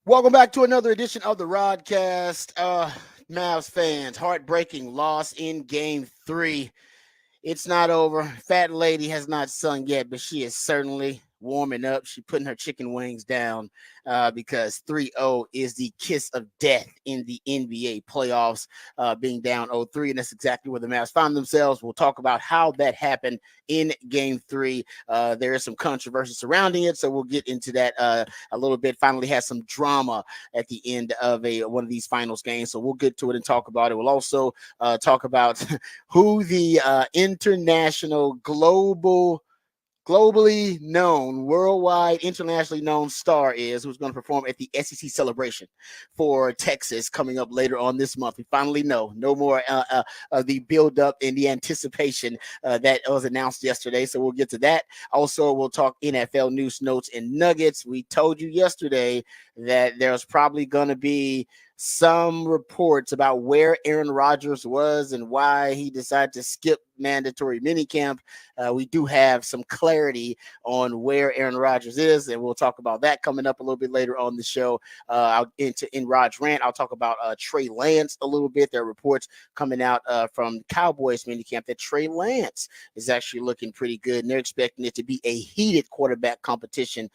Welcome back to another edition of the Rodcast. Mavs fans, heartbreaking loss in game three. It's not over. Fat lady has not sung yet, but she is certainly warming up. She putting her chicken wings down because 3-0 is the kiss of death in the NBA playoffs, being down 0-3, and that's exactly where the Mavs found themselves. We'll talk about how that happened in game three. There is some controversy surrounding it, so we'll get into that a little bit. Finally has some drama at the end of one of these finals games, so we'll get to it and talk about it. We'll also talk about who the international, globally known, worldwide, internationally known star is, who's going to perform at the SEC celebration for Texas coming up later on this month. We finally know. No more the build-up and the anticipation that was announced yesterday. So we'll get to that. Also, we'll talk NFL news, notes, and nuggets. We told you yesterday that there's probably going to be some reports about where Aaron Rodgers was and why he decided to skip mandatory minicamp. We do have some clarity on where Aaron Rodgers is, and we'll talk about that coming up a little bit later on the show. In Rod's rant, I'll talk about Trey Lance a little bit. There are reports coming out from Cowboys minicamp that Trey Lance is actually looking pretty good, and they're expecting it to be a heated quarterback competition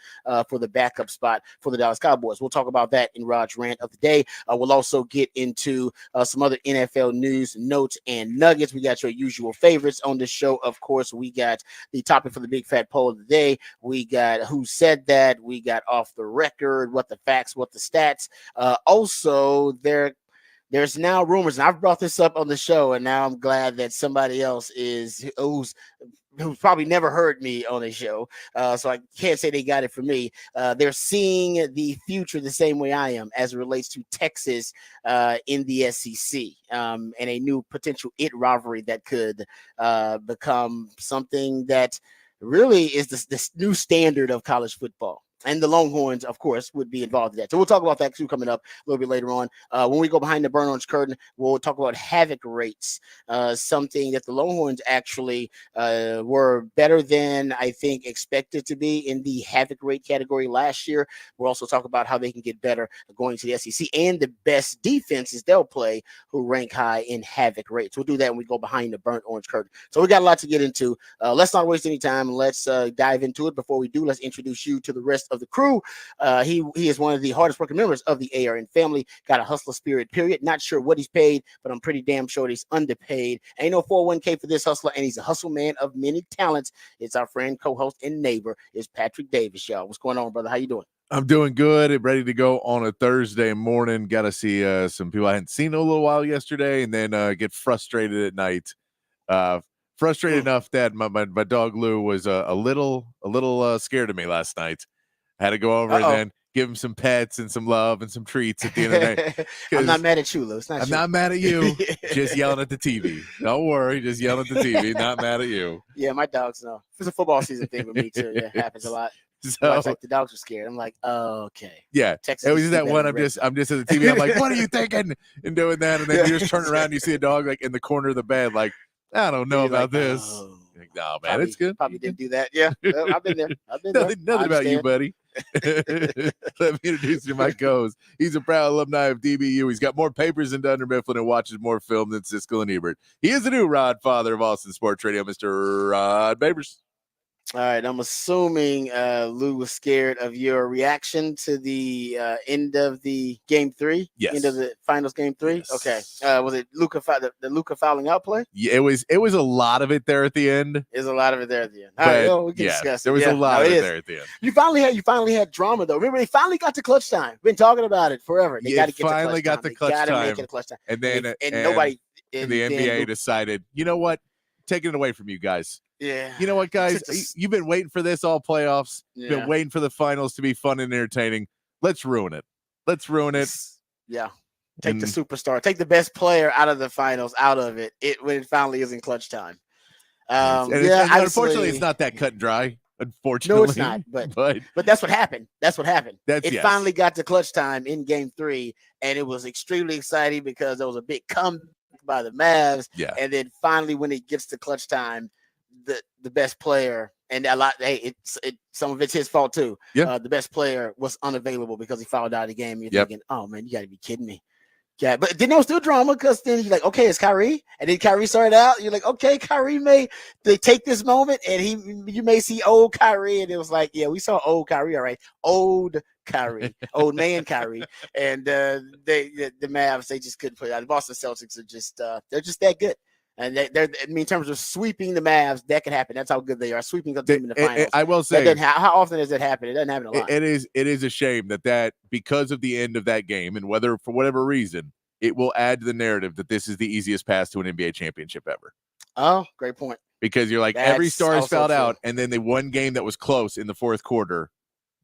for the backup spot for the Dallas Cowboys. We'll talk about that in Rod's rant of the day. We'll also get into some other NFL news, notes, and nuggets. We got your usual favorites on the show. Of course, we got the topic for the big fat poll of the day. We got who said that. We got off the record, what the facts, what the stats. Also, there's now rumors, and I've brought this up on the show, and now I'm glad that somebody else who's probably never heard me on a show, so I can't say they got it from me. They're seeing the future the same way I am as it relates to Texas in the SEC, and a new potential rivalry that could become something that really is this new standard of college football. And the Longhorns, of course, would be involved in that. So we'll talk about that too coming up a little bit later on. When we go behind the burn orange curtain, we'll talk about havoc rates, something that the Longhorns actually were better than I think expected to be in the havoc rate category last year. We'll also talk about how they can get better going to the SEC and the best defenses they'll play who rank high in havoc rates. We'll do that when we go behind the burnt orange curtain. So we got a lot to get into. Let's not waste any time. Let's dive into it. Before we do, let's introduce you to the rest of the crew. He is one of the hardest working members of the ARN family. Got a hustler spirit, period. Not sure what he's paid, but I'm pretty damn sure he's underpaid. Ain't no 401k for this hustler, and he's a hustle man of many talents. It's our friend, co-host, and neighbor. It's Patrick Davis, y'all. What's going on, brother? How you doing? I'm doing good. Ready to go on a Thursday morning. Got to see some people I hadn't seen in a little while yesterday, and then get frustrated at night. Frustrated enough that my dog Lou was a little scared of me last night. Had to go over and then give him some pets and some love and some treats at the end of the night. I'm not mad at you, Lou. I'm not mad at you. Just yelling at the TV. Don't worry. Just yelling at the TV. Not mad at you. Yeah, my dogs know. It's a football season thing with me too. Yeah, it happens a lot. So like the dogs are scared. I'm like, oh, okay. Yeah, Texas it was that one. I'm just at the TV. I'm like, what are you thinking? And doing that, and then you just turn around and you see a dog like in the corner of the bed, like, I don't know about this. Oh. No, man, probably, it's good. Probably didn't do that. Yeah, well, I've been there. Nothing about you, buddy. Let me introduce you to my co-host. He's a proud alumni of DBU. He's got more papers than Dunder Mifflin and watches more film than Siskel and Ebert. He is the new Rod father of Austin Sports Radio, Mr. Rod Babers. All right, I'm assuming Lou was scared of your reaction to the end of the game three. Yes. End of the finals game three. Yes. Okay. Was it the Luka fouling out play? Yeah, it was a lot of it there at the end. There's a lot of it there at the end. All right, well, we can discuss it. There was a lot of it there at the end. You finally had drama though. Remember, they finally got to clutch time. We've been talking about it forever. They got to get finally got the clutch time. Make it a clutch time. And then nobody. And the NBA decided, you know what? Taking it away from you guys. Yeah. You know what, guys? You've been waiting for this all playoffs. Yeah. Been waiting for the finals to be fun and entertaining. Let's ruin it. Yeah. Take the superstar. Take the best player out of the finals, out of it. When it finally is in clutch time. Unfortunately, it's not that cut and dry. Unfortunately, no, it's not. But that's what happened. It finally got to clutch time in game three, and it was extremely exciting because there was a big comeback by the Mavs. Yeah. And then finally, when it gets to clutch time, the best player, and a lot. Hey, some of it's his fault too. Yeah. The best player was unavailable because he fouled out of the game. You're Yep. thinking, oh man, you got to be kidding me. Yeah, but then there was still drama because then you're like, okay, it's Kyrie, and then Kyrie started out. You're like, okay, Kyrie may they take this moment, and you may see old Kyrie, and it was like, yeah, we saw old Kyrie, all right, old Kyrie, old man Kyrie, and the Mavs they just couldn't put it out. The Boston Celtics are just they're just that good. And they're, I mean, in terms of sweeping the Mavs, that can happen. That's how good they are. Sweeping a team in the finals. I will say, that how often does that happen? It doesn't happen a lot. It is a shame that because of the end of that game, and whether for whatever reason, it will add to the narrative that this is the easiest pass to an NBA championship ever. Oh, great point. Because you're like, every star is fouled out, and then the one game that was close in the fourth quarter,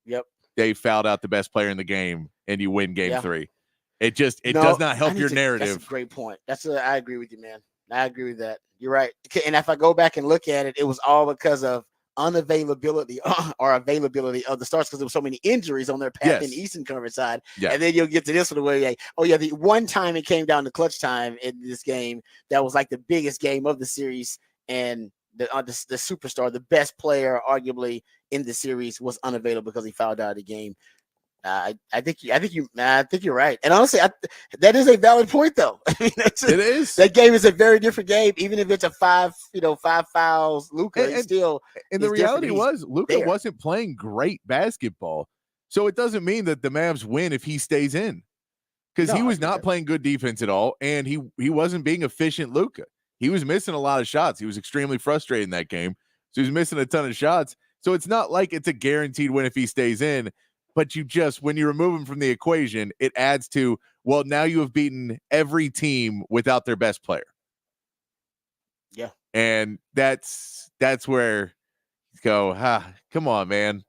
yep, they fouled out the best player in the game, and you win game 3. It does not help your narrative. That's a great point. I agree with you, man. I agree with that. You're right. And if I go back and look at it, it was all because of unavailability or availability of the stars because there were so many injuries on their path in the Eastern Conference side. Yeah. And then you'll get to this one where the one time it came down to clutch time in this game that was like the biggest game of the series, and the superstar, the best player arguably in the series, was unavailable because he fouled out of the game. I think you're right, and honestly, that is a valid point, though. I mean, it is. That game is a very different game, even if it's a five fouls. Luka still. And the reality was, Luka wasn't playing great basketball, so it doesn't mean that the Mavs win if he stays in, because he was not playing good defense at all, and he wasn't being efficient. Luka, he was missing a lot of shots. He was extremely frustrated in that game, so he was missing a ton of shots. So it's not like it's a guaranteed win if he stays in. But when you remove him from the equation, it adds to, well, now you have beaten every team without their best player. Yeah. And that's where you go, come on, man.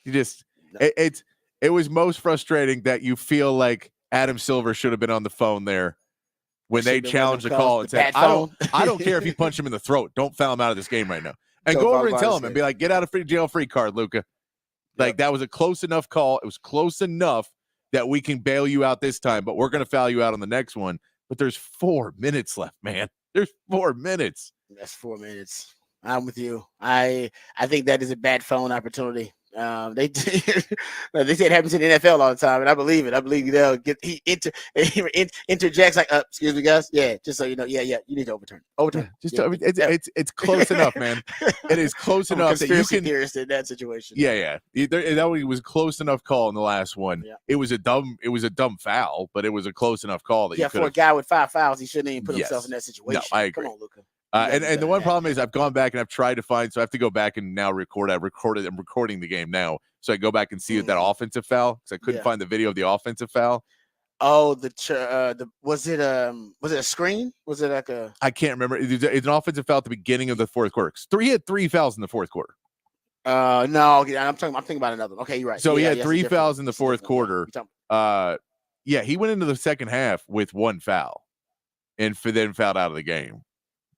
It was most frustrating that you feel like Adam Silver should have been on the phone there when they challenged the call and said, I don't care if you punch him in the throat. Don't foul him out of this game right now. And go over and tell him and be like, get out of jail free card, Luka. Like, that was a close enough call. It was close enough that we can bail you out this time, but we're going to foul you out on the next one. But there's 4 minutes left, man. There's 4 minutes. That's 4 minutes. I'm with you. I think that is a bad phone opportunity. They say it happens in the NFL all the time, and I believe it. I believe they'll get he interjects like, "Excuse me, guys. Yeah, just so you know, you need to overturn. It's close enough, man. It is close enough that you can theorist in that situation. Yeah. That was close enough call in the last one. Yeah. It was a dumb foul, but it was a close enough call that for a guy with 5 fouls, he shouldn't even put himself in that situation. No, I agree. Come on, Luka. And the one problem is I've gone back and I've tried to find, so I have to go back and now record. I'm recording the game now, so I go back and see that offensive foul because I couldn't find the video of the offensive foul. Oh, was it a screen? Was it like a? I can't remember. It's an offensive foul at the beginning of the fourth quarter. He had 3 fouls in the fourth quarter. No, I'm thinking about another one. Okay, you're right. So he had 3 fouls in the fourth quarter. He went into the second half with 1 foul, and then fouled out of the game.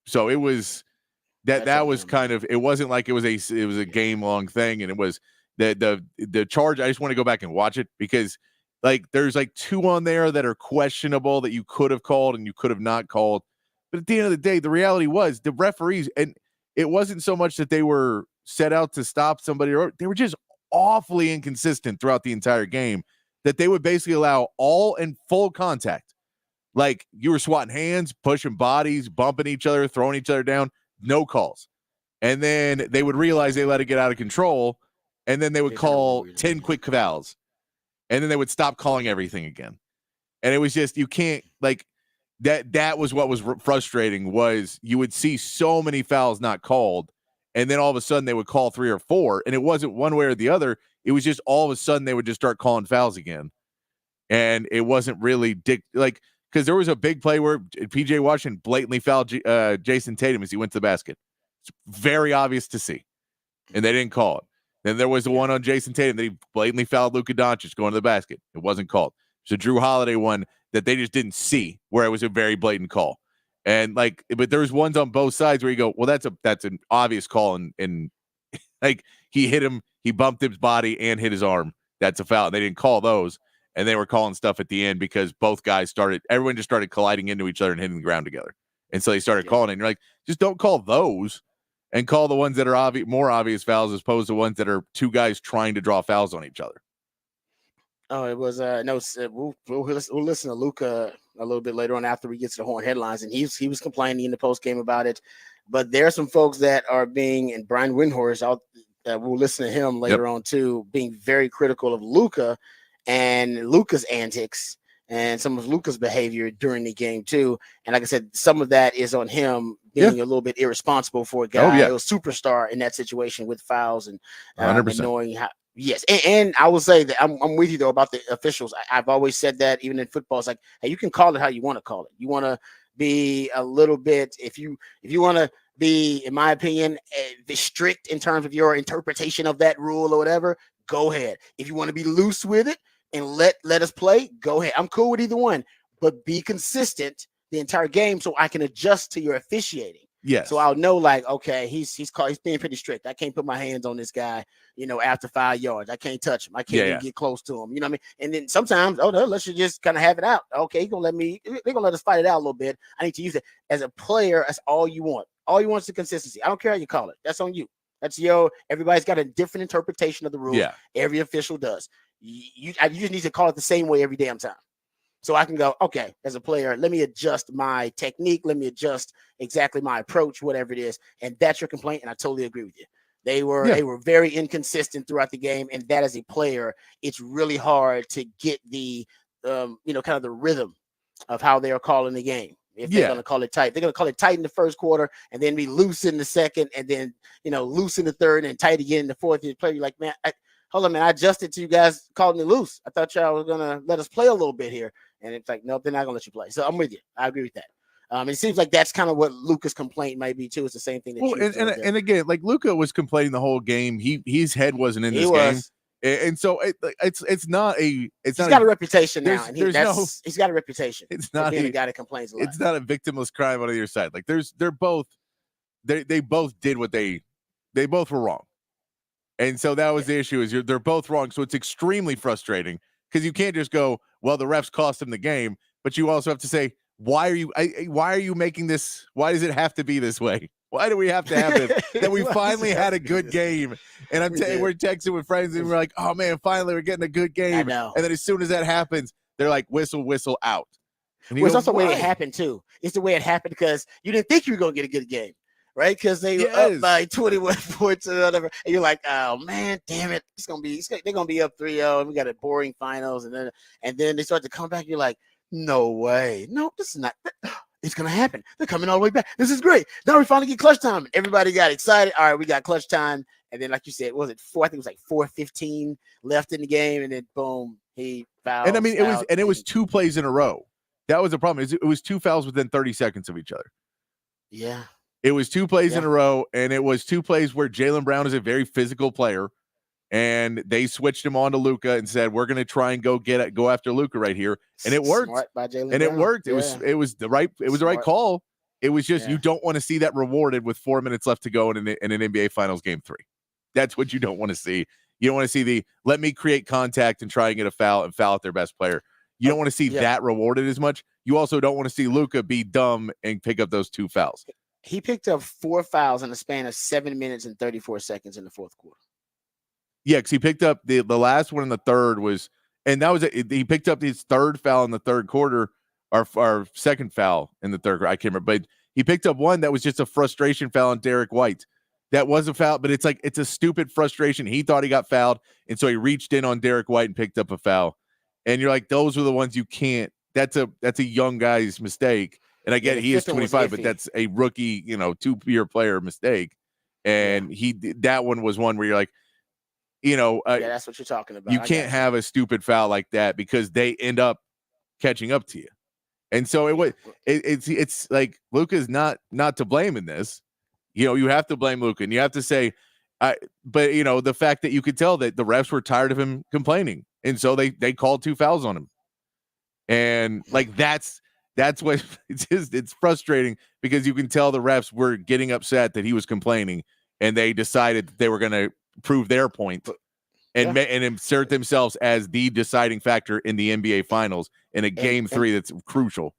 So it was that was kind of, it wasn't like it was a game long thing, and it was the charge. I just want to go back and watch it because like there's like 2 on there that are questionable that you could have called and you could have not called. But at the end of the day, the reality was the referees, and it wasn't so much that they were set out to stop somebody, or they were just awfully inconsistent throughout the entire game, that they would basically allow all and full contact. Like you were swatting hands, pushing bodies, bumping each other, throwing each other down, no calls. And then they would realize they let it get out of control, and then they would call 10 quick fouls. And then they would stop calling everything again. And it was just, you can't, like, that was what was frustrating, was you would see so many fouls not called, and then all of a sudden they would call 3 or 4, and it wasn't one way or the other. It was just all of a sudden they would just start calling fouls again. And it wasn't really because there was a big play where PJ Washington blatantly fouled Jason Tatum as he went to the basket. It's very obvious to see, and they didn't call it. Then there was the one on Jason Tatum that he blatantly fouled Luka Doncic going to the basket. It wasn't called. So Drew Holiday one that they just didn't see, where it was a very blatant call. And but there's ones on both sides where you go, well, that's an obvious call, and like he hit him, he bumped his body and hit his arm. That's a foul. And they didn't call those. And they were calling stuff at the end because both guys everyone just started colliding into each other and hitting the ground together. And so they started calling it. And you're like, just don't call those. and call the ones that are more obvious fouls as opposed to ones that are two guys trying to draw fouls on each other. Oh, it was no. We'll listen to Luca a little bit later on after we get to the Horn headlines, and he was complaining in the post game about it. But there are some folks that are being, and Brian Windhorst, we'll listen to him later on too, being very critical of Luca and Luca's antics and some of Luca's behavior during the game too. And like I said, some of that is on him being a little bit irresponsible for a guy, a superstar in that situation with fouls and knowing how. Yes, and I will say that I'm with you though about the officials. I've always said that even in football, it's like, hey, you can call it how you want to call it. You want to be a little bit, if you want to be, in my opinion, strict in terms of your interpretation of that rule or whatever, go ahead. If you want to be loose with it and let us play, go ahead. I'm cool with either one, but be consistent the entire game so I can adjust to your officiating. Yes. So I'll know, like, okay, he's being pretty strict. I can't put my hands on this guy, after 5 yards. I can't touch him. I can't even get close to him. You know what I mean? And then sometimes, no, let's just kind of have it out. Okay, they're gonna let us fight it out a little bit. I need to use it as a player. That's all you want. All you want is the consistency. I don't care how you call it. That's on you. That's everybody's got a different interpretation of the rule. Yeah. Every official does. You just need to call it the same way every damn time. So I can go, okay, as a player, let me adjust my technique. Let me adjust exactly my approach, whatever it is. And that's your complaint. And I totally agree with you. They were very inconsistent throughout the game. And that as a player, it's really hard to get the, kind of the rhythm of how they are calling the game. If they're going to call it tight, they're going to call it tight in the first quarter and then be loose in the second and then, loose in the third and tight again in the fourth. You play, you're like, man, hold on, man, I adjusted to you guys calling it loose. I thought y'all were going to let us play a little bit here. And it's like, nope, they're not going to let you play. So I'm with you. I agree with that. It seems like that's kind of what Luca's complaint might be, too. It's the same thing. And again, like Luca was complaining the whole game. His head wasn't in this game. And so it's not a. He's got a reputation now. And he's got a reputation. It's not being a guy that complains a lot. It's not a victimless crime on either side. Like they both did what they both were wrong. And so that was the issue is they're both wrong. So it's extremely frustrating because you can't just go, well, the refs cost him the game, but you also have to say, why are you making this? Why does it have to be this way? Why do we have to have this? That we finally had a good game. And we're texting with friends and we're like, oh man, finally we're getting a good game. I know. And then as soon as that happens, they're like, whistle out. And it's also the way it happened too. It's the way it happened because you didn't think you were going to get a good game. Right, because they were up by 21 points or whatever, and you're like, "Oh man, damn it! They're gonna be up 3-0, and we got a boring finals." And then they start to come back. You're like, "No way! No, this is not. It's gonna happen. They're coming all the way back. This is great. Now we finally get clutch time." And everybody got excited. All right, we got clutch time. And then, like you said, was it 4? I think it was like 4:15 left in the game, and then boom, he fouled. And I mean, it was 2 plays in a row. That was the problem. It was 2 fouls within 30 seconds of each other. Yeah. It was 2 plays in a row, and it was 2 plays where Jaylen Brown is a very physical player, and they switched him on to Luca and said, "We're going to try and go after Luca right here," and it worked. Smart by Jaylen and Brown. It worked. Yeah. It was the right call. It was just you don't want to see that rewarded with 4 minutes left to go in an NBA Finals Game 3. That's what you don't want to see. You don't want to see the let me create contact and try and get a foul and foul out their best player. You don't want to see that rewarded as much. You also don't want to see Luca be dumb and pick up those 2 fouls. He picked up 4 fouls in the span of 7 minutes and 34 seconds in the fourth quarter. Yeah, because he picked up the last one in the third he picked up his 3rd foul in the third quarter, our second foul in the third quarter. I can't remember, but he picked up one that was just a frustration foul on Derek White. That was a foul, but it's a stupid frustration. He thought he got fouled, and so he reached in on Derek White and picked up a foul. And you're like, those are the ones you can't. That's a young guy's mistake. And I get he is 25, but that's a rookie, 2-year player mistake. And that one was one where you're like, that's what you're talking about. You can't have a stupid foul like that because they end up catching up to you. And so it's like Luka's not to blame in this. You have to blame Luka, and you have to say, but the fact that you could tell that the refs were tired of him complaining, and so they called 2 fouls on him. And like that's what it's frustrating because you can tell the refs were getting upset that he was complaining, and they decided that they were going to prove their point and insert themselves as the deciding factor in the NBA Finals in a game 3 that's crucial.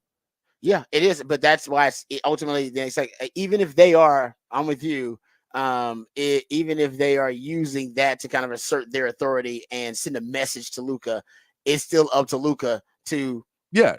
Yeah, it is, but that's why ultimately it's like even if they are, I'm with you. even if they are using that to kind of assert their authority and send a message to Luka, it's still up to Luka to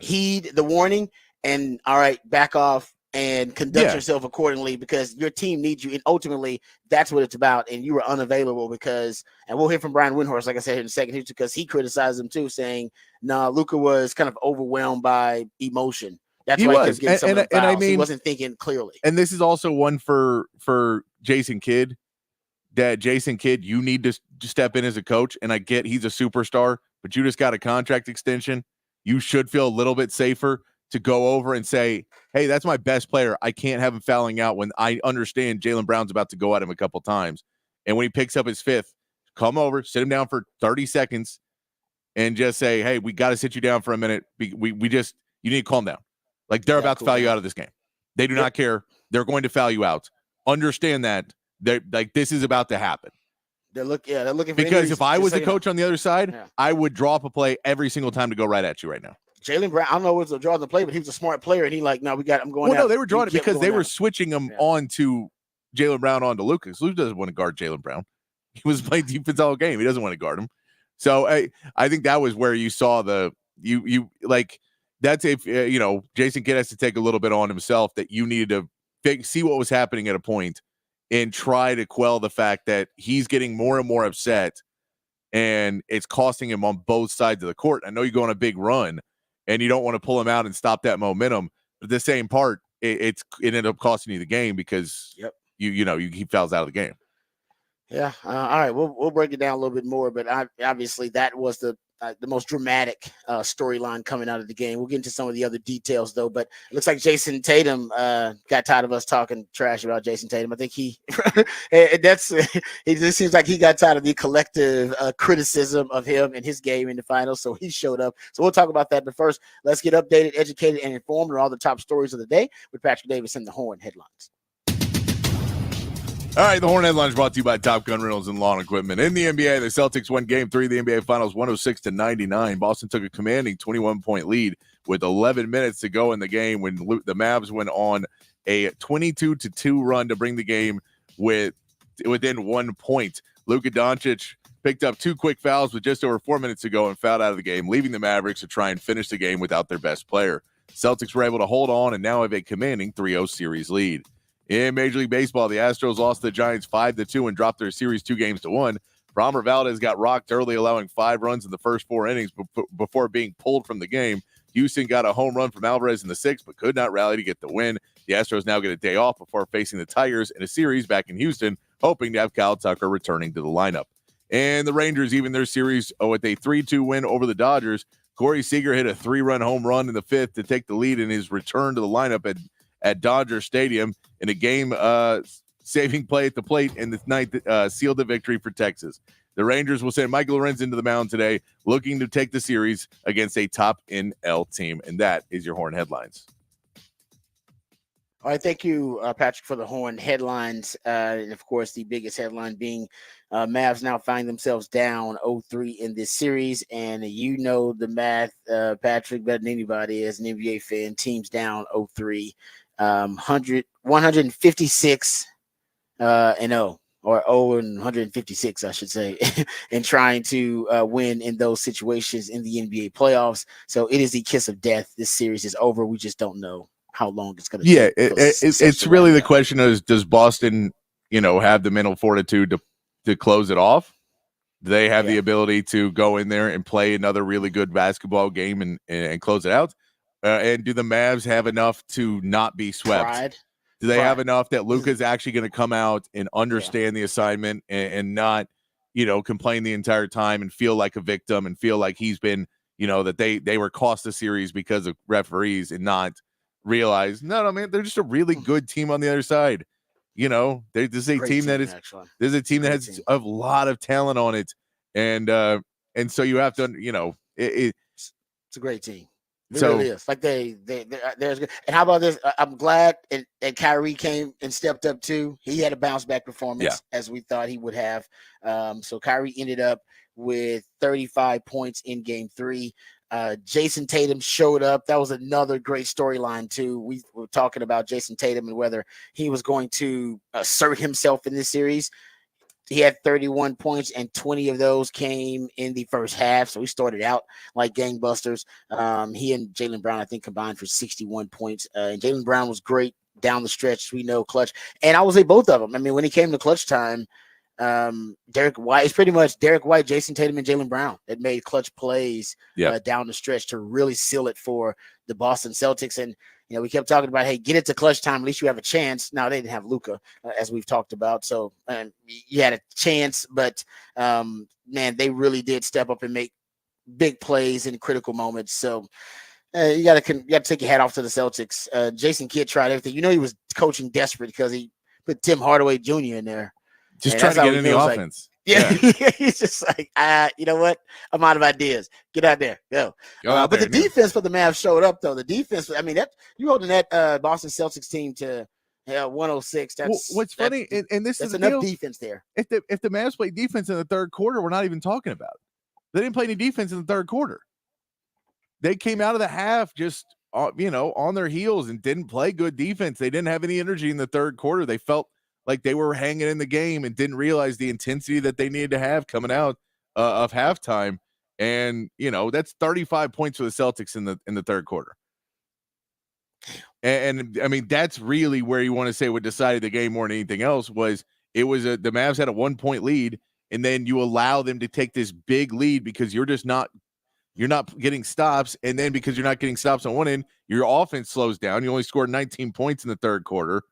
heed the warning and all right, back off and conduct yourself accordingly because your team needs you. And ultimately, that's what it's about. And you were unavailable because, and we'll hear from Brian Windhorst, like I said in a second, because he criticized him too, saying, nah, Luka was kind of overwhelmed by emotion. That's why he kept getting some of the fouls. I mean, he wasn't thinking clearly. And this is also one for Jason Kidd. That Jason Kidd, you need to step in as a coach. And I get he's a superstar, but you just got a contract extension. You should feel a little bit safer to go over and say, hey, that's my best player. I can't have him fouling out when I understand Jaylen Brown's about to go at him a couple times. And when he picks up his fifth, come over, sit him down for 30 seconds and just say, hey, we got to sit you down for a minute. You need to calm down. Like they're about to foul you out of this game. They do not care. They're going to foul you out. Understand that. They're like, this is about to happen. They're looking for because if I was the coach on the other side, I would drop a play every single time to go right at you right now. Jaylen Brown, I don't know what's a drawing the play, but he was a smart player, and he I'm going. Well, no, they were drawing it because they were switching him on to Jaylen Brown onto Lucas. Luke doesn't want to guard Jaylen Brown. He was playing defense all game. He doesn't want to guard him. So I think that was where you saw you like that's if Jason Kidd has to take a little bit on himself that you needed to see what was happening at a point and try to quell the fact that he's getting more and more upset and it's costing him on both sides of the court. I know you go on a big run and you don't want to pull him out and stop that momentum. But the same part, it ended up costing you the game because he fouls out of the game. Yeah. All right. We'll break it down a little bit more, but obviously that was the most dramatic storyline coming out of the game. We'll get into some of the other details though, but it looks like Jason Tatum got tired of us talking trash about Jason Tatum. I think it just seems like he got tired of the collective criticism of him and his game in the finals. So he showed up. So we'll talk about that. But first, let's get updated, educated, and informed on all the top stories of the day with Patrick Davis and the Horn Headlines. All right, the Horn Headlines brought to you by Top Gun Rentals and Lawn Equipment. In the NBA, the Celtics won Game 3 of the NBA Finals 106-99. Boston took a commanding 21-point lead with 11 minutes to go in the game when the Mavs went on a 22-2 run to bring the game within 1 point. Luka Doncic picked up 2 quick fouls with just over 4 minutes to go and fouled out of the game, leaving the Mavericks to try and finish the game without their best player. Celtics were able to hold on and now have a commanding 3-0 series lead. In Major League Baseball, the Astros lost to the Giants 5-2 and dropped their series 2-1. Framber Valdez got rocked early, allowing 5 runs in the first 4 innings before being pulled from the game. Houston got a home run from Alvarez in the 6th, but could not rally to get the win. The Astros now get a day off before facing the Tigers in a series back in Houston, hoping to have Kyle Tucker returning to the lineup. And the Rangers even their series with a 3-2 win over the Dodgers. Corey Seager hit a 3-run home run in the 5th to take the lead in his return to the lineup at Dodger Stadium in a game saving play at the plate, and the night sealed the victory for Texas. The Rangers will send Michael Lorenz into the mound today, looking to take the series against a top NL team. And that is your Horn Headlines. All right, thank you, Patrick, for the Horn Headlines. And, of course, the biggest headline being Mavs now find themselves down 0-3 in this series. And you know the math, Patrick, better than anybody as an NBA fan. Teams down 0-3, 156 and 0. Or 156, I should say, and trying to win in those situations in the NBA playoffs. So it is the kiss of death. This series is over. We just don't know how long it's going to take. It's really the question is, does Boston, have the mental fortitude to close it off? Do they have the ability to go in there and play another really good basketball game and close it out? And do the Mavs have enough to not be swept? Do they have enough that Luka's actually going to come out and understand the assignment and not, complain the entire time and feel like a victim and feel like he's been, that they were cost the series because of referees and not realize, no, man, they're just a really good team on the other side. This is a team that has a lot of talent on it. And so you have to, it's a great team. It really is. Like there's good. And how about this? I'm glad and Kyrie came and stepped up too. He had a bounce back performance as we thought he would have. So Kyrie ended up with 35 points in Game 3. Jason Tatum showed up. That was another great storyline too. We were talking about Jason Tatum and whether he was going to assert himself in this series. He had 31 points, and 20 of those came in the first half. So he started out like gangbusters. He and Jaylen Brown, I think, combined for 61 points. And Jaylen Brown was great down the stretch. We know clutch. And I will say both of them. I mean, when he came to clutch time, Derek White, it's pretty much Derek White, Jason Tatum, and Jaylen Brown that made clutch plays down the stretch to really seal it for the Boston Celtics. And we kept talking about, hey, get it to clutch time. At least you have a chance. Now, they didn't have Luka, as we've talked about. So you had a chance, but man, they really did step up and make big plays in critical moments. So you got to take your hat off to the Celtics. Jason Kidd tried everything. He was coaching desperate because he put Tim Hardaway Jr. in there. Just trying to get in the offense. He's just like, you know what? I'm out of ideas. Get out there. Go out there, but the defense for the Mavs showed up, though. The defense, I mean, that you holding that Boston Celtics team to 106. That's what's funny, and this is enough defense there. If the Mavs played defense in the third quarter, we're not even talking about it. They didn't play any defense in the third quarter. They came out of the half just on their heels and didn't play good defense. They didn't have any energy in the third quarter. They felt like they were hanging in the game and didn't realize the intensity that they needed to have coming out of halftime. And, that's 35 points for the Celtics in the third quarter. And I mean, that's really where you want to say what decided the game more than anything else was the Mavs had a 1-point lead, and then you allow them to take this big lead because you're not getting stops. And then because you're not getting stops on one end, your offense slows down. You only scored 19 points in the third quarter.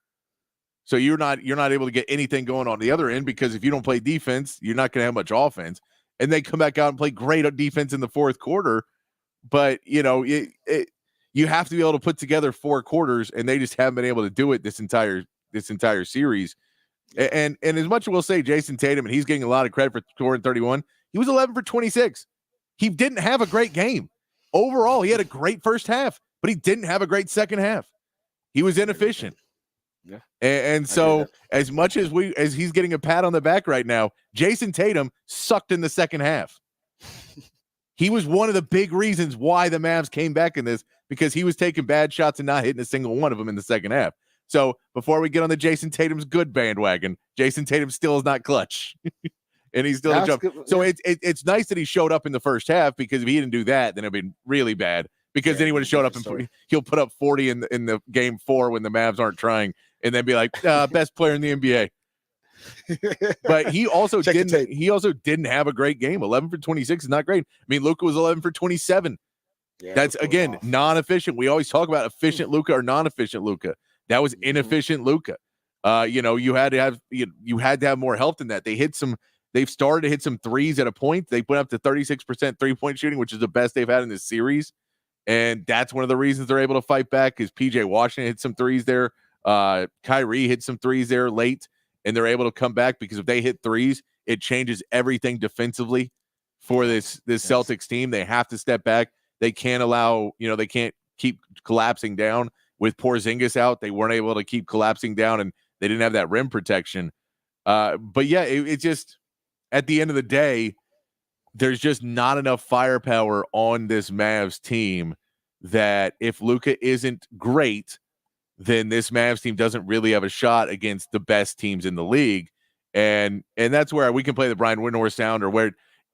So you're not able to get anything going on the other end because if you don't play defense, you're not going to have much offense. And they come back out and play great defense in the fourth quarter. But, you have to be able to put together 4 quarters, and they just haven't been able to do it this entire series. And as much as we'll say Jason Tatum, and he's getting a lot of credit for scoring 31, he was 11 for 26. He didn't have a great game. Overall, he had a great first half, but he didn't have a great second half. He was inefficient. Yeah. And so as much as he's getting a pat on the back right now, Jason Tatum sucked in the second half. He was one of the big reasons why the Mavs came back in this, because he was taking bad shots and not hitting a single one of them in the second half. So before we get on the Jason Tatum's good bandwagon, Jason Tatum still is not clutch. And he's still a jump. So it's nice that he showed up in the first half, because if he didn't do that, then it'd be really bad. Because then he would have showed up and he'll put up 40 in the game 4 when the Mavs aren't trying, and then be like, best player in the NBA. But he also didn't have a great game. 11 for 26 is not great. I mean, Luka was 11 for 27. Yeah, that's again non-efficient. We always talk about efficient Luka or non-efficient Luka. That was inefficient Luka. You had to have more help than that. They've started to hit some threes at a point. They put up to 36% 3-point shooting, which is the best they've had in this series. And that's one of the reasons they're able to fight back, is PJ Washington hit some threes there. Kyrie hit some threes there late, and they're able to come back, because if they hit threes, it changes everything defensively for this Celtics team. They have to step back. They can't they can't keep collapsing down. With Porzingis out, they weren't able to keep collapsing down, and they didn't have that rim protection. But yeah, it just, at the end of the day, there's just not enough firepower on this Mavs team that if Luka isn't great, then this Mavs team doesn't really have a shot against the best teams in the league. And that's where we can play the Brian Windhorst sound,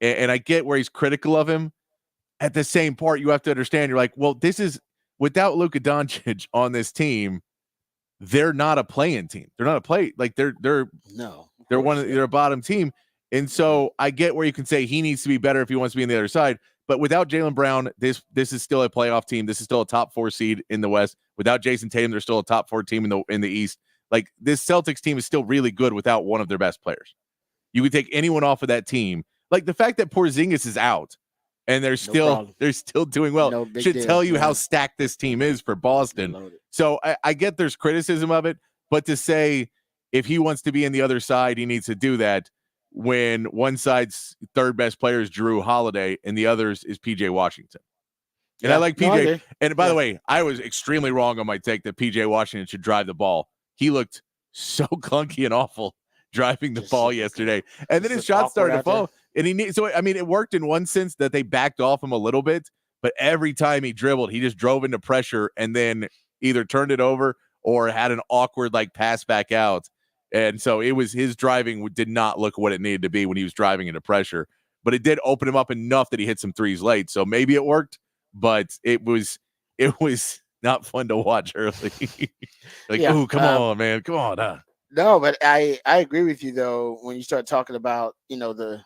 and I get where he's critical of him. At the same part, you have to understand, you're like, well, this is without Luka Doncic on this team, they're not a play-in team. They're not they're a bottom team. And so I get where you can say he needs to be better if he wants to be on the other side. But without Jaylen Brown, this is still a playoff team. This is still a top 4 seed in the West. Without Jason Tatum, they're still a top 4 team in the East. Like, this Celtics team is still really good without one of their best players. You could take anyone off of that team. Like, the fact that Porzingis is out and they're still doing well should tell you how stacked this team is for Boston. So I get there's criticism of it, but to say if he wants to be in the other side, he needs to do that when one side's third best player is Jrue Holiday and the others is PJ Washington. And I like PJ. And by the way, I was extremely wrong on my take that PJ Washington should drive the ball. He looked so clunky and awful driving the ball yesterday. And then his shots started to fall. And it worked in one sense that they backed off him a little bit, but every time he dribbled, he just drove into pressure and then either turned it over or had an awkward like pass back out. And so it was his driving did not look what it needed to be when he was driving into pressure, but it did open him up enough that he hit some threes late. So maybe it worked, but it was not fun to watch early. Like, Yeah. oh, come on, man. Come on. No, but I agree with you though when you start talking about the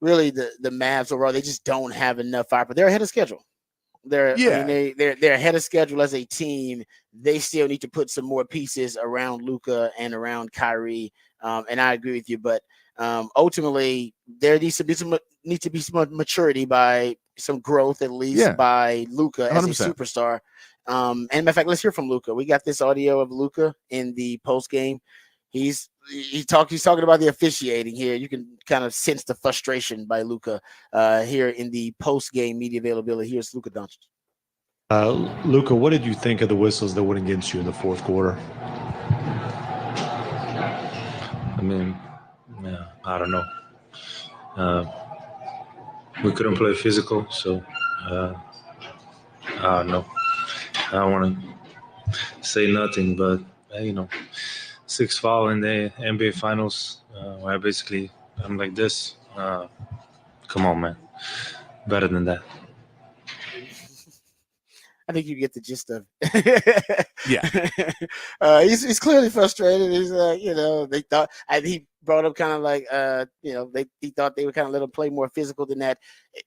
Mavs overall. They just don't have enough fire, but they're ahead of schedule. Yeah. They're ahead of schedule as a team. They still need to put some more pieces around Luka and around Kyrie. And I agree with you, but ultimately there needs to be some maturity by some growth at least by Luka as a 100%. superstar. And matter of fact, let's hear from Luka. We got this audio of Luka in the post game. He's talking about the officiating here. You can kind of sense the frustration by Luka here in the post game media availability. Here's Luka Doncic. Luka, what did you think of the whistles that went against you in the fourth quarter? I mean, I don't know. We couldn't play physical, so I don't know. I don't want to say nothing, but six foul in the NBA Finals. Where basically I'm like this. Come on, man. Better than that. I think you get the gist of Yeah. He's clearly frustrated. He's they thought he brought up kind of like he thought they would kind of let him play more physical than that.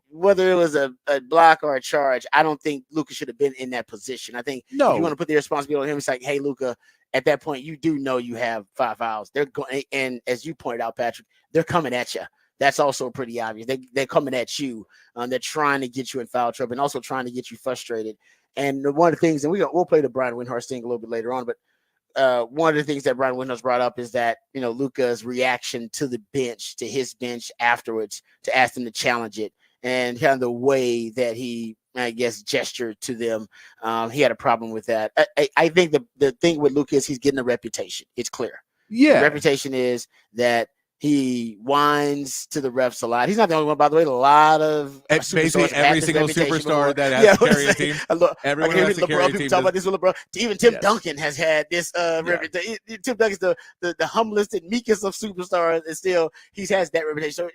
Whether it was a block or a charge, I don't think Luka should have been in that position. I think if you want to put the responsibility on him, it's like, hey, Luka, at that point you do know you have 5 fouls. They're going, and as you pointed out, Patrick, they're coming at you. That's also pretty obvious. They're coming at you. They're trying to get you in foul trouble and also trying to get you frustrated. And one of the things, and we'll play the Brian Windhorst thing a little bit later on, but one of the things that Brian Windhorst brought up is that, Luka's reaction to the bench, to his bench afterwards, to ask them to challenge it, and kind of the way that he, I guess, gestured to them. He had a problem with that. I think the thing with Luka is he's getting a reputation. It's clear. Yeah. The reputation is that he whines to the refs a lot. He's not the only one, by the way. A lot of basically every single superstar that has to carry a team. Everyone has to carry a team. People talk about this with LeBron. Even Tim Duncan has had this reputation. Tim Duncan's the humblest and meekest of superstars, and still he has that reputation. So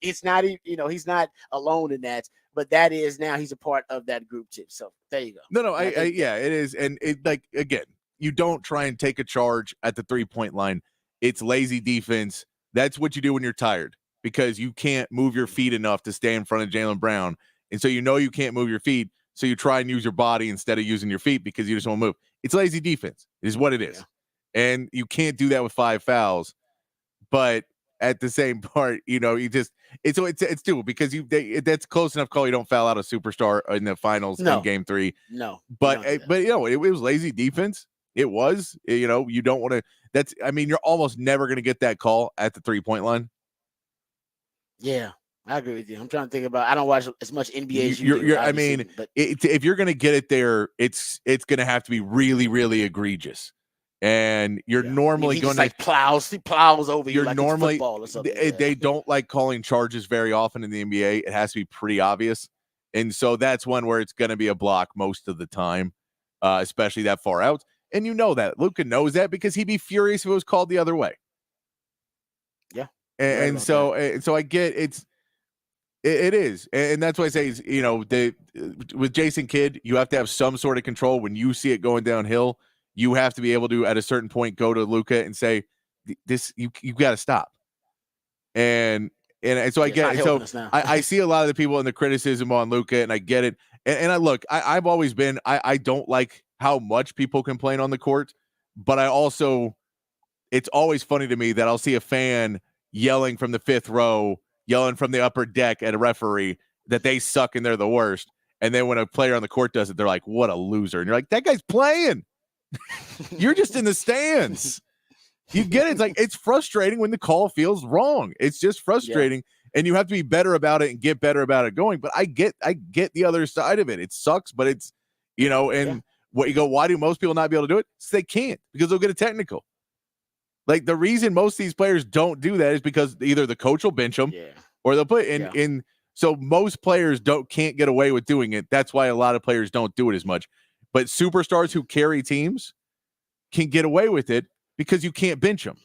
it's not he's not alone in that. But that is now he's a part of that group too. So there you go. No, it is, and it like again, you don't try and take a charge at the 3-point line. It's lazy defense. That's what you do when you're tired because you can't move your feet enough to stay in front of Jaylen Brown. And so you can't move your feet, so you try and use your body instead of using your feet because you just won't move. It's lazy defense is what it is. Yeah. And you can't do that with 5 fouls. But at the same part, you just it's doable because that's close enough call. You don't foul out a superstar in the finals in game 3. No. But it was lazy defense. It was, you don't want to. You're almost never going to get that call at the 3-point line. Yeah, I agree with you. I'm trying to think about. I don't watch as much NBA as you do. But if you're going to get it there, it's going to have to be really, really egregious. And you're normally going to like plows over you. You're like normally football or something. They don't like calling charges very often in the NBA. It has to be pretty obvious, and so that's one where it's going to be a block most of the time, especially that far out. And that Luka knows that because he'd be furious if it was called the other way. Yeah. And so I get it is. And that's why I say, with Jason Kidd, you have to have some sort of control when you see it going downhill. You have to be able to, at a certain point, go to Luka and say, this, you got to stop. And so I get it. So I see a lot of the people in the criticism on Luka, and I get it. And I've always been, I don't like how much people complain on the court, but it's always funny to me that I'll see a fan yelling from the 5th row, yelling from the upper deck at a referee that they suck and they're the worst. And then when a player on the court does it, they're like, what a loser. And you're like, that guy's playing. You're just in the stands. You get it. It's like, it's frustrating when the call feels wrong. It's just frustrating. Yeah. And you have to be better about it and get better about it going. But I get the other side of it. It sucks, but it's, what you go, why do most people not be able to do it? So they can't, because they'll get a technical. Like, the reason most of these players don't do that is because either the coach will bench them or they'll put in So most players can't get away with doing it. That's why a lot of players don't do it as much. But superstars who carry teams can get away with it because you can't bench them.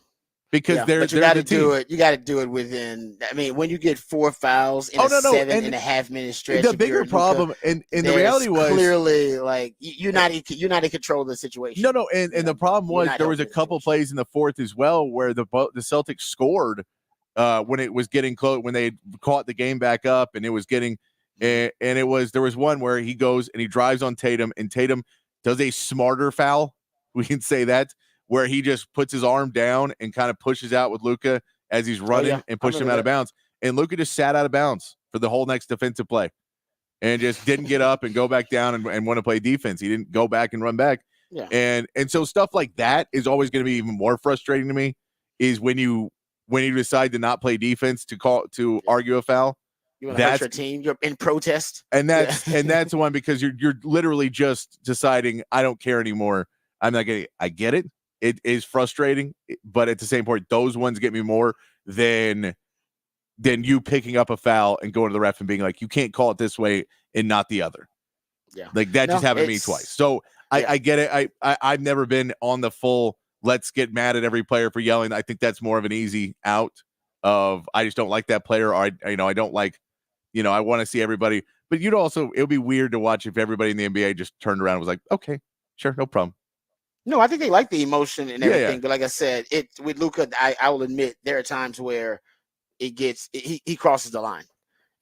Because but you got to do it. You got to do it within. I mean, when you get 4 fouls in a 7.5-minute stretch, the bigger problem, and the reality was clearly like you're not in control of the situation. No, and the problem was there was a couple plays in the fourth as well where the Celtics scored when it was getting close, when they caught the game back up, and it was getting, and there was one where he goes and he drives on Tatum, and Tatum does a smarter foul. We can say that, where he just puts his arm down and kind of pushes out with Luka as he's running and pushes him out of bounds. And Luka just sat out of bounds for the whole next defensive play and just didn't get up and go back down and want to play defense. He didn't go back and run back. Yeah. And so stuff like that is always going to be even more frustrating to me, is when you decide to not play defense to argue a foul. You want to hurt your team. You're in protest. And that's the one, because you're literally just deciding, I don't care anymore. I'm not getting. I get it. It is frustrating, but at the same point, those ones get me more than you picking up a foul and going to the ref and being like, you can't call it this way and not the other. Yeah, like that just happened to me twice. So I get it. I've never been on the full let's get mad at every player for yelling. I think that's more of an easy out of, I just don't like that player, or I don't like, I want to see everybody. But it would be weird to watch if everybody in the NBA just turned around and was like, okay, sure, no problem. No, I think they like the emotion and everything. Yeah. But like I said, with Luka, I will admit there are times where he crosses the line.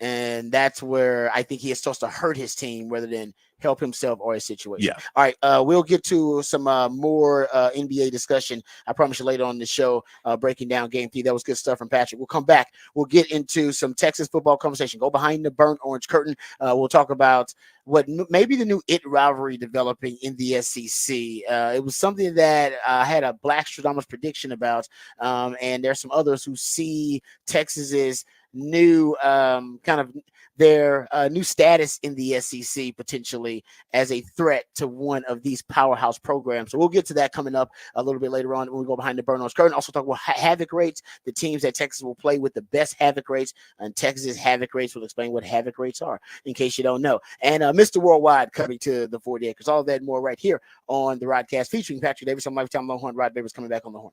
And that's where I think he is supposed to hurt his team rather than help himself or his situation. Yeah. All right. We'll get to some more NBA discussion. I promise you later on the show, breaking down game 3. That was good stuff from Patrick. We'll come back. We'll get into some Texas football conversation. Go behind the burnt orange curtain. We'll talk about what maybe the new rivalry developing in the SEC. It was something that I had a Black Stradamus prediction about. And there's some others who see Texas's new kind of their new status in the SEC potentially as a threat to one of these powerhouse programs. So we'll get to that coming up a little bit later on when we go behind the burn orange curtain. Also talk about havoc rates, the teams that Texas will play with the best havoc rates, and Texas's havoc rates. Will explain what havoc rates are in case you don't know. And Mr. Worldwide coming to the 40 acres. All of that and more right here on the Rodcast featuring Patrick Davis. I'm Lifetime Longhorn. Rod Davis coming back on the horn.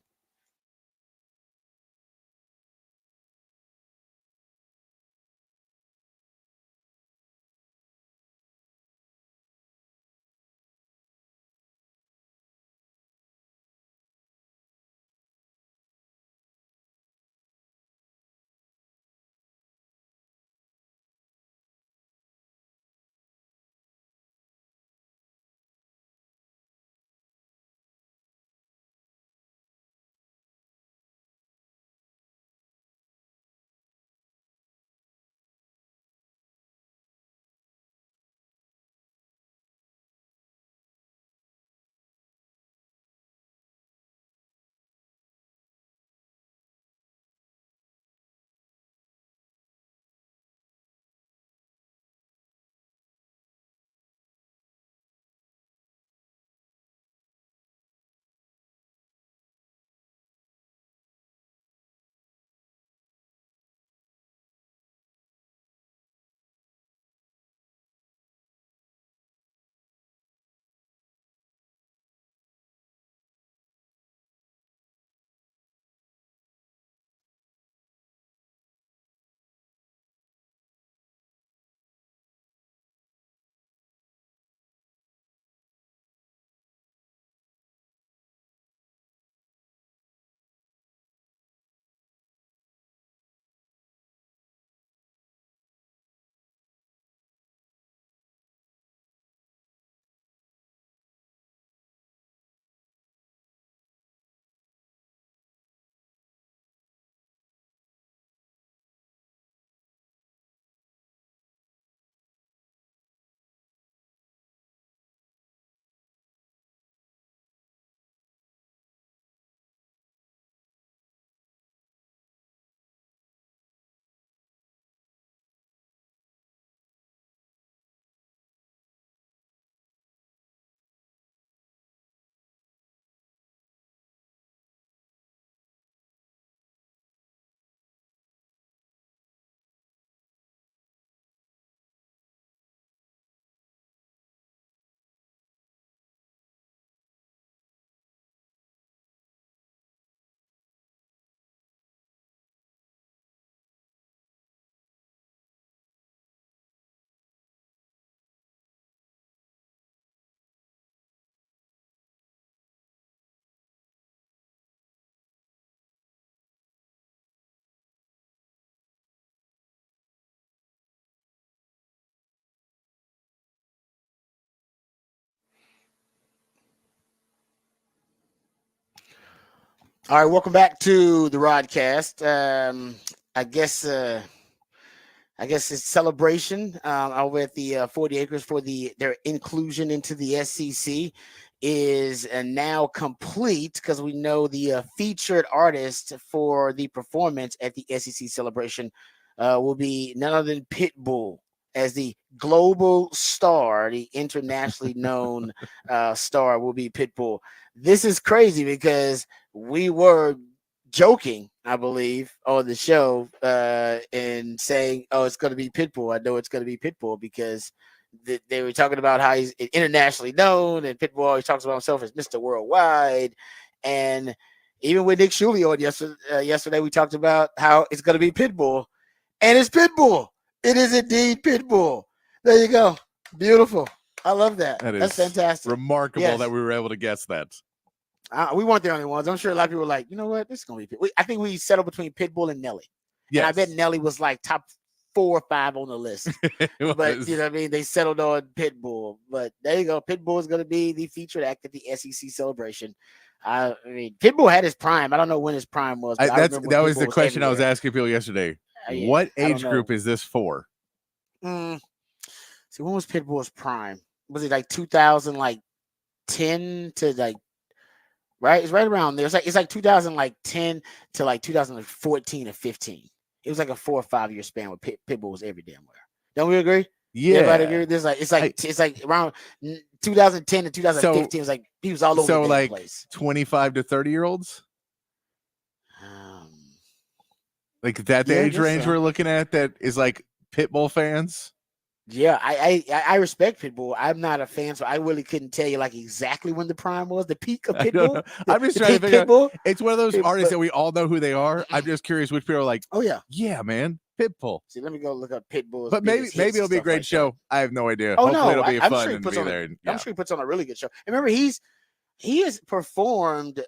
All right, welcome back to the Rodcast. I guess it's celebration over at the 40 acres for their inclusion into the SEC is now complete because we know the featured artist for the performance at the SEC celebration will be none other than Pitbull as the global star, the internationally known star will be Pitbull. This is crazy because we were joking, I believe, on the show and saying, "Oh, it's going to be Pitbull." I know it's going to be Pitbull because they were talking about how he's internationally known, and Pitbull always talks about himself as Mr. Worldwide. And even with Nick Shuley on yesterday, we talked about how it's going to be Pitbull, and it's Pitbull. It is indeed Pitbull. There you go. Beautiful. I love that. That's fantastic. Remarkable that we were able to guess that. We weren't the only ones. I'm sure a lot of people were like, you know what, this is gonna be. I think we settled between Pitbull and Nelly. Yes. And I bet Nelly was like top 4 or 5 on the list. But you know what I mean? They settled on Pitbull. But there you go. Pitbull is gonna be the featured act at the SEC celebration. I mean, Pitbull had his prime. I don't know when his prime was. That was the question I was asking people yesterday. What age group is this for? See, when was Pitbull's prime? Was it like 2010 to like? Right, it's right around there. It's like 2010 to like 2014 or 15. It was like a 4 or 5 year span where Pitbull was every damn where. Don't we agree? Yeah, everybody agree with this? It's like around 2010 to 2015. It was like he was all over the damn place. 25 to 30-year-olds. Like that the age range we're looking at that is like Pitbull fans. Yeah, I respect Pitbull. I'm not a fan, so I really couldn't tell you like exactly when the prime was, the peak of Pitbull. I'm just trying to figure out. It's one of those artists that we all know who they are. I'm just curious which people are like, oh yeah, man, Pitbull. See, let me go look up Pitbull. But maybe it'll be a great show. I have no idea. Oh Hopefully no, it'll be I'm fun sure and be there. I'm sure he puts on a really good show. And remember, he has performed,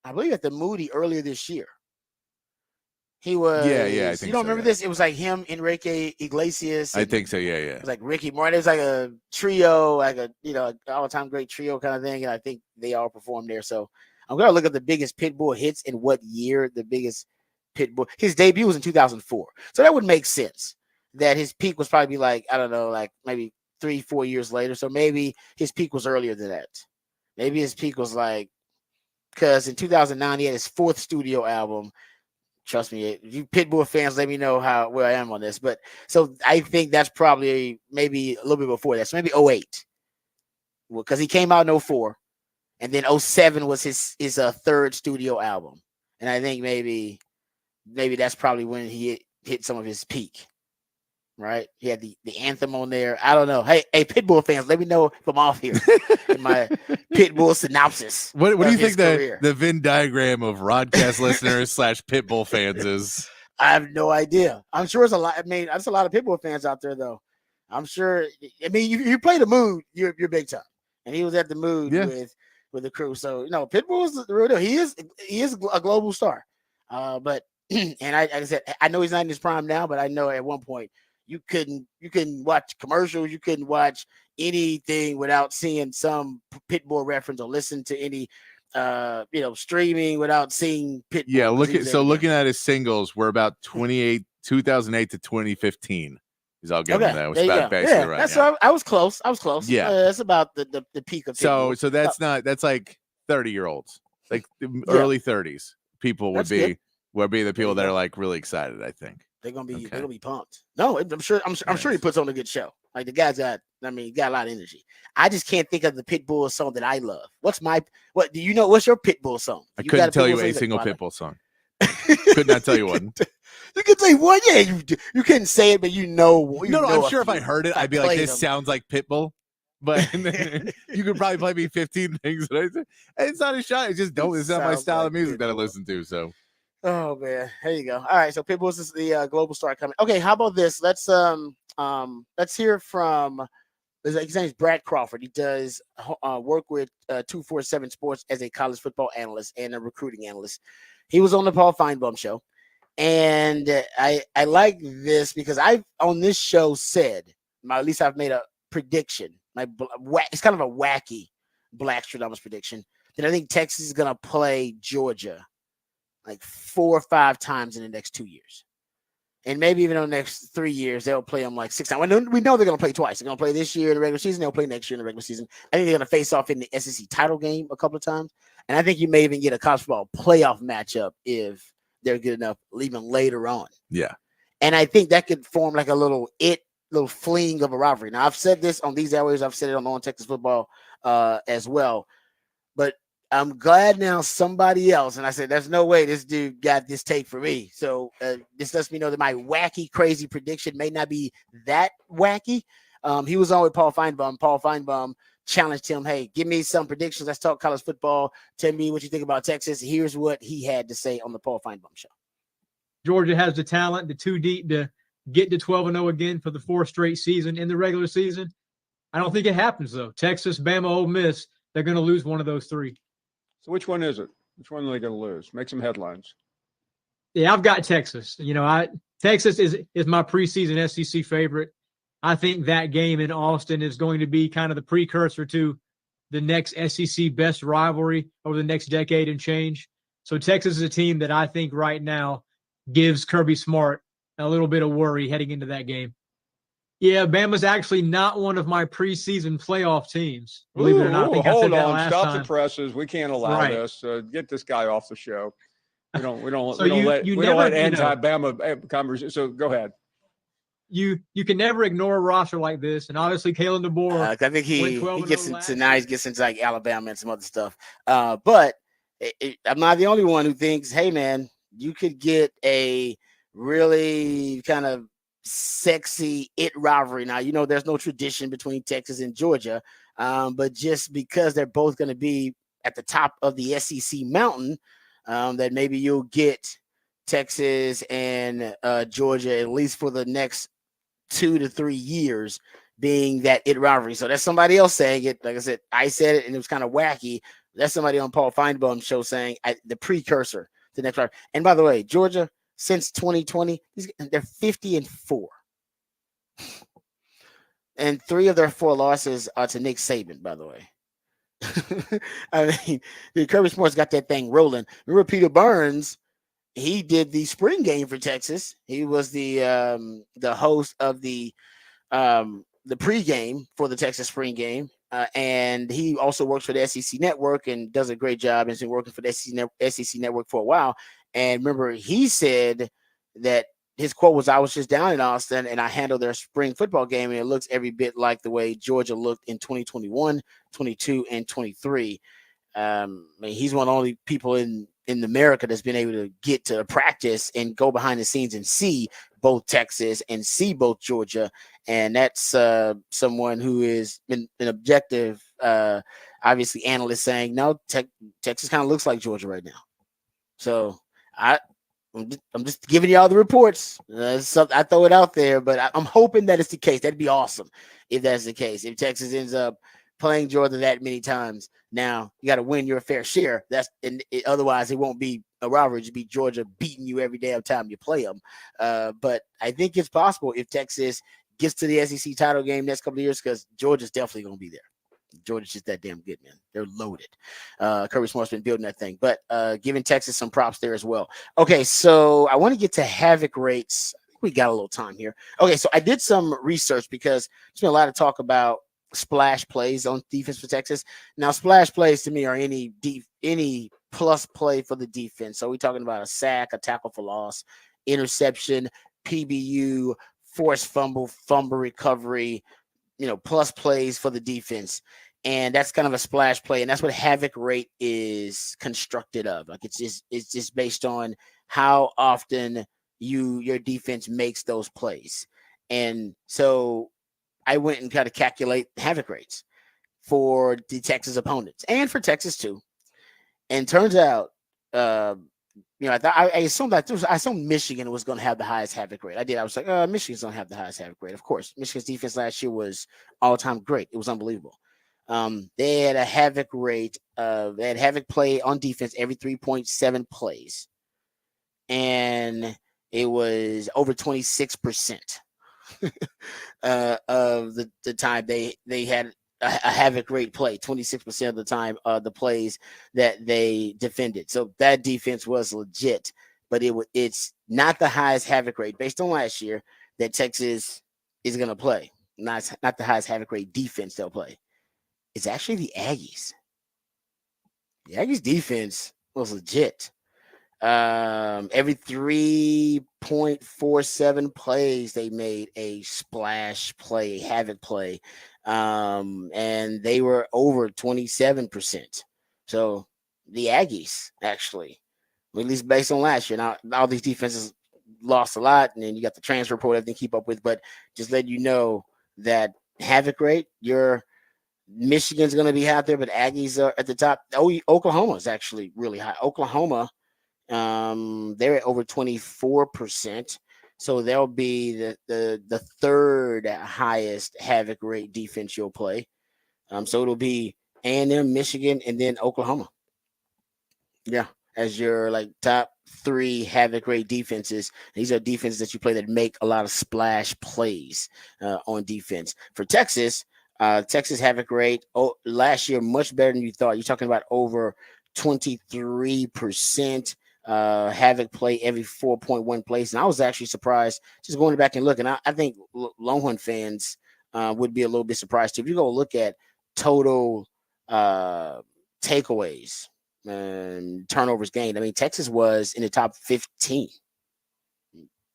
I believe, at the Moody earlier this year. He was, I think you don't remember this? It was like him, Enrique Iglesias. I think so, yeah. It was like Ricky Martin. It was like a trio, like a all-time great trio kind of thing. And I think they all performed there. So I'm gonna look at the biggest Pitbull hits in what year the biggest Pitbull. His debut was in 2004, so that would make sense. That his peak was probably like, I don't know, like maybe 3-4 years later. So maybe his peak was earlier than that. Maybe his peak was like, because in 2009 he had his 4th studio album. Trust me, you Pitbull fans, let me know where I am on this. But so I think that's probably maybe a little bit before that. So maybe 08. Because he came out in 04. And then 07 was his 3rd studio album. And I think maybe that's probably when he hit some of his peak. Right? He had the anthem on there. I don't know. Hey, Pitbull fans, let me know if I'm off here in my Pitbull synopsis. What do you think the Venn diagram of Rodcast listeners / Pitbull fans is? I have no idea. I'm sure it's a lot. I mean, there's a lot of Pitbull fans out there, though. I'm sure. I mean, you play the Mood, you're big time, and he was at the Mood with the crew. So Pitbull is the real deal. He is a global star. But and like I said, I know he's not in his prime now, but I know at one point. You couldn't watch commercials. You couldn't watch anything without seeing some Pitbull reference or listen to any, streaming without seeing Pitbull. Yeah, looking at his singles, we're about 2008 to 2015. Is I'll give him that. Was about basically right. That's I was close. Yeah, that's about the peak of Pitbull. So that's like 30-year-olds, like early 30s. People would be the people that are like really excited. I think. They're gonna be pumped. No, I'm sure he puts on a good show. Like the guy's got a lot of energy. I just can't think of the Pitbull song that I love. What's do you know? What's your Pitbull song? I couldn't tell you a single Pitbull song. Could not tell you one. You could say one. Yeah, you couldn't say it, but no, I'm sure if I heard it, I'd be like, this sounds like Pitbull. But you could probably play me 15 things that I say. It's not a shot. It's just it's not my style of music that I listen to. So. Oh man, there you go. All right, so Pitbull is the global star coming. Okay, how about this? Let's hear from his name is Brad Crawford. He does work with 247 Sports as a college football analyst and a recruiting analyst. He was on the Paul Feinbaum show, and I like this because I've on this show said, at least I've made a prediction. It's kind of a wacky Blackstradamus prediction that I think Texas is gonna play Georgia like 4 or 5 times in the next 2 years. And maybe even in the next 3 years, they'll play them like 6 times. We know they're going to play twice. They're going to play this year in the regular season. They'll play next year in the regular season. I think they're going to face off in the SEC title game a couple of times. And I think you may even get a college football playoff matchup if they're good enough, even later on. Yeah. And I think that could form like a little fling of a rivalry. Now, I've said this on these airways. I've said it on Texas football as well. But I'm glad now somebody else, and I said, there's no way this dude got this tape for me. So this lets me know that my wacky, crazy prediction may not be that wacky. He was on with Paul Feinbaum. Paul Feinbaum challenged him, hey, give me some predictions. Let's talk college football. Tell me what you think about Texas. Here's what he had to say on the Paul Feinbaum show. Georgia has the talent, the 2 deep to get to 12-0 again for the 4th straight season in the regular season. I don't think it happens, though. Texas, Bama, Ole Miss, they're going to lose one of those 3. So which one is it? Which one are they going to lose? Make some headlines. Yeah, I've got Texas. Texas is my preseason SEC favorite. I think that game in Austin is going to be kind of the precursor to the next SEC best rivalry over the next decade and change. So Texas is a team that I think right now gives Kirby Smart a little bit of worry heading into that game. Yeah, Bama's actually not one of my preseason playoff teams. Believe it or not, I think I said that last Stop time. the presses. We can't allow this. Get this guy off the show. We don't let anti-Bama conversation. So go ahead. You can never ignore a roster like this, and obviously Kalen DeBoer. I think he gets into gets into like Alabama and some other stuff. But I'm not the only one who thinks, hey man, you could get a really kind of sexy rivalry. Now, there's no tradition between Texas and Georgia, but just because they're both going to be at the top of the SEC mountain, that maybe you'll get Texas and Georgia, at least for the next 2 to 3 years, being that rivalry. So that's somebody else saying it. Like I said it, and it was kind of wacky. That's somebody on Paul Feinbaum's show saying the precursor to the next rivalry. And by the way, Georgia, since 2020, they're 50-4. And 3 of their 4 losses are to Nick Saban, by the way. I mean, Kirby Smart's got that thing rolling. Remember Peter Burns? He did the spring game for Texas. He was the host of the pregame for the Texas spring game. And he also works for the SEC Network and does a great job. And has been working for the SEC Network for a while. And remember, he said that his quote was, I was just down in Austin and I handled their spring football game, and it looks every bit like the way Georgia looked in 2021, 22, and 23. I mean, he's one of the only people in America that's been able to get to practice and go behind the scenes and see both Texas and see both Georgia. And that's someone who is an objective, obviously, analyst saying, no, Texas kind of looks like Georgia right now. So I'm just giving y'all the reports. I throw it out there, but I'm hoping that it's the case. That'd be awesome if that's the case. If Texas ends up playing Georgia that many times, now you got to win your fair share. Otherwise it won't be a rivalry. It'll be Georgia beating you every day of time you play them. But I think it's possible if Texas gets to the SEC title game next couple of years, because Georgia's definitely going to be there. Georgia's just that damn good, man. They're loaded. Kirby Smart's been building that thing, but giving Texas some props there as well. Okay, so I want to get to havoc rates. I think we got a little time here. Okay, so I did some research because there's been a lot of talk about splash plays on defense for Texas. Now, splash plays to me are any plus play for the defense. So we're talking about a sack, a tackle for loss, interception, PBU, forced fumble recovery, plus plays for the defense. And that's kind of a splash play. And that's what havoc rate is constructed of. Like it's just based on how often your defense makes those plays. And so I went and tried to calculate havoc rates for the Texas opponents and for Texas too. And turns out, I assumed Michigan was going to have the highest havoc rate. I did. I was like, Michigan's going to have the highest havoc rate. Of course, Michigan's defense last year was all-time great. It was unbelievable. They had a havoc rate of, they had havoc play on defense every 3.7 plays. And it was over 26% of the time they had a havoc rate play, 26% of the time, the plays that they defended. So that defense was legit, but it's not the highest havoc rate based on last year that Texas is going to play. Not the highest havoc rate defense they'll play. It's actually the Aggies. The Aggies defense was legit. Every 3.47 plays, they made a splash play, havoc play. And they were over 27%. So the Aggies, actually, at least based on last year. Now, all these defenses lost a lot, and then you got the transfer portal, everything to keep up with. But just let you know that havoc rate, Michigan's going to be out there, but Aggies are at the top. Oklahoma is actually really high. Oklahoma, they're at over 24%. So they'll be the third highest havoc rate defense you'll play. So it'll be A&M, Michigan, and then Oklahoma. Yeah, as your like top 3 havoc rate defenses. These are defenses that you play that make a lot of splash plays on defense. For Texas, Texas havoc rate last year much better than you thought. You're talking about over 23%. Havoc play every 4.1 plays. And I was actually surprised just going back and looking. I think Longhorn fans would be a little bit surprised too. If you go look at total takeaways and turnovers gained, I mean, Texas was in the top 15.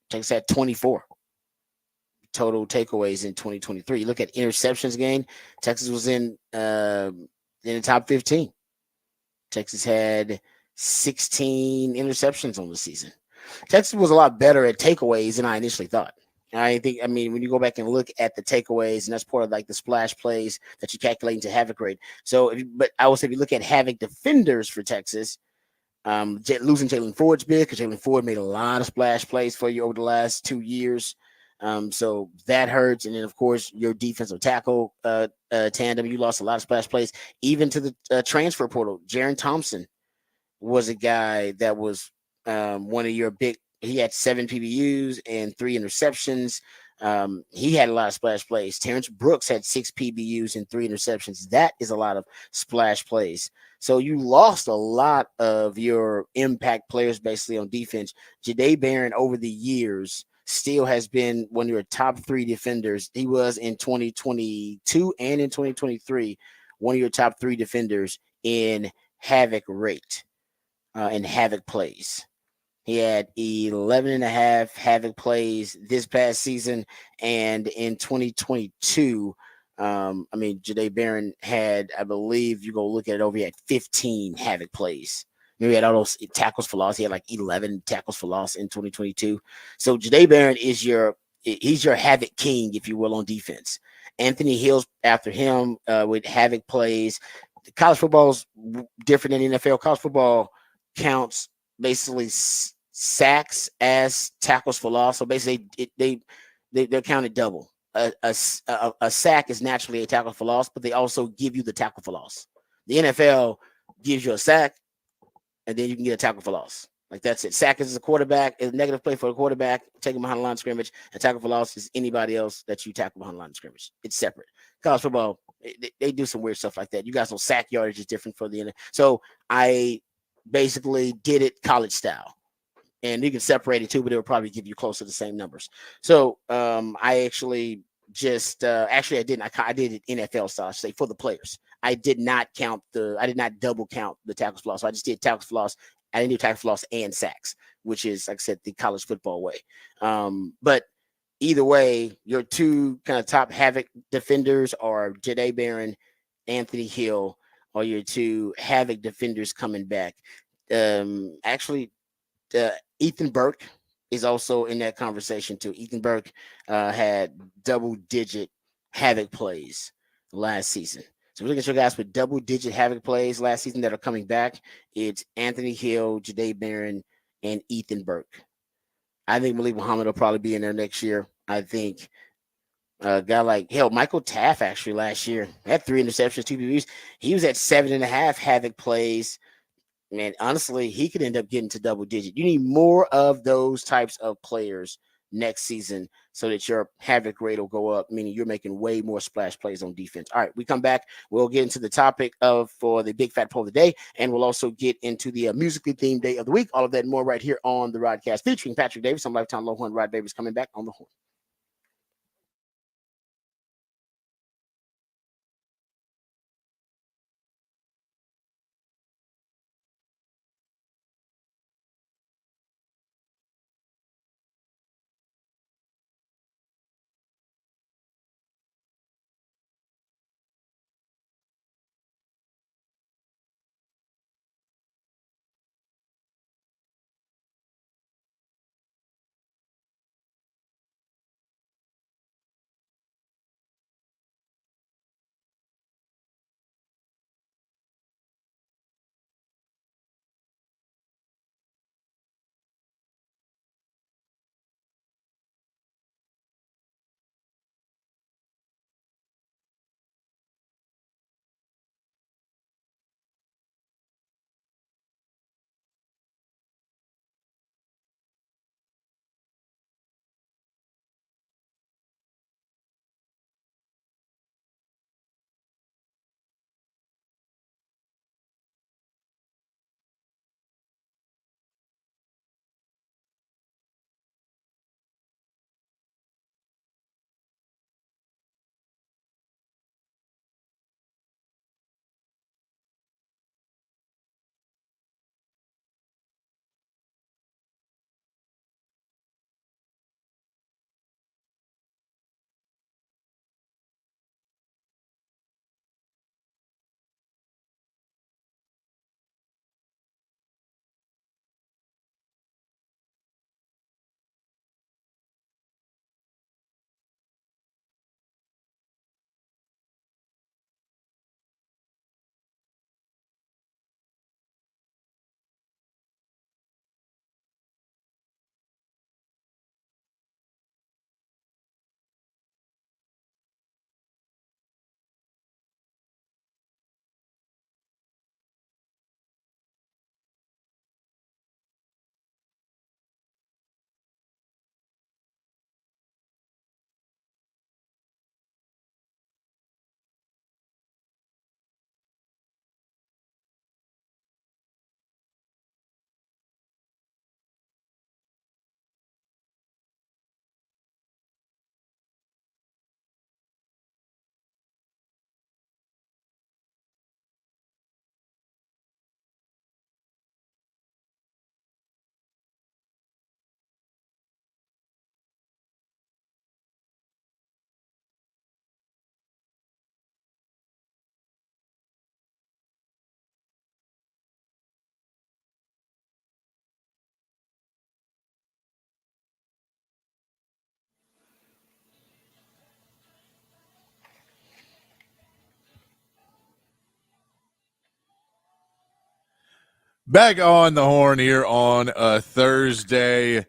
Texas had 24 total takeaways in 2023. You look at interceptions gained, Texas was in the top 15. Texas had 16 interceptions on the season. Texas was a lot better at takeaways than I initially thought. I mean, when you go back and look at the takeaways, and that's part of like the splash plays that you calculate into havoc rate. So, but I would say if you look at havoc defenders for Texas, losing Jalen Ford's big because Jalen Ford made a lot of splash plays for you over the last 2 years. So that hurts. And then, of course, your defensive tackle tandem, you lost a lot of splash plays, even to the transfer portal. Jaron Thompson was a guy that was one of your big. He had 7 PBUs and 3 interceptions. He had a lot of splash plays. Terrence Brooks had 6 PBUs and 3 interceptions. That is a lot of splash plays. So you lost a lot of your impact players basically on defense. Jahdae Barron over the years still has been one of your top 3 defenders. He was in 2022 and in 2023, one of your top 3 defenders in havoc rate and havoc plays. He had 11.5 havoc plays this past season. And in 2022, Jahdae Barron had, I believe, you go look at it over, he had 15 havoc plays. Maybe he had all those tackles for loss. He had like 11 tackles for loss in 2022. So Jahdae Barron he's your havoc king, if you will, on defense. Anthony Hill's after him with havoc plays. College football is different than the NFL. College football counts basically sacks as tackles for loss. So basically they're counted double. A sack is naturally a tackle for loss, but they also give you the tackle for loss. The NFL gives you a sack, and then you can get a tackle for loss. Like that's it. Sack is a quarterback, is a negative play for a quarterback, taking behind the line of scrimmage. A tackle for loss is anybody else that you tackle behind the line of scrimmage. It's separate. College football, they do some weird stuff like that. You guys know sack yardage is different for the NFL. So I basically did it college style. And you can separate it too, but it will probably give you close to the same numbers. So I actually just I didn't. I did it NFL style, I should say, for the players. I did not double count the tackles for loss. So I just did tackles for loss. I didn't do tackles for loss and sacks, which is, like I said, the college football way. But either way, your 2 kind of top havoc defenders are Jahdae Barron, Anthony Hill, are your 2 havoc defenders coming back. Ethan Burke is also in that conversation too. Ethan Burke had double-digit havoc plays last season. So we're looking at your guys with double-digit havoc plays last season that are coming back. It's Anthony Hill, Jahdae Barron, and Ethan Burke. I think Malik Muhammad will probably be in there next year. I think a guy like Michael Taft actually last year had 3 interceptions, 2 PBUs. He was at 7.5 havoc plays. Man, honestly, he could end up getting to double digit. You need more of those types of players next season so that your havoc rate will go up, meaning you're making way more splash plays on defense. All right, we come back. We'll get into the topic for the big fat poll of the day, and we'll also get into the musically themed day of the week. All of that and more right here on the Rodcast featuring Patrick Davis. I'm Lifetime Longhorn. Rod Davis coming back on the horn. Back on the horn here on a Thursday,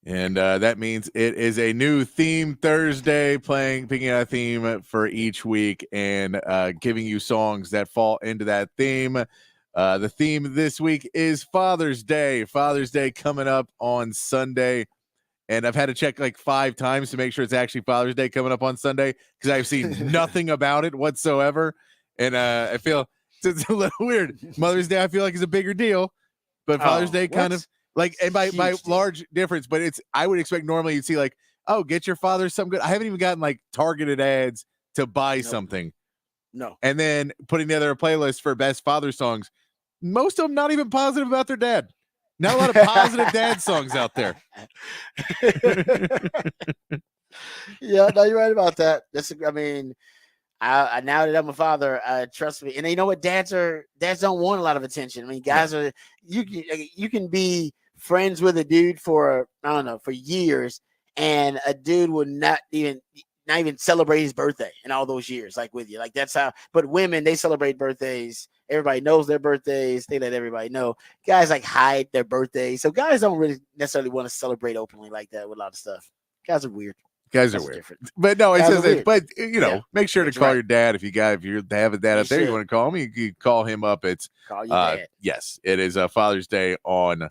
and that means it is a new theme Thursday, picking out a theme for each week and giving you songs that fall into that theme. The theme this week is Father's Day. Father's Day coming up on Sunday, and I've had to check like 5 times to make sure it's actually Father's Day coming up on Sunday because I've seen nothing about it whatsoever, and I feel it's a little weird. Mother's Day I feel like is a bigger deal, but Father's Day kind of like, and by large difference, but it's, I would expect normally you'd see like, oh, get your father some good. I haven't even gotten like targeted ads to buy something. No. And then putting together a playlist for best father songs. Most of them not even positive about their dad. Not a lot of positive dad songs out there. Yeah, no, you're right about that. I mean, I now that I'm a father, trust me. And you know what? Dads don't want a lot of attention. I mean, guys are, you can be friends with a dude for, I don't know, for years, and a dude will not even celebrate his birthday in all those years, like with you. Like that's how, but women, they celebrate birthdays. Everybody knows their birthdays. They let everybody know. Guys like hide their birthdays. So guys don't really necessarily want to celebrate openly like that with a lot of stuff. Guys are weird. Guys are weird. But no, it's just, but you know, make sure to call your dad if you have a dad out there. You want to call him, you call him up. It's call your dad. Yes, it is Father's Day on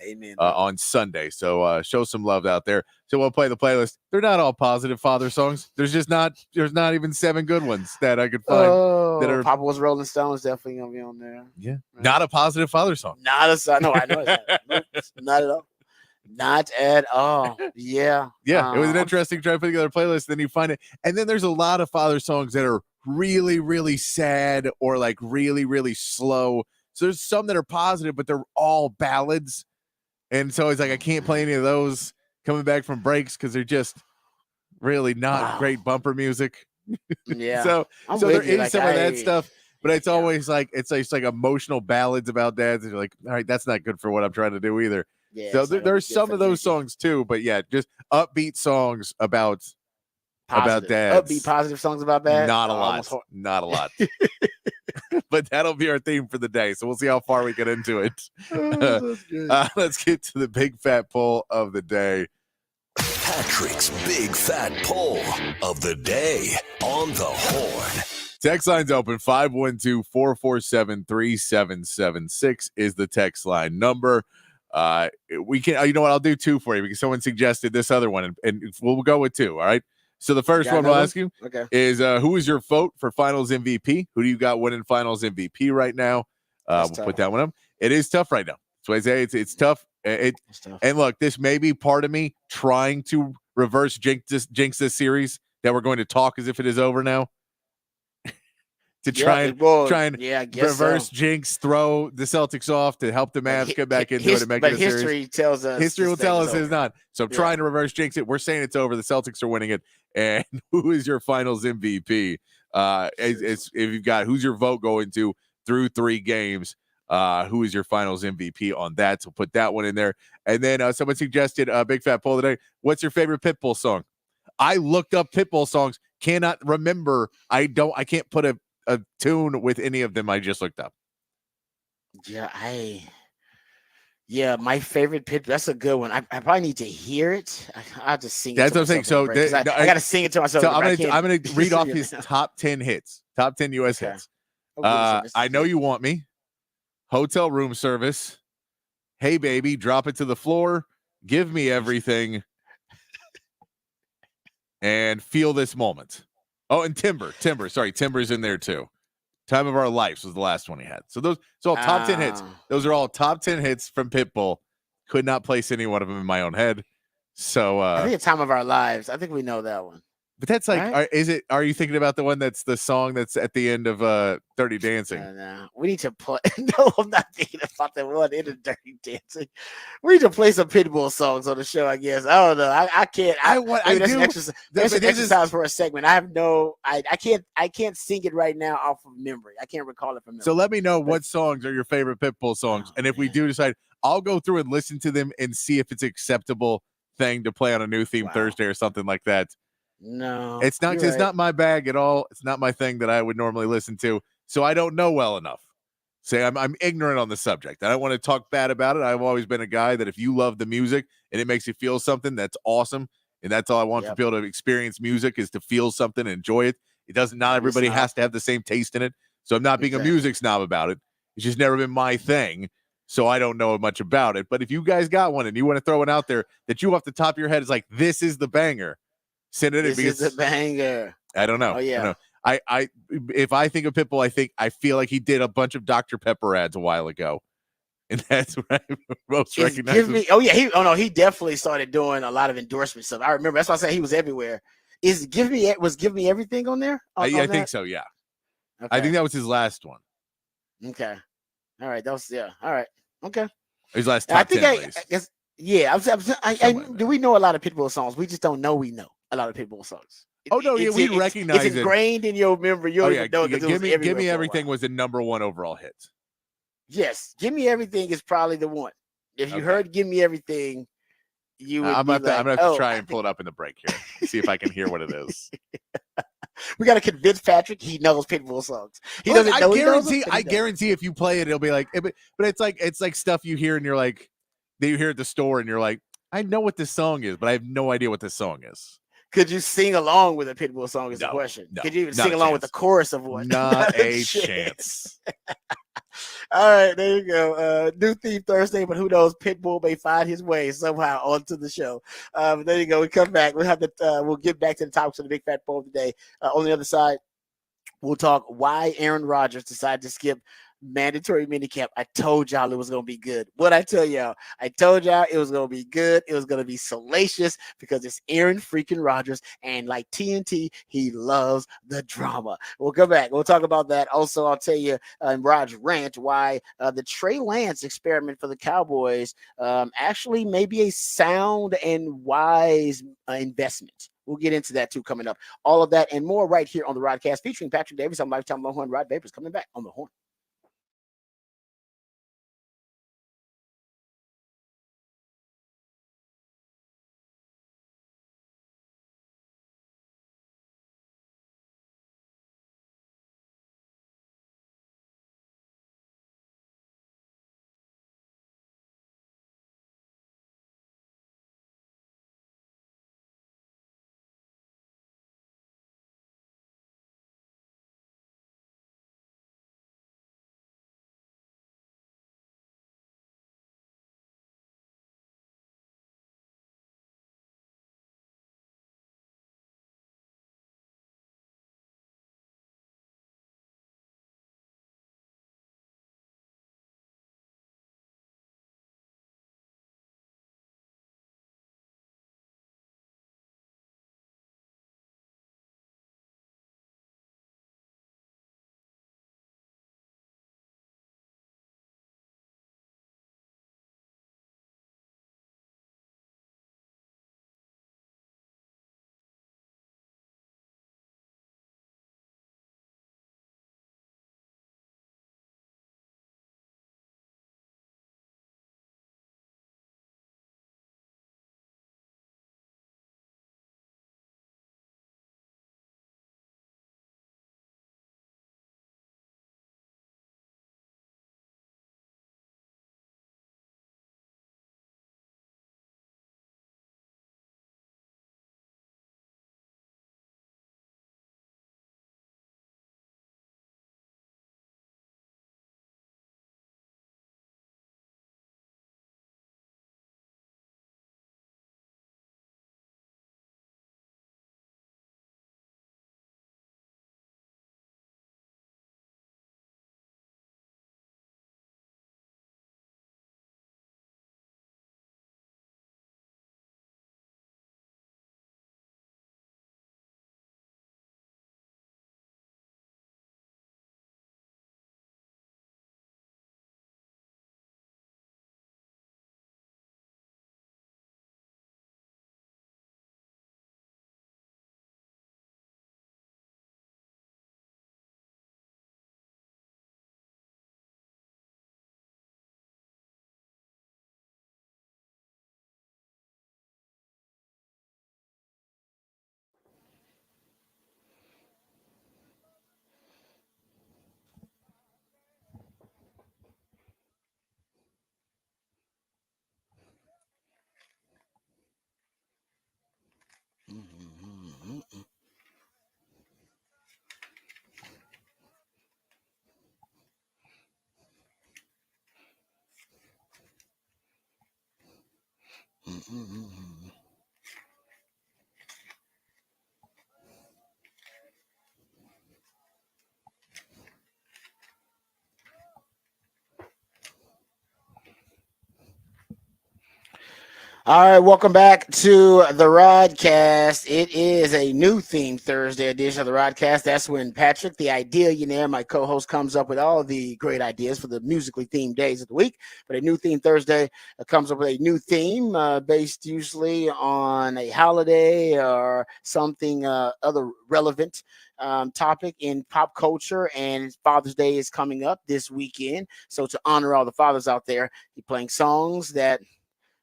Sunday. So show some love out there. So we'll play the playlist. They're not all positive father songs. There's not even 7 good ones that I could find that are. Papa Was Rolling Stones definitely gonna be on there. Yeah, right. Not a positive father song. Not a no, I know it's not at all. Not at all. Yeah. Yeah. It was an interesting try to put together a playlist. Then you find it. And then there's a lot of father songs that are really, really sad or like really, really slow. So there's some that are positive, but they're all ballads. And so it's like, I can't play any of those coming back from breaks because they're just really not great bumper music. Yeah. so there is like, some of that stuff. But it's always like, it's like emotional ballads about dads. And you're like, all right, that's not good for what I'm trying to do either. Yeah, so there's some of those songs too, but yeah, just upbeat songs about dads. Upbeat positive songs about dads. Not a lot. But that'll be our theme for the day. So we'll see how far we get into it. Let's get to the big fat poll of the day. Patrick's big fat poll of the day on the Horn. Text line's open. 512-447-3776 is the text line number. We can, you know what, I'll do 2 for you because someone suggested this other one, and we'll go with 2. All right. So the first one we'll ask you is who is your vote for Finals MVP? Who do you got winning Finals MVP right now? We'll put that one up. It is tough right now. So I say it's tough. It's tough. And look, this may be part of me trying to reverse jinx this series that we're going to talk as if it is over now. To try and reverse jinx, throw the Celtics off to help the Mavs get back into it and make it a series. But history tells us. History will tell us it's not. So I'm trying to reverse jinx it. We're saying it's over. The Celtics are winning it. And who is your Finals MVP? If you've got who's your vote going to through 3 games, who is your Finals MVP on that? So put that one in there. And then someone suggested Big Fat Poll today. What's your favorite Pitbull song? I looked up Pitbull songs. Cannot remember. I can't put a tune with any of them I just looked up. My favorite Pitbull. That's a good one. I probably need to hear it. I'll just sing it. That's what I'm saying. So I got to sing it to myself. So I'm gonna read off his top 10 hits, top 10 U.S. hits. I Know You Want Me, Hotel Room Service, Hey Baby, Drop It to the Floor, Give Me Everything, and Feel This Moment. Oh, and Timber. Sorry, Timber's in there too. Time of Our Lives was the last one he had. So those all top 10 hits. Those are all top 10 hits from Pitbull. Could not place any one of them in my own head. So I think it's Time of Our Lives. I think we know that one. But that's like, right? Are you thinking about the one that's the song that's at the end of Dirty Dancing? No. We need to play. No, I'm not thinking about that one in Dirty Dancing. We need to play some Pitbull songs on the show, I guess. I don't know. I can't. That's an exercise for a segment. I have no. I can't sing it right now off of memory. I can't recall it from memory. So let me know what songs are your favorite Pitbull songs, and if we do decide, I'll go through and listen to them and see if it's an acceptable thing to play on a new theme Thursday or something like that. No, it's not. It's not my bag at all. It's not my thing that I would normally listen to. So I don't know well enough. Say I'm ignorant on the subject. I don't want to talk bad about it. I've always been a guy that if you love the music and it makes you feel something, that's awesome. And that's all I want for people to experience music is to feel something and enjoy it. It doesn't. Not everybody has to have the same taste in it. So I'm not being a music snob about it. It's just never been my thing. So I don't know much about it. But if you guys got one and you want to throw it out there that you off the top of your head is like, this is the banger. Send it in. This is a banger. I don't know. Oh yeah. I if I think of Pitbull, I feel like he did a bunch of Dr. Pepper ads a while ago, and that's what I most recognize. He definitely started doing a lot of endorsement stuff. I remember that's why I said he was everywhere. Give Me Everything on there? I think so. Yeah, okay. I think that was his last one. Okay, all right. That was all right. Okay, his last top 10. I guess. Yeah, do we know a lot of Pitbull songs? We just don't know we know a lot of Pitbull songs. We recognize it's ingrained in your memory. You don't even know it. Give Me Everything was the number 1 overall hit. Yes, Give Me Everything is probably the one. If you heard Give Me Everything, you would I'm gonna have to try and pull it up in the break here. See if I can hear what it is. We got to convince Patrick he knows Pitbull songs. He doesn't know. I guarantee if you play it, it'll be like. But it's like stuff you hear and you're like, that you hear at the store and you're like, I know what this song is, but I have no idea what this song is. Could you sing along with a Pitbull song is the question. No, could you even sing along with the chorus of one? Not a chance. All right, there you go. New theme Thursday, but who knows? Pitbull may find his way somehow onto the show. There you go. We come back. We'll get back to the topics of the Big Fat Poll today. On the other side, we'll talk why Aaron Rodgers decided to skip mandatory minicamp. I told y'all it was going to be good. What I tell y'all? I told y'all it was going to be good. It was going to be salacious because it's Aaron freaking Rodgers. And like TNT, he loves the drama. We'll come back. We'll talk about that. Also, I'll tell you in Rod's rant why the Trey Lance experiment for the Cowboys actually may be a sound and wise investment. We'll get into that too coming up. All of that and more right here on the Rodcast featuring Patrick Davis. I'm Lifetime Longhorn Rod Vapors coming back on the Horn. All right, welcome back to the Rodcast. It is a new theme Thursday edition of the Rodcast. That's when Patrick, the Idealionaire, my co-host, comes up with all the great ideas for the musically themed days of the week. But a new theme Thursday comes up with a new theme based usually on a holiday or something other relevant topic in pop culture. And Father's Day is coming up this weekend. So to honor all the fathers out there, he's playing songs that,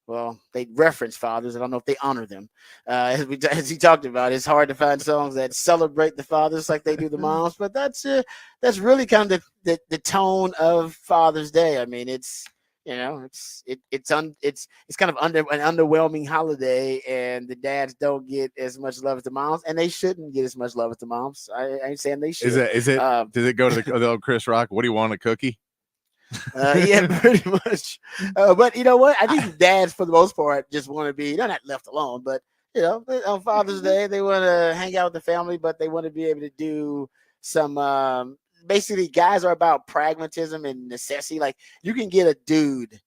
well, they reference fathers. I don't know if they honor them. As he talked about, it's hard to find songs that celebrate the fathers like they do the moms. But that's really kind of the tone of Father's Day. I mean, it's You know, it's kind of an underwhelming holiday, and the dads don't get as much love as the moms, and they shouldn't get as much love as the moms. I ain't saying they should. Is it? Does it go to the old Chris Rock? What do you want, a cookie? Yeah, pretty much. But you know what? I think dads, for the most part, just want to be, they're not left alone, but you know, on Father's Day, they want to hang out with the family, but they want to be able to do some. Basically, guys are about pragmatism and necessity. Like, you can get a dude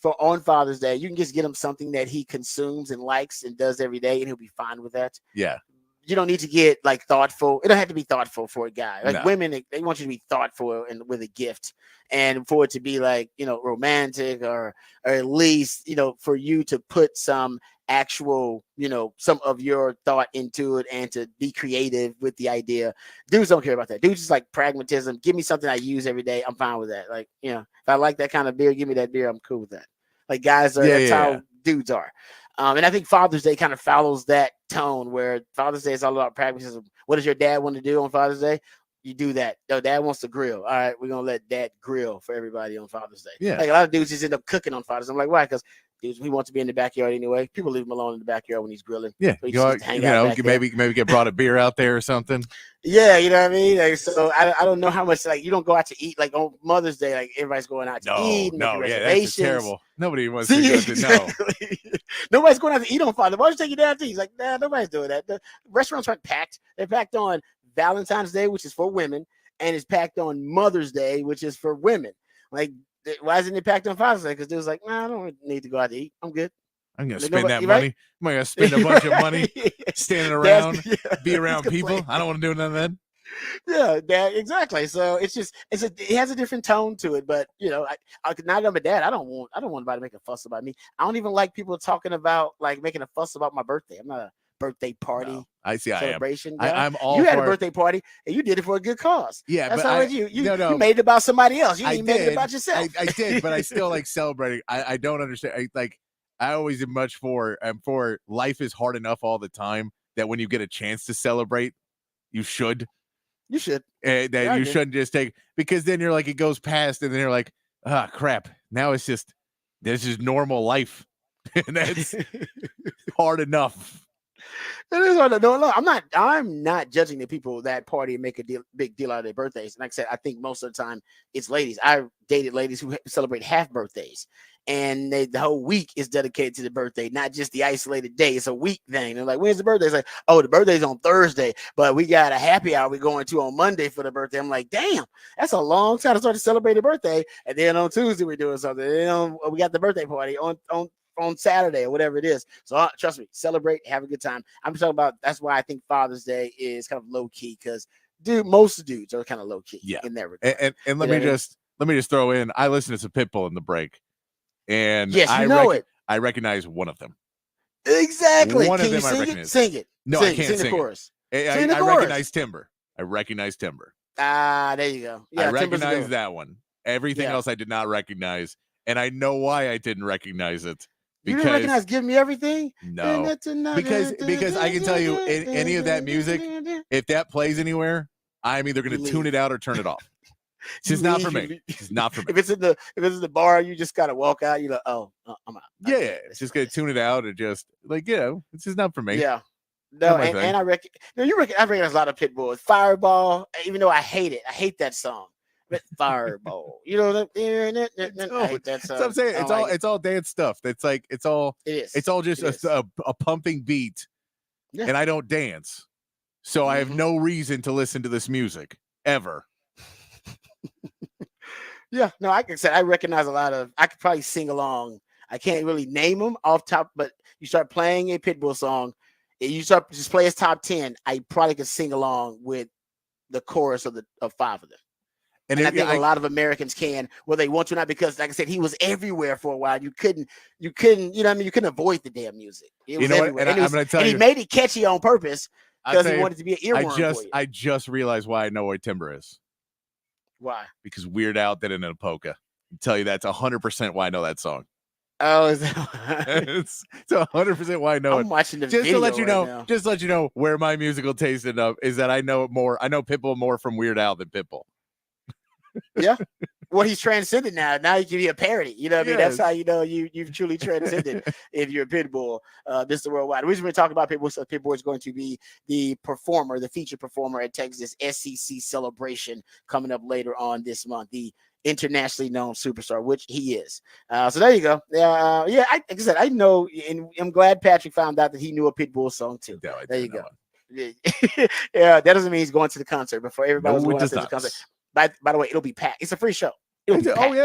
on Father's Day, you can just get him something that he consumes and likes and does every day, and he'll be fine with that. Yeah. You don't need to get like thoughtful. It don't have to be thoughtful for a guy. Like, No. women, they want you to be thoughtful and with a gift, and for it to be like, you know, romantic, or at least, you know, for you to put some actual, you know, some of your thought into it and to be creative with the idea. Dudes don't care about that. Dudes just like pragmatism. Give me something I use every day. I'm fine with that. Like, you know, if I like that kind of beer, give me that beer. I'm cool with that. Like, guys are, that's how dudes are. And I think Father's Day kind of follows that tone, where Father's Day is all about pragmatism. What does your dad want to do on Father's Day? You do that. No, dad wants to grill. All right, we're gonna let dad grill for everybody on Father's Day. Yeah. Like, a lot of dudes just end up cooking on Father's Day. I'm like, why? Because dudes, he wants to be in the backyard anyway. People leave him alone in the backyard when he's grilling. Yeah, So maybe get brought a beer out there or something. Yeah, you know what I mean. Like, so I don't know how much, like, you don't go out to eat like on Mother's Day. Like, everybody's going out to eat. No, yeah, that's just terrible. Nobody wants to go to exactly. Nobody's going out to eat on Father's Day. Why don't you take your dad to eat? He's like, nah, nobody's doing that. The restaurants aren't packed. They're packed on Valentine's Day, which is for women, and it's packed on Mother's Day, which is for women. Like, why isn't it packed on Father's Day? Because dude's like, nah, I don't need to go out to eat. I'm good. I'm gonna spend that money. I'm gonna spend a bunch of money standing around, be around people. I don't want to do none of that. Yeah, dad, exactly. So it has a different tone to it. But you know, now that I'm a dad, I don't want anybody to make a fuss about me. I don't even like people talking about, like, making a fuss about my birthday. I'm not a birthday party. No, I see. Celebration. I'm all. You had a birthday party and you did it for a good cause. Yeah, that's but how you made it about somebody else. You didn't make it about yourself. I did, but I still like celebrating. I don't understand. I always am much for life is hard enough all the time that when you get a chance to celebrate, you should. You should. That you shouldn't just take, because then you're like, it goes past, and then you're like, ah, crap. Now this is normal life, and that's hard enough. It is hard. No, I'm not judging the people that party and make a big deal out of their birthdays. Like I said, I think most of the time it's ladies. I dated ladies who celebrate half birthdays, and the whole week is dedicated to the birthday, not just the isolated day. It's a week thing. They're like, when's the birthday? It's like, oh, the birthday's on Thursday, but we got a happy hour we're going to on Monday for the birthday. I'm like, damn, that's a long time to start to celebrate a birthday. And then on Tuesday we're doing something. And then we got the birthday party on Saturday or whatever it is. So trust me, celebrate, have a good time. I'm talking about, that's why I think Father's Day is kind of low key, because most dudes are kind of low key in that regard. And let me just throw in, I listened to some Pitbull in the break, and yes, I recognize one of them. Exactly. One Can of them you sing I recognize. It? Sing it. No, I can't sing the chorus. I recognize Timber. I recognize Timber. Ah, there you go. Yeah, I recognize that one. Everything else I did not recognize, and I know why I didn't recognize it. You didn't recognize "Give Me Everything"? No, because I can tell you, in any of that music, if that plays anywhere, I'm either going to tune it out or turn it off. It's just not for me. It's not for me. If it's in the bar, you just gotta walk out. You're like, oh, I'm out. Yeah, it's just gonna tune it out, or just like, it's just not for me. Yeah. No, and I reckon. No, I recognize a lot of Pitbull. Fireball, even though I hate it. I hate that song. But Fireball, you know, I hate that song. So I'm saying it's all dance stuff. It's like it's all just a pumping beat, and I don't dance, so I have no reason to listen to this music ever. Yeah, no, like I said, I recognize a lot of. I could probably sing along. I can't really name them off top, but you start playing a Pitbull song, and you start just play his top 10. I probably could sing along with the chorus of 5 of them. And I think a lot of Americans can, whether they want to or not, because, like I said, he was everywhere for a while. You couldn't, you know what I mean? You couldn't avoid the damn music. It was everywhere. And I'm going to tell you, he made it catchy on purpose because he wanted to be an earworm for you. I just realized why I know what Timber is. Why? Because Weird Al did it in a polka. I'll tell you that's 100% why I know that song. Oh, is that it's 100% why I know it. I'm watching the just video to let you know, now. Just to let you know where my musical taste is that I know it more. I know Pitbull more from Weird Al than Pitbull. Yeah, Well, he's transcended now. Now you can be a parody. You know what I mean? That's how you know you've truly transcended if you're a pit bull, Mr. Worldwide. The reason we're talking about pit bull, so pit bull is going to be the featured performer at Texas SEC Celebration coming up later on this month. The internationally known superstar, which he is. So there you go. Like I said, I know, and I'm glad Patrick found out that he knew a pit bull song too. There you go. Yeah, that doesn't mean he's going to the concert, but for everybody who's going to the concert. By the way, it'll be packed. It's a free show. It'll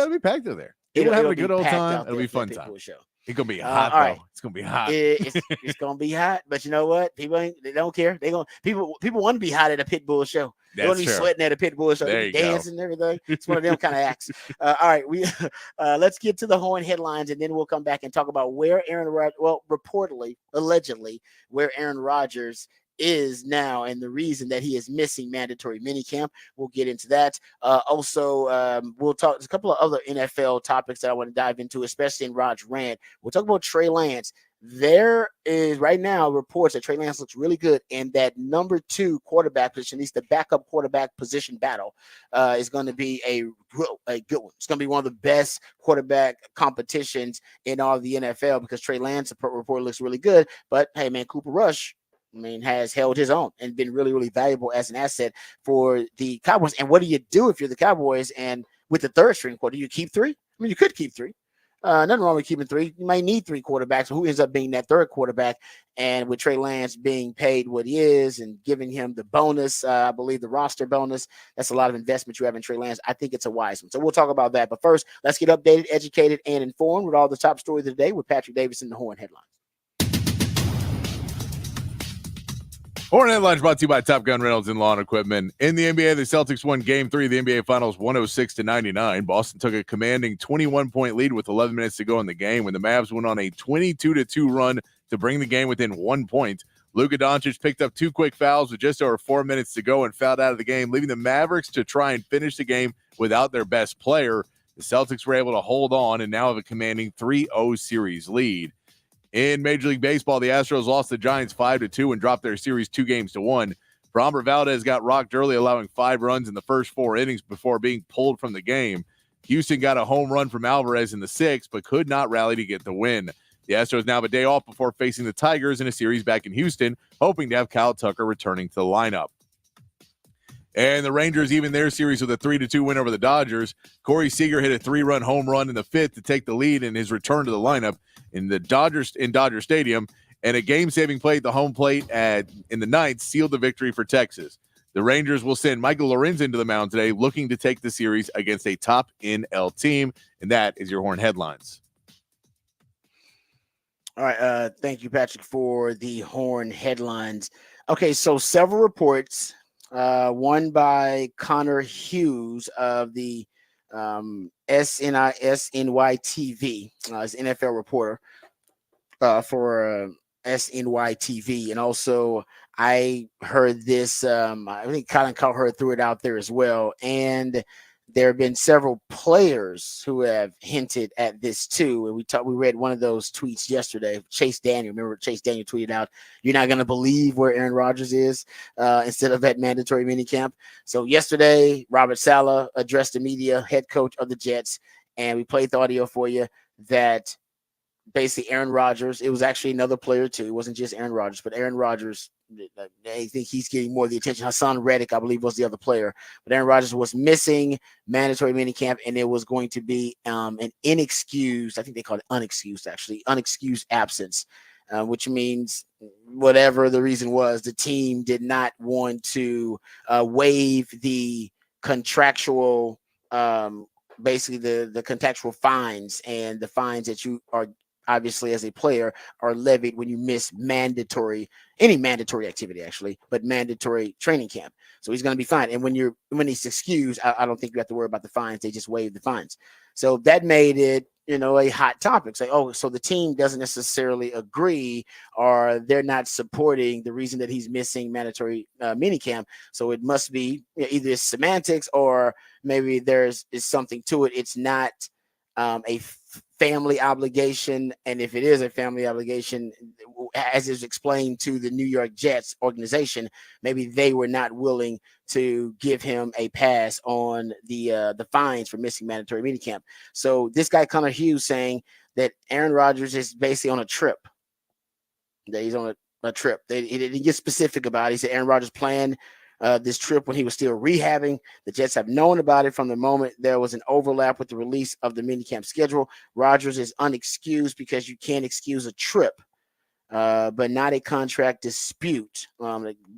be packed in there. We'll have a good old time. It'll be fun time. Show. It's gonna be hot though. Right. It's gonna be hot. It's gonna be hot, but you know what? They don't care. People want to be hot at a pit bull show. They want to be sweating at a pit bull show. They be dancing and everything. It's one of them kind of acts. All right, let's get to the Horn headlines, and then we'll come back and talk about where allegedly, where Aaron Rodgers is now and the reason that he is missing mandatory minicamp. We'll get into that. Also, we'll talk. There's a couple of other NFL topics that I want to dive into, especially in Rod's rant. We'll talk about Trey Lance. There is right now reports that Trey Lance looks really good, and that number 2 quarterback position, at least the backup quarterback position battle, is going to be a good one. It's going to be one of the best quarterback competitions in all of the NFL because Trey Lance report looks really good. But hey, man, Cooper Rush, has held his own and been really, really valuable as an asset for the Cowboys. And what do you do if you're the Cowboys and with the third string quarter? Do you keep 3? I mean, you could keep 3. Nothing wrong with keeping 3. You might need 3 quarterbacks. Who ends up being that third quarterback? And with Trey Lance being paid what he is and giving him the bonus, I believe the roster bonus, that's a lot of investment you have in Trey Lance. I think it's a wise one. So we'll talk about that. But first, let's get updated, educated, and informed with all the top stories of the day with Patrick Davis in the Horn headlines. Horn headlines brought to you by Top Gun Rentals and Lawn Equipment. In the NBA, the Celtics won Game 3 of the NBA Finals 106-99. Boston took a commanding 21-point lead with 11 minutes to go in the game when the Mavs went on a 22-2 run to bring the game within 1 point. Luka Doncic picked up 2 quick fouls with just over 4 minutes to go and fouled out of the game, leaving the Mavericks to try and finish the game without their best player. The Celtics were able to hold on and now have a commanding 3-0 series lead. In Major League Baseball, the Astros lost the Giants 5-2 and dropped their series 2-1. Framber Valdez got rocked early, allowing 5 runs in the first 4 innings before being pulled from the game. Houston got a home run from Alvarez in the 6th, but could not rally to get the win. The Astros now have a day off before facing the Tigers in a series back in Houston, hoping to have Kyle Tucker returning to the lineup. And the Rangers even their series with a 3-2 win over the Dodgers. Corey Seager hit a 3-run home run in the 5th to take the lead in his return to the lineup in Dodger Stadium, and a game-saving play at the home plate in the 9th sealed the victory for Texas. The Rangers will send Michael Lorenzen to the mound today, looking to take the series against a top NL team, and that is your Horn headlines. All right, thank you, Patrick, for the Horn headlines. Okay, so several reports. One by Connor Hughes of the SNY TV, as NFL reporter for SNY TV, and also I heard this. I think Colin Cowherd threw it out there as well, and there have been several players who have hinted at this too. And we read one of those tweets yesterday. Chase Daniel, remember Chase Daniel tweeted out, "You're not going to believe where Aaron Rodgers is," instead of at mandatory minicamp. So yesterday, Robert Saleh addressed the media, head coach of the Jets, and we played the audio for you that basically Aaron Rodgers, it was actually another player too. It wasn't just Aaron Rodgers, but Aaron Rodgers, I think he's getting more of the attention. Hassan Reddick, I believe, was the other player. But Aaron Rodgers was missing mandatory minicamp, and it was going to be an inexcused, I think they call it unexcused absence, which means whatever the reason was, the team did not want to waive the contractual, basically the contractual fines and the fines that you are obviously as a player are levied when you miss any mandatory activity actually, but mandatory training camp. So he's going to be fine. And when he's excused, I don't think you have to worry about the fines. They just waive the fines. So that made it, a hot topic. Say, so the team doesn't necessarily agree, or they're not supporting the reason that he's missing mandatory minicamp. So it must be either it's semantics or maybe is something to it. It's not a family obligation, and if it is a family obligation, as is explained to the New York Jets organization, maybe they were not willing to give him a pass on the fines for missing mandatory minicamp. So this guy Connor Hughes saying that Aaron Rodgers is basically on a trip. That he's on a trip. He didn't get specific about it. He said Aaron Rodgers planned this trip when he was still rehabbing. The Jets have known about it from the moment there was an overlap with the release of the minicamp schedule. Rodgers is unexcused because you can't excuse a trip, but not a contract dispute.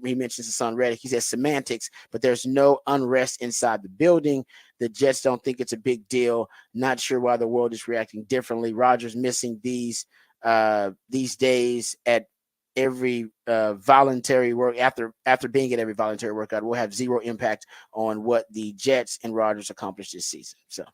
He mentions this on Reddit. He says semantics, but there's no unrest inside the building. The Jets don't think it's a big deal. Not sure why the world is reacting differently. Rodgers missing these days at every voluntary work after being at every voluntary workout will have zero impact on what the Jets and Rodgers accomplished this season. So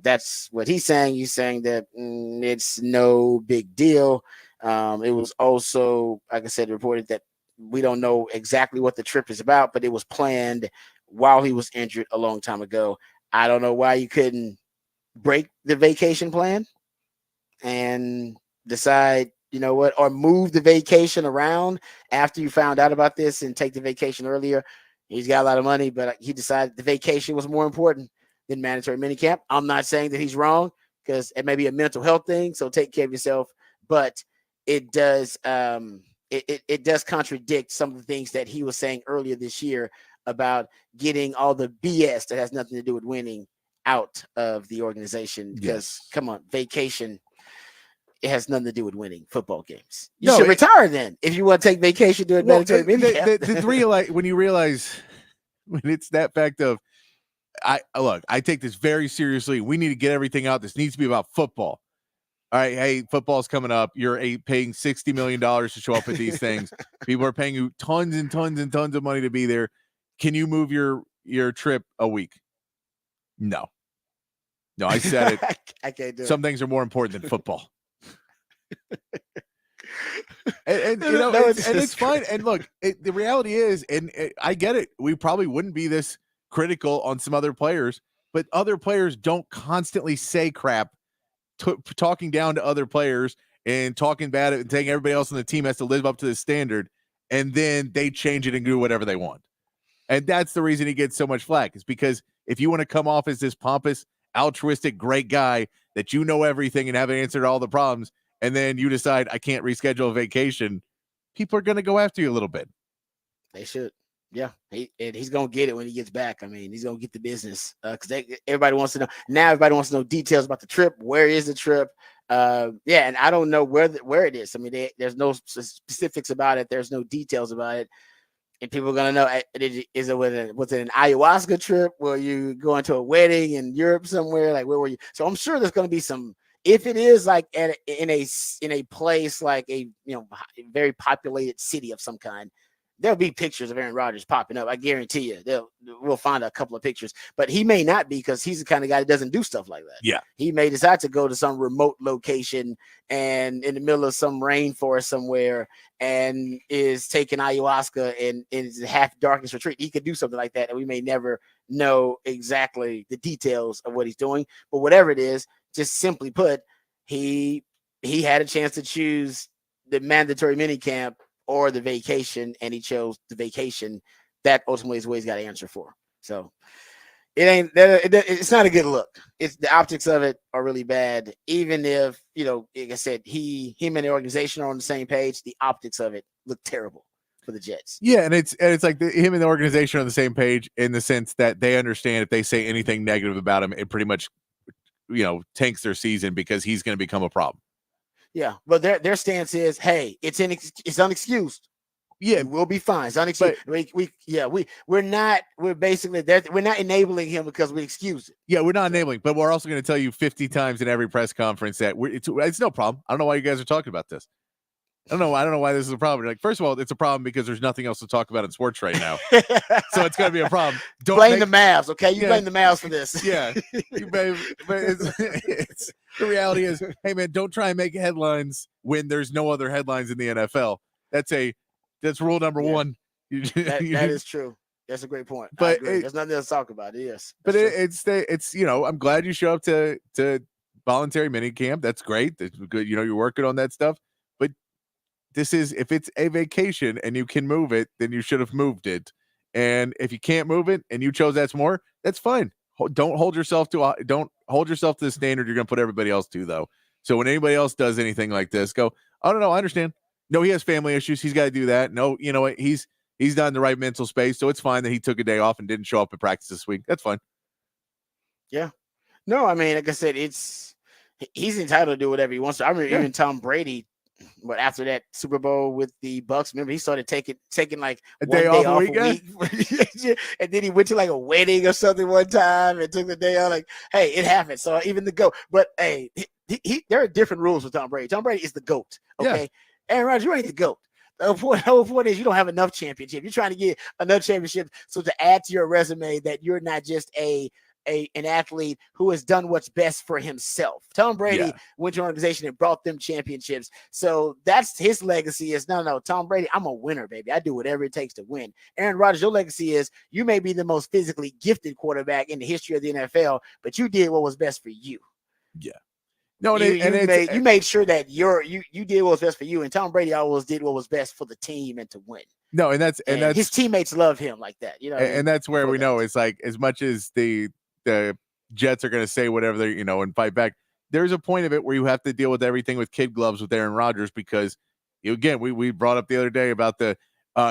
that's what he's saying. He's saying that it's no big deal. It was also, like I said, reported that we don't know exactly what the trip is about, but it was planned while he was injured a long time ago. I don't know why you couldn't break the vacation plan and decide, you know what, or move the vacation around after you found out about this and take the vacation earlier. He's got a lot of money, but he decided the vacation was more important than mandatory minicamp. I'm not saying that he's wrong because it may be a mental health thing, so take care of yourself. But it does it does contradict some of the things that he was saying earlier this year about getting all the BS that has nothing to do with winning out of the organization. Because come on, vacation, it has nothing to do with winning football games. You should retire then if you want to take vacation doing mandatory minicamp. When you realize when it's that fact of I take this very seriously. We need to get everything out. This needs to be about football. All right, hey, football's coming up. You're paying $60 million to show up at these things. People are paying you tons and tons and tons of money to be there. Can you move your trip a week? No, I said it. I can't do it. Some things are more important than football. and you know, it's fine. And look, the reality is, and I get it. We probably wouldn't be this critical on some other players, but other players don't constantly say crap. Talking down to other players and talking bad and saying everybody else on the team has to live up to the standard, and then they change it and do whatever they want. And that's the reason he gets so much flack, is because if you want to come off as this pompous, altruistic, great guy that you know everything and have an answer to all the problems, and then you decide I can't reschedule a vacation, people are going to go after you a little bit. They should. Yeah, he's gonna get it when he gets back. I mean, he's gonna get the business because everybody wants to know. Now everybody wants to know details about the trip. Where is the trip? And I don't know where it is. I mean, there's no specifics about it. There's no details about it, and people are gonna know. Was it an ayahuasca trip? Were you going to a wedding in Europe somewhere? Like, where were you? So I'm sure there's gonna be some. If it is like in a place like a very populated city of some kind, there'll be pictures of Aaron Rodgers popping up. I guarantee you. We'll find a couple of pictures, but he may not be, because he's the kind of guy that doesn't do stuff like that. Yeah. He may decide to go to some remote location and in the middle of some rainforest somewhere and is taking ayahuasca and is half darkness retreat. He could do something like that, and we may never know exactly the details of what he's doing. But whatever it is, just simply put, he had a chance to choose the mandatory minicamp or the vacation, and he chose the vacation. That ultimately is what he's got to answer for. So it's not a good look. It's the optics of it are really bad. Even if, like I said, him and the organization are on the same page, the optics of it look terrible for the Jets. Yeah, and it's like him and the organization are on the same page in the sense that they understand if they say anything negative about him, it pretty much tanks their season, because he's going to become a problem. Yeah, but their stance is, hey, it's unexcused. Yeah, we'll be fine. It's unexcused. We're not enabling him because we excuse it. Yeah, we're not enabling, but we're also going to tell you 50 times in every press conference that it's no problem. I don't know why you guys are talking about this. I don't know why this is a problem. Like, first of all, it's a problem because there's nothing else to talk about in sports right now. So it's going to be a problem. Don't blame the Mavs, okay? You blame the Mavs for this. Yeah. But it's the reality is, hey, man, don't try and make headlines when there's no other headlines in the NFL. That's rule number one. That is true. That's a great point. But there's nothing else to talk about. Yes. But it's I'm glad you show up to voluntary minicamp. That's great. That's good. You're working on that stuff. But if it's a vacation and you can move it, then you should have moved it. And if you can't move it and you chose that's more, that's fine. Don't hold yourself to the standard you're going to put everybody else to, though. So when anybody else does anything like this, go, oh, no, I understand. No, he has family issues. He's got to do that. No, you know what? He's not in the right mental space. So it's fine that he took a day off and didn't show up at practice this week. That's fine. Yeah. No, I mean, like I said, he's entitled to do whatever he wants to. I remember even Tom Brady, but after that Super Bowl with the Bucks, remember he started taking like a day off a week, and then he went to like a wedding or something one time and took the day off. Like, hey, it happens. So even the GOAT, but hey, there are different rules with Tom Brady. Tom Brady is the GOAT. Okay, Aaron Rodgers, you ain't the GOAT. The whole point is you don't have enough championship. You're trying to get another championship, so to add to your resume that you're not just an athlete who has done what's best for himself. Tom Brady went to an organization and brought them championships. So that's his legacy is no, Tom Brady, I'm a winner, baby. I do whatever it takes to win. Aaron Rodgers, your legacy is you may be the most physically gifted quarterback in the history of the NFL, but you did what was best for you. Yeah. No, you made sure that you did what was best for you. And Tom Brady always did what was best for the team and to win. No, and that's his teammates love him like that, you know. And that's where we know it's like as much as the Jets are going to say whatever they and fight back. There's a point of it where you have to deal with everything with kid gloves with Aaron Rodgers because again we brought up the other day about the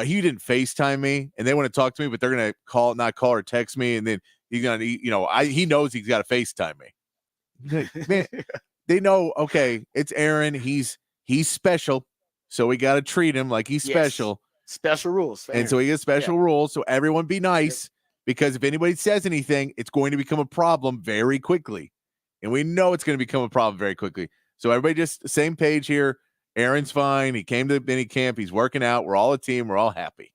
he didn't FaceTime me and they want to talk to me, but they're going to not call or text me, and then he's going to he knows he's got to FaceTime me. Man, they know it's Aaron. He's special, so we got to treat him like he's special. Special rules, and so he has special rules. So everyone be nice. Because if anybody says anything, it's going to become a problem very quickly. And we know it's going to become a problem very quickly. So everybody just same page here. Aaron's fine. He came to the mini camp. He's working out. We're all a team. We're all happy.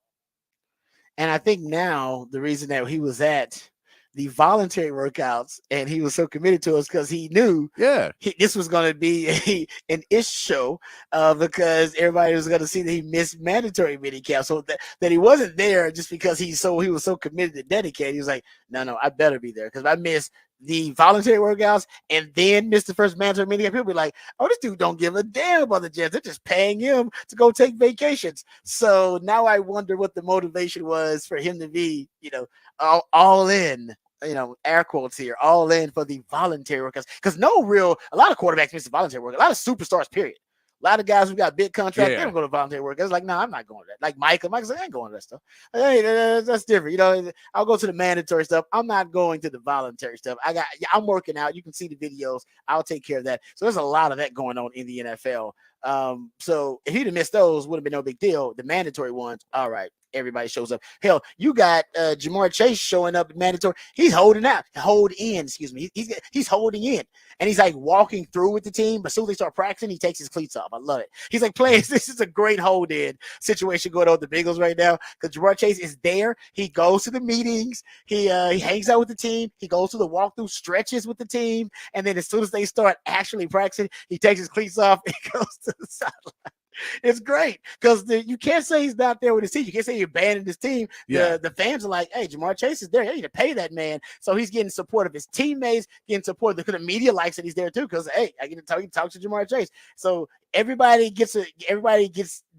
And I think now the reason that he was at the voluntary workouts and he was so committed to us because he knew this was going to be an ish show because everybody was going to see that he missed mandatory mini camp. So that he wasn't there just because he was so committed and dedicated. He was like, no, I better be there because if I miss the voluntary workouts and then miss the first mandatory mini camp, people be like, oh, this dude don't give a damn about the Jets. They're just paying him to go take vacations. So now I wonder what the motivation was for him to be, all in, air quotes here, all in for the voluntary workouts. Because a lot of quarterbacks miss the voluntary work. A lot of superstars, period. A lot of guys who got big contracts, they don't go to voluntary work. It's like, no, I'm not going to that. Like Michael said, I ain't going to that stuff. Hey, that's different. I'll go to the mandatory stuff. I'm not going to the voluntary stuff. I'm working out. You can see the videos. I'll take care of that. So there's a lot of that going on in the NFL. So if he'd have missed those, would have been no big deal. The mandatory ones, all right. Everybody shows up. Hell, you got Jamar Chase showing up mandatory. He's holding in. He's holding in, and he's like walking through with the team. But as soon as they start practicing, he takes his cleats off. I love it. He's like, players, this is a great hold in situation going on with the Bengals right now because Jamar Chase is there. He goes to the meetings. He hangs out with the team. He goes to the walkthrough stretches with the team, and then as soon as they start actually practicing, he takes his cleats off and goes to the sideline. It's great because you can't say he's not there with his team. You can't say you're abandoning his team. The fans are like, hey, Jamar Chase is there. You need to pay that man. So he's getting support of his teammates, getting support. The media likes that he's there too because, hey, I get to talk to Jamar Chase. So everybody gets to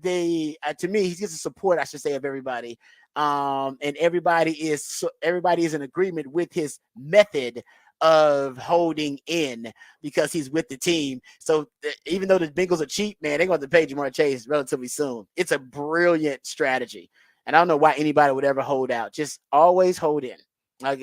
me, he gets the support, I should say, of everybody. And everybody is in agreement with his method of holding in because he's with the team. So even though the Bengals are cheap, man, they're going to pay Jamar Chase relatively soon. It's a brilliant strategy. And I don't know why anybody would ever hold out. Just always hold in. Do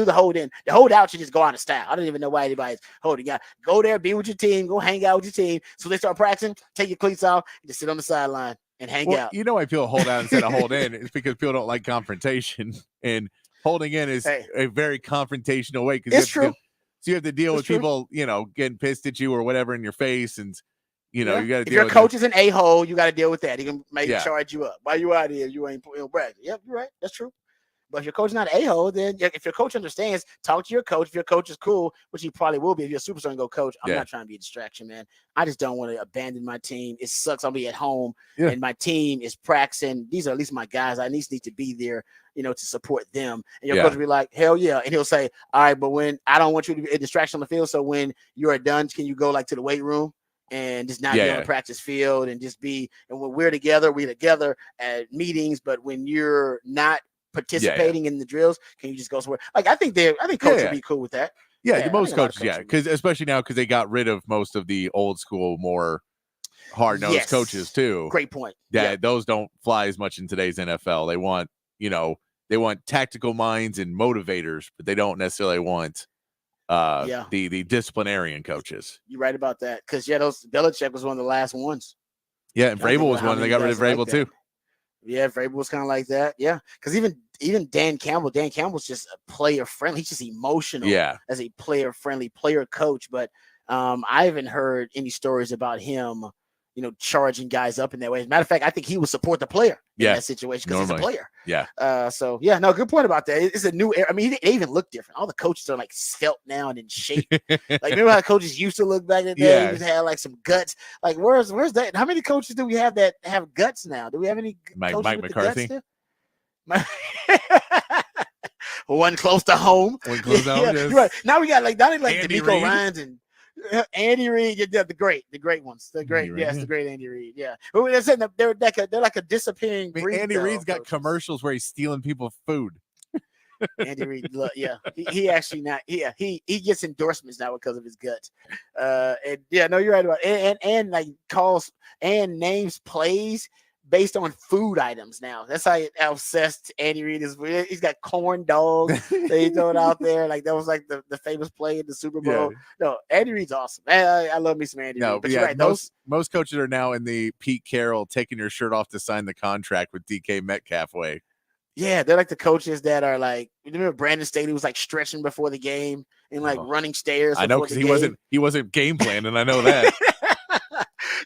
the hold in. The hold out should just go out of style. I don't even know why anybody's holding out. Go there, be with your team, go hang out with your team. So they start practicing, take your cleats off, and just sit on the sideline and hang out. You know why people hold out instead of hold in? It's because people don't like confrontation. And holding in is a very confrontational way. It's true. So you have to deal with people, getting pissed at you or whatever in your face. And, you got to deal with your coach is an a-hole, you got to deal with that. He can maybe charge you up. Why you out here? You ain't bragging. Yep, you're right. That's true. But if your coach is not a-hole, then if your coach understands, talk to your coach. If your coach is cool, which he probably will be if you're a superstar and go, coach, I'm not trying to be a distraction, man. I just don't want to abandon my team. It sucks. I'll be at home and my team is practicing. These are at least my guys. I at least need to be there, to support them. And your coach will be like, hell yeah. And he'll say, all right, but when I don't want you to be a distraction on the field. So when you're done, can you go like to the weight room and just not be on the practice field and just be. And when we're together at meetings. But when you're not participating in the drills, can you just go somewhere? Like I think coach would be cool with that. Yeah, most coaches, because especially now because they got rid of most of the old school, more hard-nosed coaches too. Great point. Yeah, those don't fly as much in today's NFL. They want, they want tactical minds and motivators, but they don't necessarily want the disciplinarian coaches. You're right about that, because those Belichick was one of the last ones. Yeah, and Vrabel was one. They got rid of Vrabel too. Yeah, Vrabel was kind of like that. Yeah, because even Dan Campbell's just a player friendly. He's just emotional. As a player friendly player coach. But I haven't heard any stories about him, charging guys up in that way. As a matter of fact, I think he would support the player in that situation because he's a player. Good point about that. It's a new era. I mean, they even look different. All the coaches are like svelte now and in shape. Like, remember how coaches used to look back in the day? You just had like some guts. Like, where's that? How many coaches do we have that have guts now? Do we have any coaches Mike with McCarthy? The guts still? One close to home. Right. Now we got like DeMeco Ryans and Andy Reid, the great ones, the great Andy Reid, they're like a disappearing breed. Andy Reid's got commercials where he's stealing people's food. Andy Reid, he actually he gets endorsements now because of his guts. You're right about it. And like calls and names plays based on food items now. That's how obsessed Andy Reid is. He's got corn dogs that he thrown out there. Like that was like the famous play in the Super Bowl. Yeah. No, Andy Reid's awesome. I love me some Andy Reid. But you're right. Most coaches are now in the Pete Carroll taking your shirt off to sign the contract with DK Metcalf way. Yeah, they're like the coaches that are like, you remember Brandon Staley was like stretching before the game and like running stairs. I know, because he wasn't game planning. I know that.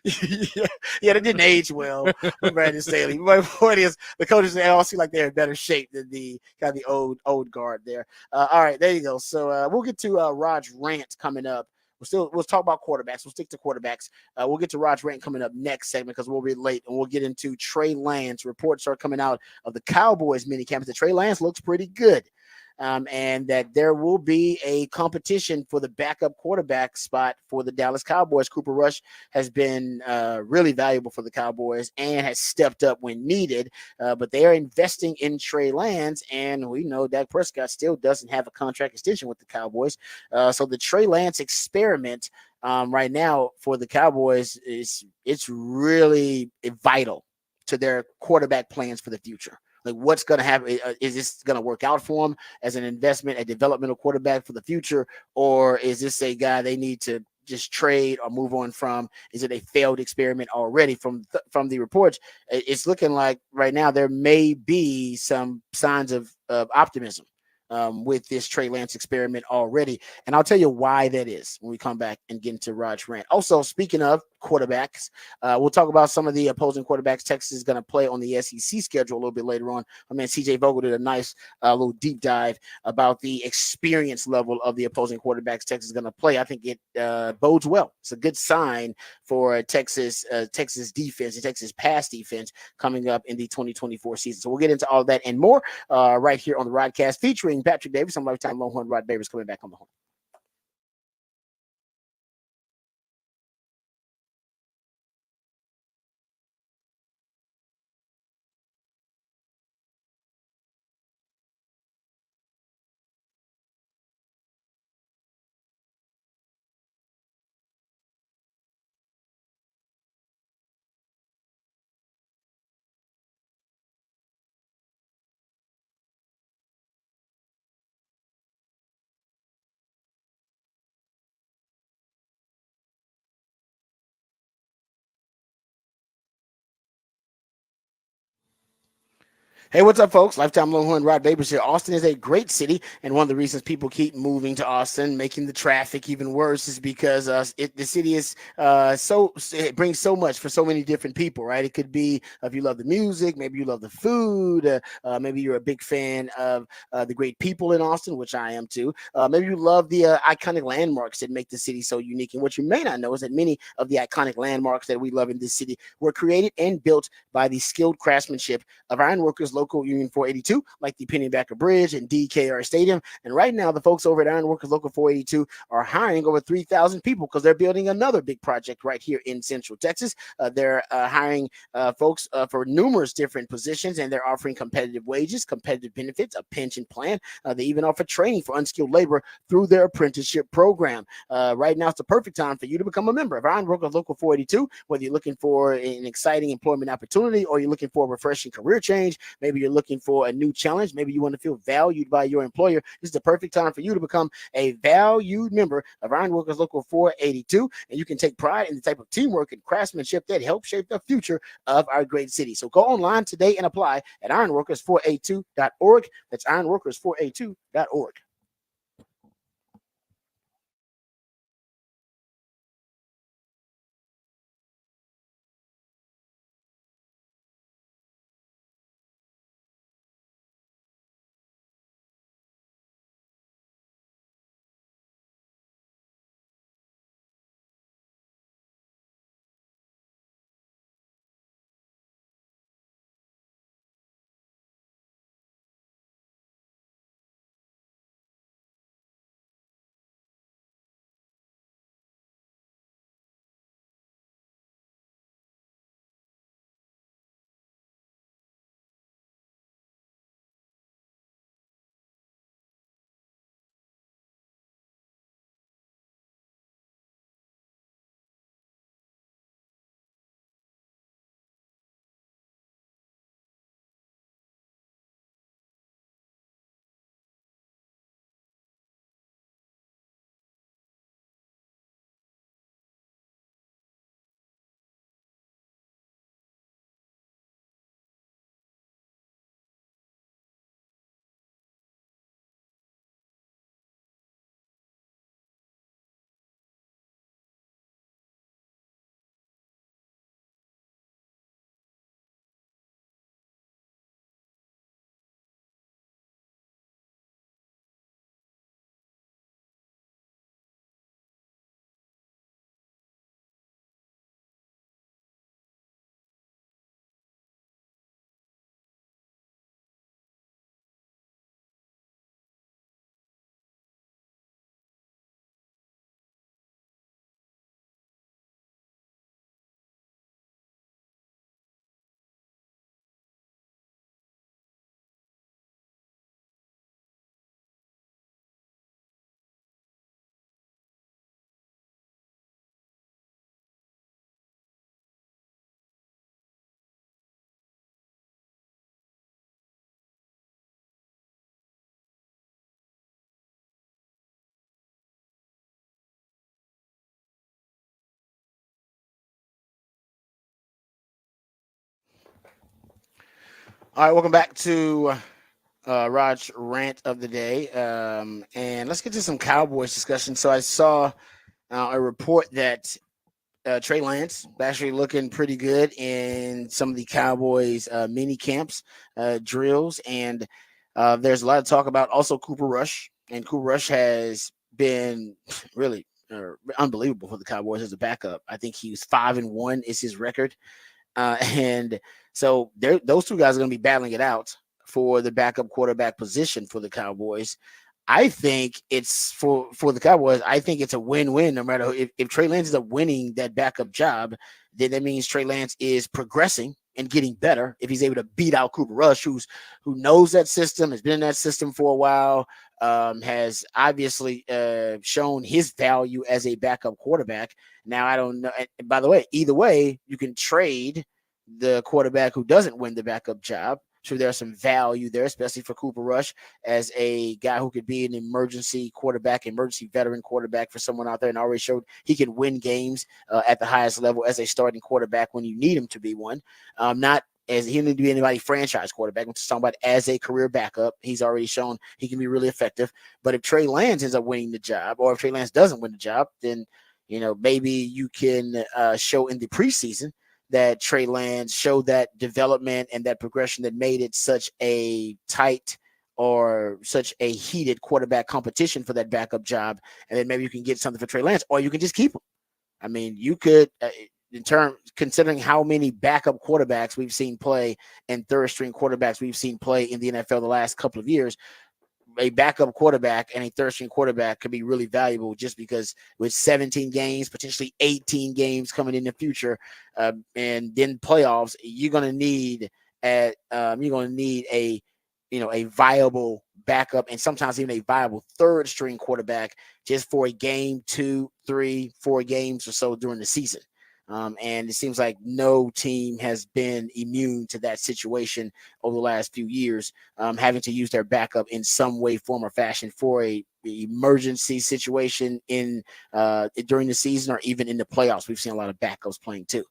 That didn't age well with Brandon Staley. My point is, the coaches, they all seem like they're in better shape than the old guard there. All right, there you go. So we'll get to Rod's rant coming up. We'll talk about quarterbacks. We'll stick to quarterbacks. We'll get to Rod's rant coming up next segment because we'll be late, and we'll get into Trey Lance. Reports are coming out of the Cowboys minicamp that Trey Lance looks pretty good. And that there will be a competition for the backup quarterback spot for the Dallas Cowboys. Cooper Rush has been really valuable for the Cowboys and has stepped up when needed, but they are investing in Trey Lance, and we know Dak Prescott still doesn't have a contract extension with the Cowboys. So the Trey Lance experiment right now for the Cowboys it's really vital to their quarterback plans for the future. Like, what's going to happen? Is this going to work out for him as an investment, a developmental quarterback for the future? Or is this a guy they need to just trade or move on from? Is it a failed experiment already? From the reports, it's looking like right now there may be some signs of optimism with this Trey Lance experiment already. And I'll tell you why that is when we come back and get into Rod's rant. Also, speaking of quarterbacks, we'll talk about some of the opposing quarterbacks Texas is going to play on the SEC schedule a little bit later on. My man CJ Vogel did a nice little deep dive about the experience level of the opposing quarterbacks Texas is going to play. I think it bodes well. It's a good sign for Texas defense and Texas pass defense coming up in the 2024 season. So we'll get into all that and more right here on the Rodcast featuring Patrick Davis. I'm lifetime Longhorn Rod Babers coming back on the horn. Hey, what's up, folks? Lifetime Longhorn Rod Babers here. Austin is a great city, and one of the reasons people keep moving to Austin, making the traffic even worse, is because the city is it brings so much for so many different people, right? It could be if you love the music, maybe you love the food, maybe you're a big fan of the great people in Austin, which I am too. Maybe you love the iconic landmarks that make the city so unique. And what you may not know is that many of the iconic landmarks that we love in this city were created and built by the skilled craftsmanship of ironworkers Local Union 482, like the Pennybacker Bridge and DKR Stadium. And right now, the folks over at Ironworkers Local 482 are hiring over 3,000 people because they're building another big project right here in Central Texas. They're hiring folks for numerous different positions, and they're offering competitive wages, competitive benefits, a pension plan. They even offer training for unskilled labor through their apprenticeship program. Right now, it's the perfect time for you to become a member of Ironworkers Local 482, whether you're looking for an exciting employment opportunity or you're looking for a refreshing career change. Maybe you're looking for a new challenge. Maybe you want to feel valued by your employer. This is the perfect time for you to become a valued member of Ironworkers Local 482, and you can take pride in the type of teamwork and craftsmanship that helps shape the future of our great city. So go online today and apply at ironworkers482.org. That's ironworkers482.org. All right, welcome back to Rod's rant of the day. And let's get to some Cowboys discussion. So I saw a report that Trey Lance actually looking pretty good in some of the Cowboys mini camps, drills, and there's a lot of talk about also Cooper Rush, and Cooper Rush has been really unbelievable for the Cowboys as a backup. I think he was 5-1 is his record, and so those two guys are going to be battling it out for the backup quarterback position for the Cowboys. I think it's for the Cowboys. I think it's a win-win. No matter if Trey Lance is up winning that backup job, then that means Trey Lance is progressing and getting better. If he's able to beat out Cooper Rush, who knows that system, has been in that system for a while, has obviously shown his value as a backup quarterback. Now I don't know. And by the way, either way, you can trade the quarterback who doesn't win the backup job. So there's some value there, especially for Cooper Rush as a guy who could be an emergency quarterback, emergency veteran quarterback for someone out there, and already showed he can win games at the highest level as a starting quarterback when you need him to be one. Not as he didn't need to be anybody franchise quarterback. I'm just talking about as a career backup. He's already shown he can be really effective. But if Trey Lance ends up winning the job, or if Trey Lance doesn't win the job, then maybe you can show in the preseason that Trey Lance showed that development and that progression that made it such a tight or such a heated quarterback competition for that backup job. And then maybe you can get something for Trey Lance, or you can just keep him. I mean, you could considering how many backup quarterbacks we've seen play and third string quarterbacks we've seen play in the NFL the last couple of years, a backup quarterback and a third string quarterback could be really valuable just because with 17 games, potentially 18 games coming in the future, and then playoffs, you're going to need a viable backup and sometimes even a viable third string quarterback just for a game, 2, 3, 4 games or so during the season. And it seems like no team has been immune to that situation over the last few years, having to use their backup in some way, form, or fashion for a emergency situation during the season or even in the playoffs. We've seen a lot of backups playing too.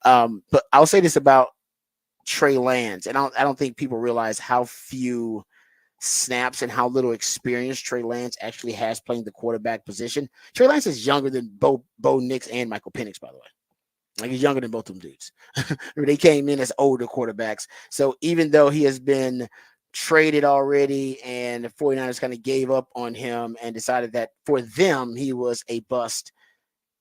But I'll say this about Trey Lance, and I don't think people realize how few snaps and how little experience Trey Lance actually has playing the quarterback position. Trey Lance is younger than Bo Nix and Michael Penix, by the way. Like, he's younger than both of them dudes. They came in as older quarterbacks. So even though he has been traded already and the 49ers kind of gave up on him and decided that for them he was a bust,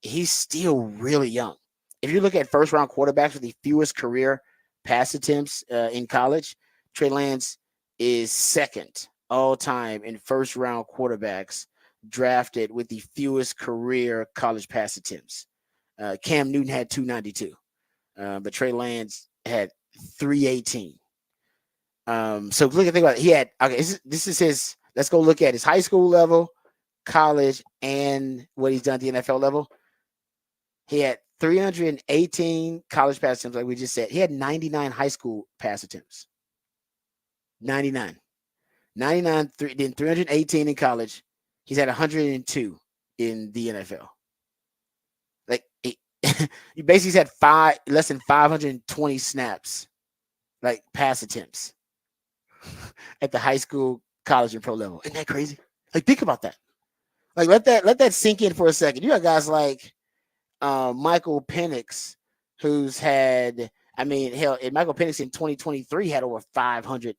he's still really young. If you look at first round quarterbacks with the fewest career pass attempts in college, Trey Lance is second all time in first round quarterbacks drafted with the fewest career college pass attempts. Cam Newton had 292, but Trey Lance had 318. So look at think about it. He had this is his. Let's go look at his high school level, college, and what he's done at the NFL level. He had 318 college pass attempts, like we just said. He had 99 high school pass attempts. 99, then 318 in college. He's had 102 in the NFL. Like, he basically had less than 520 snaps, like pass attempts at the high school, college, and pro level. Isn't that crazy? Like, think about that. Like, let that sink in for a second. You got guys like Michael Penix, who's had, Michael Penix in 2023 had over 500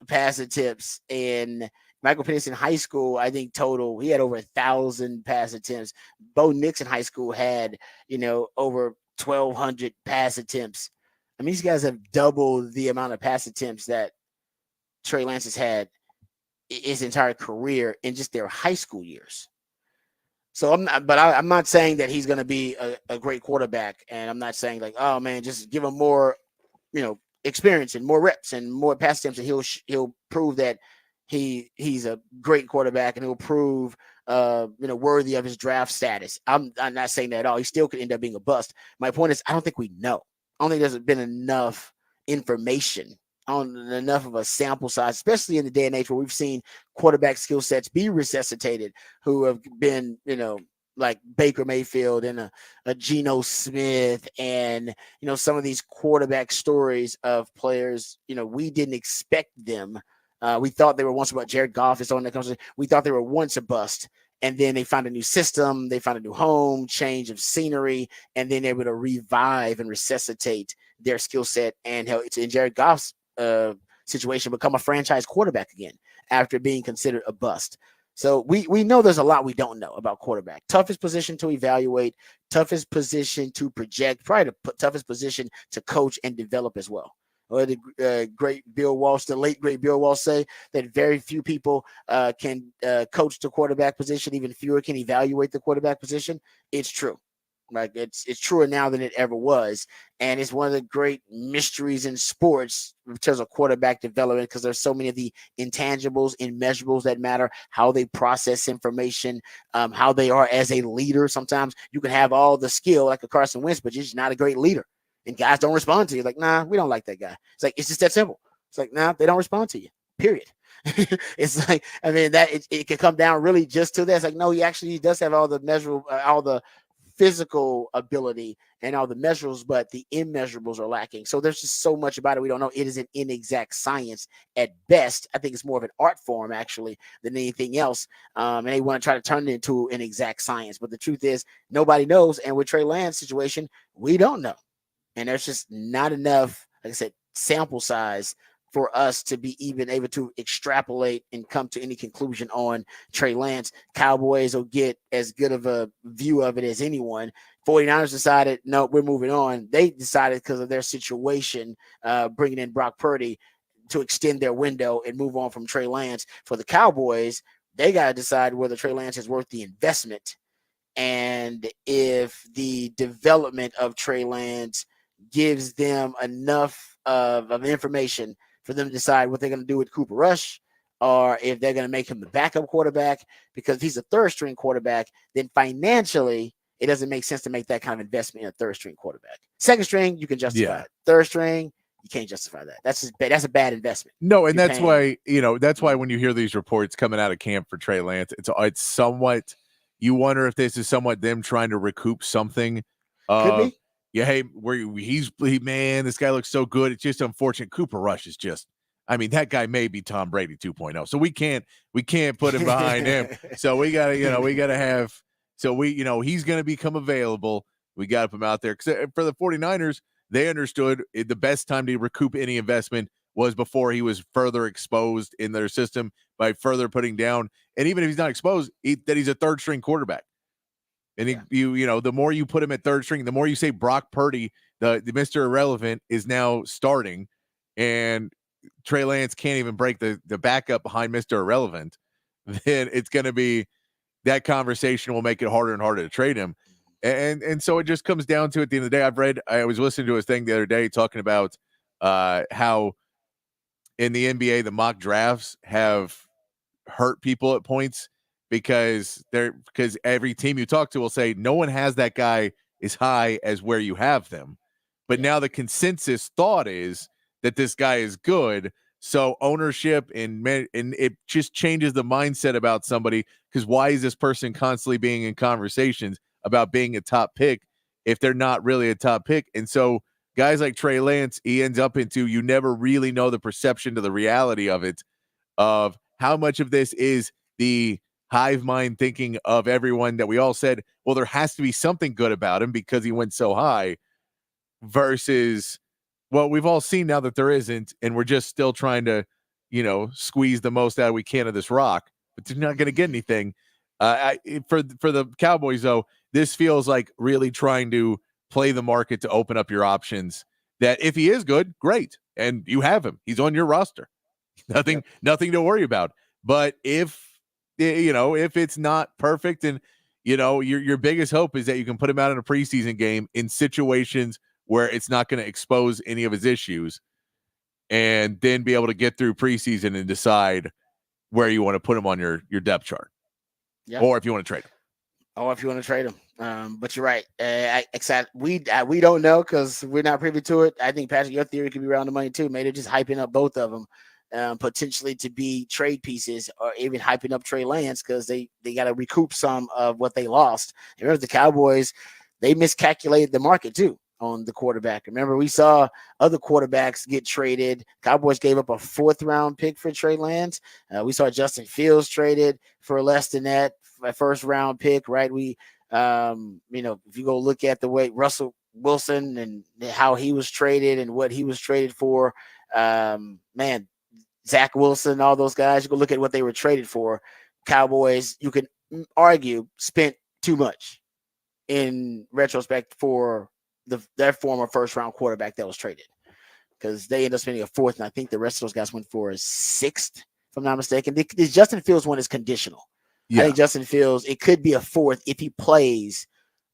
pass attempts, and Michael Penix in high school, I think total, he had over 1,000 pass attempts. Bo Nix in high school had, over 1,200 pass attempts. I mean, these guys have doubled the amount of pass attempts that Trey Lance has had his entire career in just their high school years. So I'm not saying that he's going to be a great quarterback, and I'm not saying like, oh man, just give him more, experience and more reps and more pass attempts, and he'll prove that he's a great quarterback, and he'll prove worthy of his draft status. I'm not saying that at all. He still could end up being a bust. My point is, I don't think we know. I don't think there's been enough information on enough of a sample size, especially in the day and age where we've seen quarterback skill sets be resuscitated, who have been, like Baker Mayfield and a Geno Smith, and some of these quarterback stories of players. We didn't expect them. We thought they were once about Jared Goff is on that comes. We thought they were once a bust, and then they found a new system, they found a new home, change of scenery, and then able to revive and resuscitate their skill set, and in Jared Goff's situation, become a franchise quarterback again after being considered a bust. So we know there's a lot we don't know about quarterback. Toughest position to evaluate, toughest position to project, probably the toughest position to coach and develop as well. Or the late great Bill Walsh say that very few people can coach the quarterback position, even fewer can evaluate the quarterback position. It's true. Like, it's truer now than it ever was. And it's one of the great mysteries in sports in terms of quarterback development, because there's so many of the intangibles, immeasurables that matter, how they process information, how they are as a leader. Sometimes you can have all the skill like a Carson Wentz, but you're just not a great leader. And guys don't respond to you. Like, nah, we don't like that guy. It's like, it's just that simple. It's like, nah, they don't respond to you, period. It's like, that it can come down really just to that. It's like, no, he does have all the measurable, all the physical ability and all the measurables, but the immeasurables are lacking. So there's just so much about it we don't know. It is an inexact science at best. I think it's more of an art form actually than anything else. And they want to try to turn it into an exact science, but the truth is nobody knows. And with Trey Lance's situation, we don't know. And there's just not enough, like I said, sample size for us to be even able to extrapolate and come to any conclusion on Trey Lance. Cowboys will get as good of a view of it as anyone. 49ers decided, no, we're moving on. They decided because of their situation, bringing in Brock Purdy to extend their window and move on from Trey Lance. For the Cowboys, they got to decide whether Trey Lance is worth the investment and if the development of Trey Lance gives them enough of information for them to decide what they're going to do with Cooper Rush, or if they're going to make him the backup quarterback. Because if he's a third-string quarterback, then financially it doesn't make sense to make that kind of investment in a third-string quarterback. Second string, you can justify it. Third string, you can't justify that. That's a bad investment. No, and that's why when you hear these reports coming out of camp for Trey Lance, it's somewhat, you wonder if this is somewhat them trying to recoup something. Could be. Yeah, hey, man, this guy looks so good. It's just unfortunate. Cooper Rush is just, I mean, that guy may be Tom Brady 2.0. So we can't put him behind him. So he's going to become available. We got to put him out there. Because for the 49ers, they understood the best time to recoup any investment was before he was further exposed in their system by further putting down. And even if he's not exposed, that he's a third string quarterback. And the more you put him at third string, the more you say Brock Purdy, the Mr. Irrelevant, is now starting, and Trey Lance can't even break the backup behind Mr. Irrelevant, then it's going to be, that conversation will make it harder and harder to trade him. And so it just comes down to, at the end of the day, I was listening to his thing the other day talking about how in the NBA, the mock drafts have hurt people at points because every team you talk to will say no one has that guy as high as where you have them. But now the consensus thought is that this guy is good. So ownership and it just changes the mindset about somebody, because why is this person constantly being in conversations about being a top pick if they're not really a top pick? And so guys like Trey Lance, he ends up into, you never really know the perception to the reality of it, of how much of this is the hive mind thinking of everyone that we all said, well, there has to be something good about him because he went so high, versus, well, we've all seen now that there isn't, and we're just still trying to, squeeze the most out we can of this rock, but you're not going to get anything. For the Cowboys, though, this feels like really trying to play the market to open up your options, that if he is good, great, and you have him, he's on your roster. Nothing to worry about. But if it's not perfect, and your biggest hope is that you can put him out in a preseason game in situations where it's not going to expose any of his issues, and then be able to get through preseason and decide where you want to put him on your depth chart, or if you want to trade him. But you're right. We don't know because we're not privy to it. I think, Patrick, your theory could be around the money too. Maybe they're just hyping up both of them, potentially to be trade pieces, or even hyping up Trey Lance because they got to recoup some of what they lost. And remember, the Cowboys, they miscalculated the market too on the quarterback. Remember, we saw other quarterbacks get traded. Cowboys gave up a 4th-round pick for Trey Lance. We saw Justin Fields traded for less than that, a 1st-round pick, right? We, if you go look at the way Russell Wilson and how he was traded and what he was traded for, Zach Wilson, all those guys, you go look at what they were traded for. Cowboys, you can argue, spent too much in retrospect for their former 1st-round quarterback that was traded, because they ended up spending a 4th, and I think the rest of those guys went for a 6th, if I'm not mistaken. The Justin Fields one is conditional. I think Justin Fields, it could be a 4th if he plays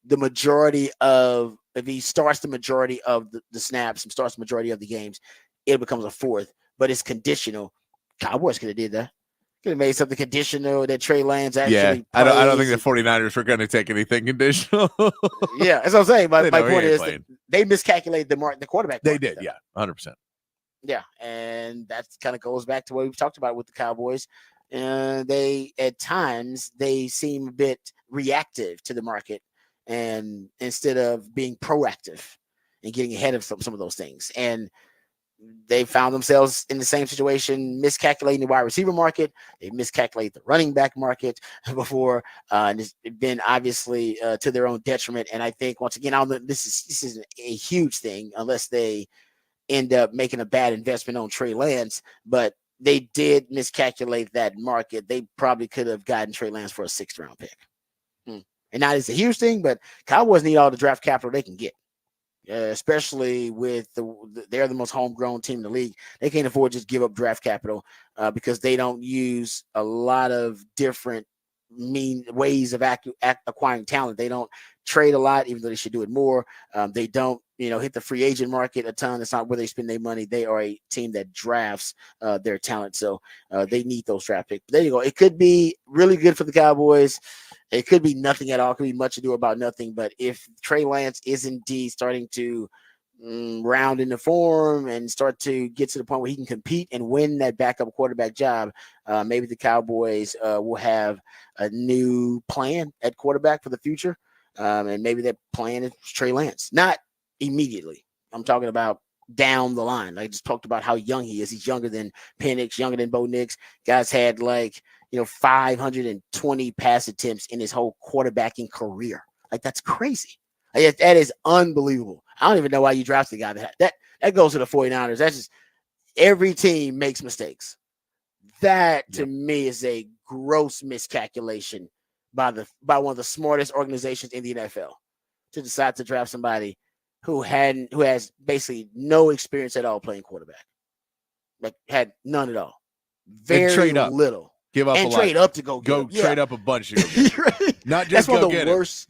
if he starts the majority of the snaps and starts the majority of the games, it becomes a 4th, but it's conditional. Cowboys could have did that. Could have made something conditional that Trey Lance actually plays. I don't think the 49ers were going to take anything conditional. That's what I'm saying. My point is they miscalculated the quarterback. They did, 100%. Yeah, and that kind of goes back to what we've talked about with the Cowboys. They, at times, they seem a bit reactive to the market, and instead of being proactive and getting ahead of some of those things. And they found themselves in the same situation, miscalculating the wide receiver market. They miscalculate the running back market before, and it's been obviously to their own detriment. And I think, once again, this is a huge thing, unless they end up making a bad investment on Trey Lance, but they did miscalculate that market. They probably could have gotten Trey Lance for a 6th round pick. And now it's a huge thing, but Cowboys need all the draft capital they can get, especially with they're the most homegrown team in the league. They can't afford to just give up draft capital because they don't use a lot of different ways of acquiring talent. They don't trade a lot, even though they should do it more. They don't, hit the free agent market a ton. It's not where they spend their money. They are a team that drafts their talent, so they need those draft picks. But there you go. It could be really good for the Cowboys. It could be nothing at all. It could be much ado about nothing. But if Trey Lance is indeed starting to round into form and start to get to the point where he can compete and win that backup quarterback job, maybe the Cowboys will have a new plan at quarterback for the future. And maybe that plan is Trey Lance. Not immediately. I'm talking about down the line. I just talked about how young he is. He's younger than Penix, younger than Bo Nix. Guys had 520 pass attempts in his whole quarterbacking career. That's crazy. That is unbelievable. I don't even know why you drafted the guy that goes to the 49ers. That's just every team makes mistakes. That to me is a gross miscalculation by one of the smartest organizations in the NFL to decide to draft somebody who has basically no experience at all playing quarterback. Had none at all. Very little. Give up and a trade lot. up to go trade up a bunch to go get it. Not just That's one go of the get worst.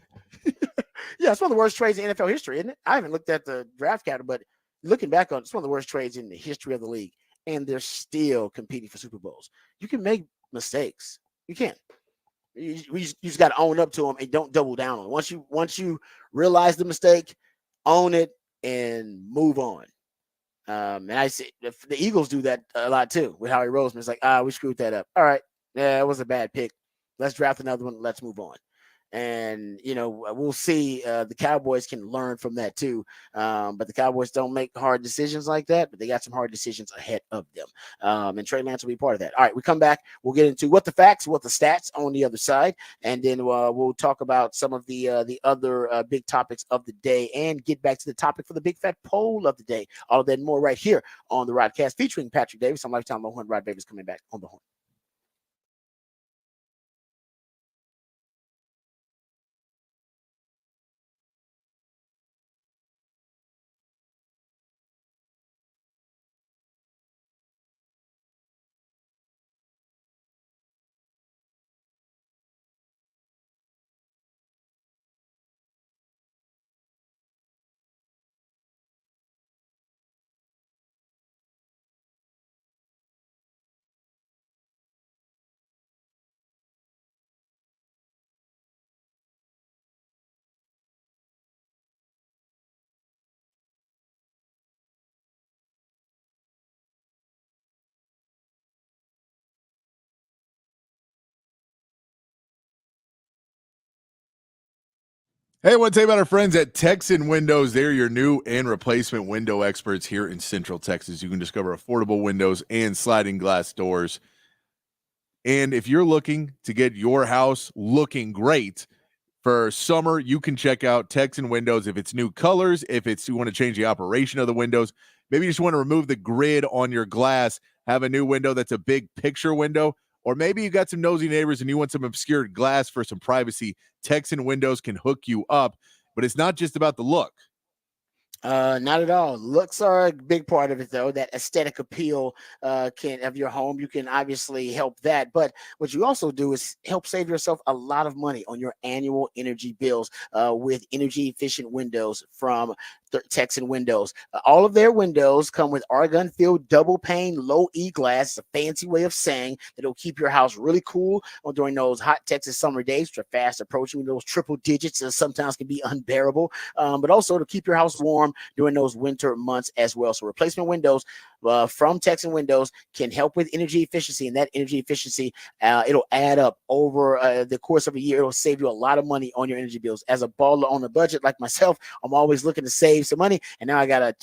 Yeah, it's one of the worst trades in NFL history, isn't it? I haven't looked at the draft capital, but looking back on it, it's one of the worst trades in the history of the league, and they're still competing for Super Bowls. You can make mistakes. You can. You just got to own up to them and don't double down on it. Once you realize the mistake, own it and move on. And I see the Eagles do that a lot too with Howie Roseman. It's like, we screwed that up. All right. Yeah, it was a bad pick. Let's draft another one. Let's move on. And, we'll see. The Cowboys can learn from that too. But the Cowboys don't make hard decisions like that, but they got some hard decisions ahead of them. And Trey Lance will be part of that. All right, we come back. We'll get into what the facts, what the stats on the other side. And then we'll talk about some of the other big topics of the day and get back to the topic for the big fat poll of the day. All of that and more right here on the Rodcast featuring Patrick Davis. I'm Lifetime Longhorn. Rod Davis coming back on the horn. Hey, I want to tell you about our friends at Texan Windows. They're your new and replacement window experts here in Central Texas. You can discover affordable windows and sliding glass doors. And if you're looking to get your house looking great for summer, you can check out Texan Windows. If it's new colors, if you want to change the operation of the windows, maybe you just want to remove the grid on your glass, have a new window that's a big picture window, or maybe you got some nosy neighbors and you want some obscured glass for some privacy. Texan Windows can hook you up, but it's not just about the look. Not at all. Looks are a big part of it, though. That aesthetic appeal of your home. You can obviously help that, but what you also do is help save yourself a lot of money on your annual energy bills with energy efficient windows from Texan Windows. All of their windows come with argon-filled double pane low E glass. It's a fancy way of saying that it'll keep your house really cool during those hot Texas summer days, which are fast approaching. Those triple digits sometimes can be unbearable, but also to keep your house warm during those winter months as well. So replacement windows from Texan Windows can help with energy efficiency, and that energy efficiency, it'll add up over the course of a year. It'll save you a lot of money on your energy bills. As a baller on a budget like myself, I'm always looking to save some money, and now I got a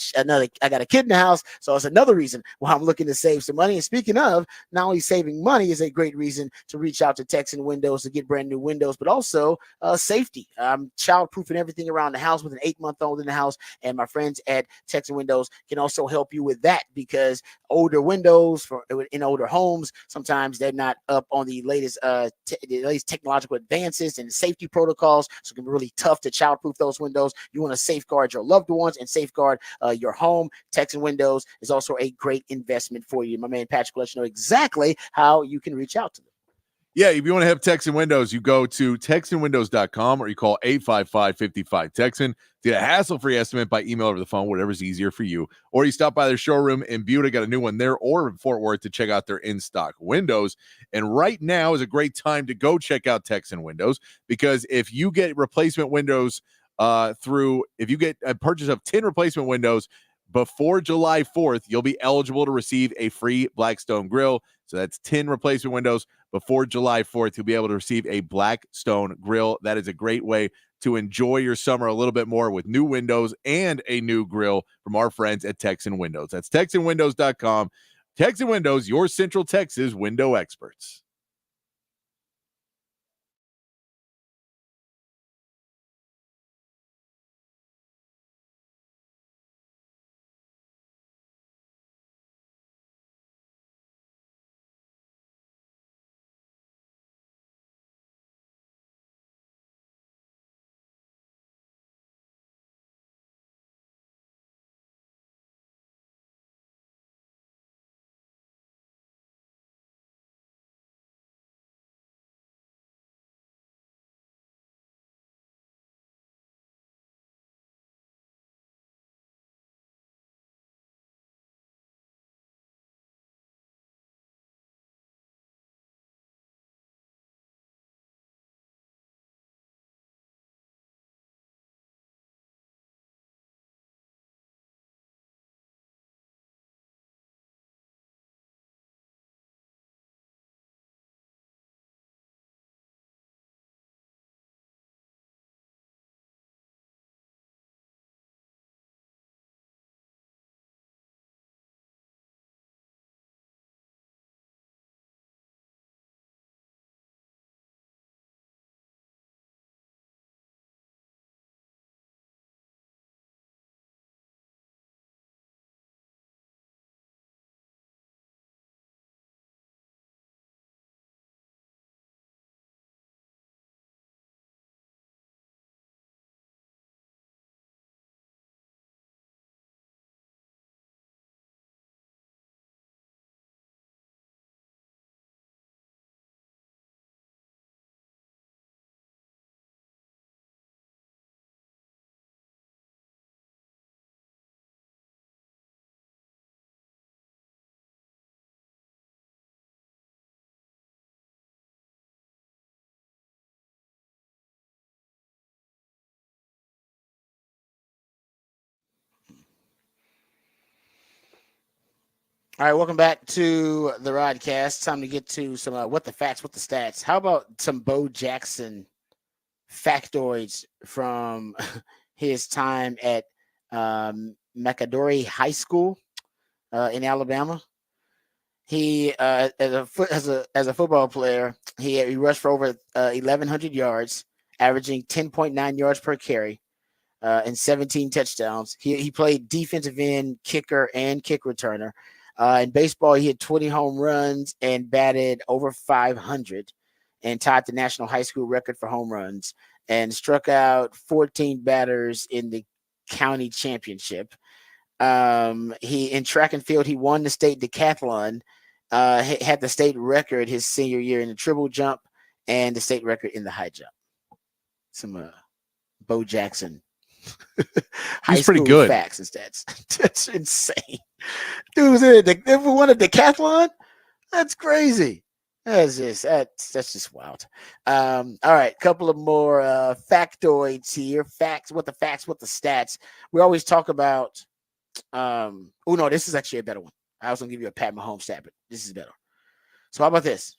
kid in the house, so it's another reason why I'm looking to save some money. And speaking of, not only saving money is a great reason to reach out to Texan Windows to get brand new windows, but also safety. I'm childproofing everything around the house with an 8-month-old in the house, and my friends at Texan Windows can also help you with that, because older windows in older homes, sometimes they're not up on the latest technological advances and safety protocols, so it can be really tough to childproof those windows. You want to safeguard your loved ones and safeguard your home. Texan Windows is also a great investment for you. My man Patrick will let you know exactly how you can reach out to them. Yeah, if you want to have Texan Windows, you go to TexanWindows.com or you call 855-55-TEXAN to get a hassle-free estimate by email or the phone, whatever's easier for you. Or you stop by their showroom in Buda, got a new one there, or in Fort Worth to check out their in-stock windows. And right now is a great time to go check out Texan Windows, because if you get replacement windows if you get a purchase of 10 replacement windows before July 4th, you'll be eligible to receive a free Blackstone grill. So that's 10 replacement windows before July 4th. You'll be able to receive a Blackstone grill. That is a great way to enjoy your summer a little bit more with new windows and a new grill from our friends at Texan Windows. That's TexanWindows.com. Texan Windows, your Central Texas window experts. All right, welcome back to the Rodcast. Time to get to some what the facts, what the stats. How about some Bo Jackson factoids from his time at Macadori High School in Alabama? He as a football player, he rushed for over 1,100 yards, averaging 10.9 yards per carry, and 17 touchdowns. He played defensive end, kicker, and kick returner. In baseball, he had 20 home runs and batted over 500 and tied the national high school record for home runs and struck out 14 batters in the county championship. He in track and field, he won the state decathlon, had the state record his senior year in the triple jump and the state record in the high jump. Some Bo Jackson He's pretty good. Facts and stats. That's insane. Dude was in it. Ever won a decathlon? That's crazy. That's just wild. All right, couple of more factoids here. Facts, what the stats. We always talk about. Oh no, this is actually a better one. I was going to give you a Pat Mahomes stat, but this is better. So how about this?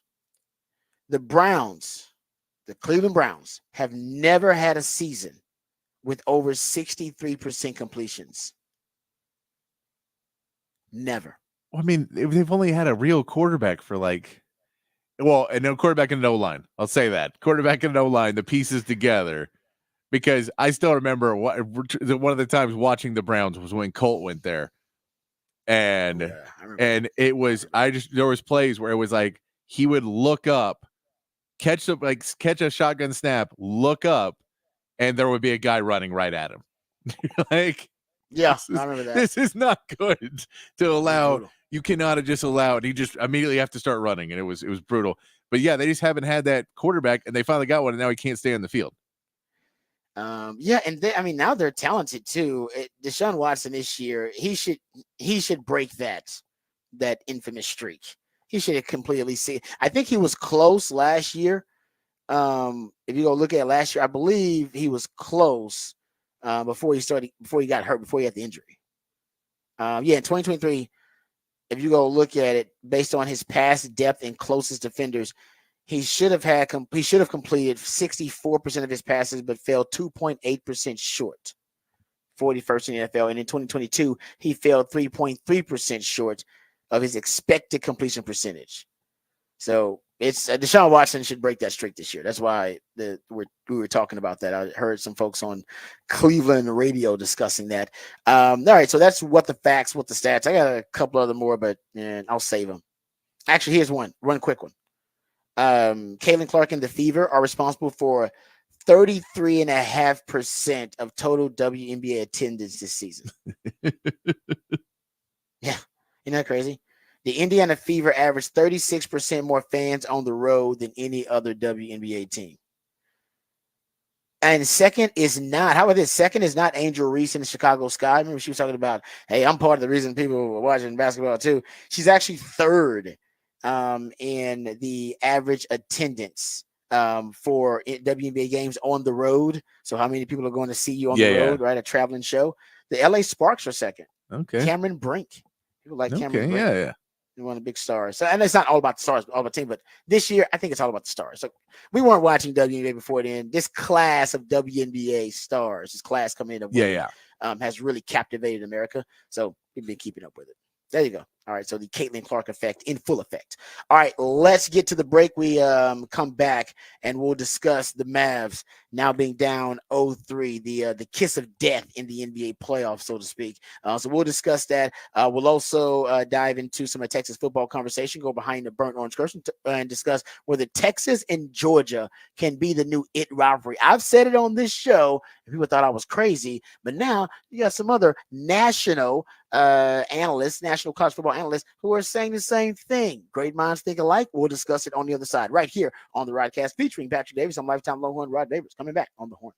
The Cleveland Browns, have never had a season with over 63% completions. Never. I mean, they've only had a real quarterback for and no quarterback and no line. I'll say that. Quarterback and no line, the pieces together. Because I still remember one of the times watching the Browns was when Colt went there. And it was there was plays where it was like he would look up, catch a shotgun snap, look up, and there would be a guy running right at him. I remember that. This is not good to allow. You cannot just allow it. You just immediately have to start running, and it was brutal. But yeah, they just haven't had that quarterback, and they finally got one, and now he can't stay on the field. And now they're talented too. Deshaun Watson this year, he should break that infamous streak. He should have completely seen. I think he was close last year. If you go look at last year, I believe he was close before he got hurt, before he had the injury. In 2023, if you go look at it based on his pass depth and closest defenders, he should have completed 64% of his passes, but fell 2.8% short, 41st in the NFL. And in 2022, he fell 3.3% short of his expected completion percentage. So it's Deshaun Watson should break that streak this year. That's why we were talking about that. I heard some folks on Cleveland radio discussing that. All right, so that's what the facts, what the stats. I got a couple other more, but I'll save them. Actually, here's one quick one. Caitlin Clark and the Fever are responsible for 33.5% of total WNBA attendance this season. Yeah, isn't that crazy? The Indiana Fever averaged 36% more fans on the road than any other WNBA team. And second is not, how about this? Second is not Angel Reese in the Chicago Sky. Remember, she was talking about, hey, I'm part of the reason people were watching basketball too. She's actually third in the average attendance for WNBA games on the road. So how many people are going to see you on the road, right? A traveling show. The LA Sparks are second. Okay. Cameron Brink. People like Cameron Brink. Yeah. One of the big stars. So, and it's not all about the stars, all about the team, but this year I think it's all about the stars. So we weren't watching WNBA before then. This class of WNBA stars, this class coming in, has really captivated America. So we've been keeping up with it. There you go. All right, so the Caitlin Clark effect in full effect. All right, let's get to the break. We come back and we'll discuss the Mavs now being down 0-3, the kiss of death in the NBA playoffs, so to speak. So we'll discuss that. We'll also dive into some of Texas football conversation, go behind the burnt orange curtain and discuss whether Texas and Georgia can be the new it rivalry. I've said it on this show, and people thought I was crazy, but now you got some other national analysts, national college football analysts who are saying the same thing. Great minds think alike. We'll discuss it on the other side, right here on the Rodcast, featuring Patrick Davis. I'm lifetime Longhorn Rod Davis, coming back on the Horn.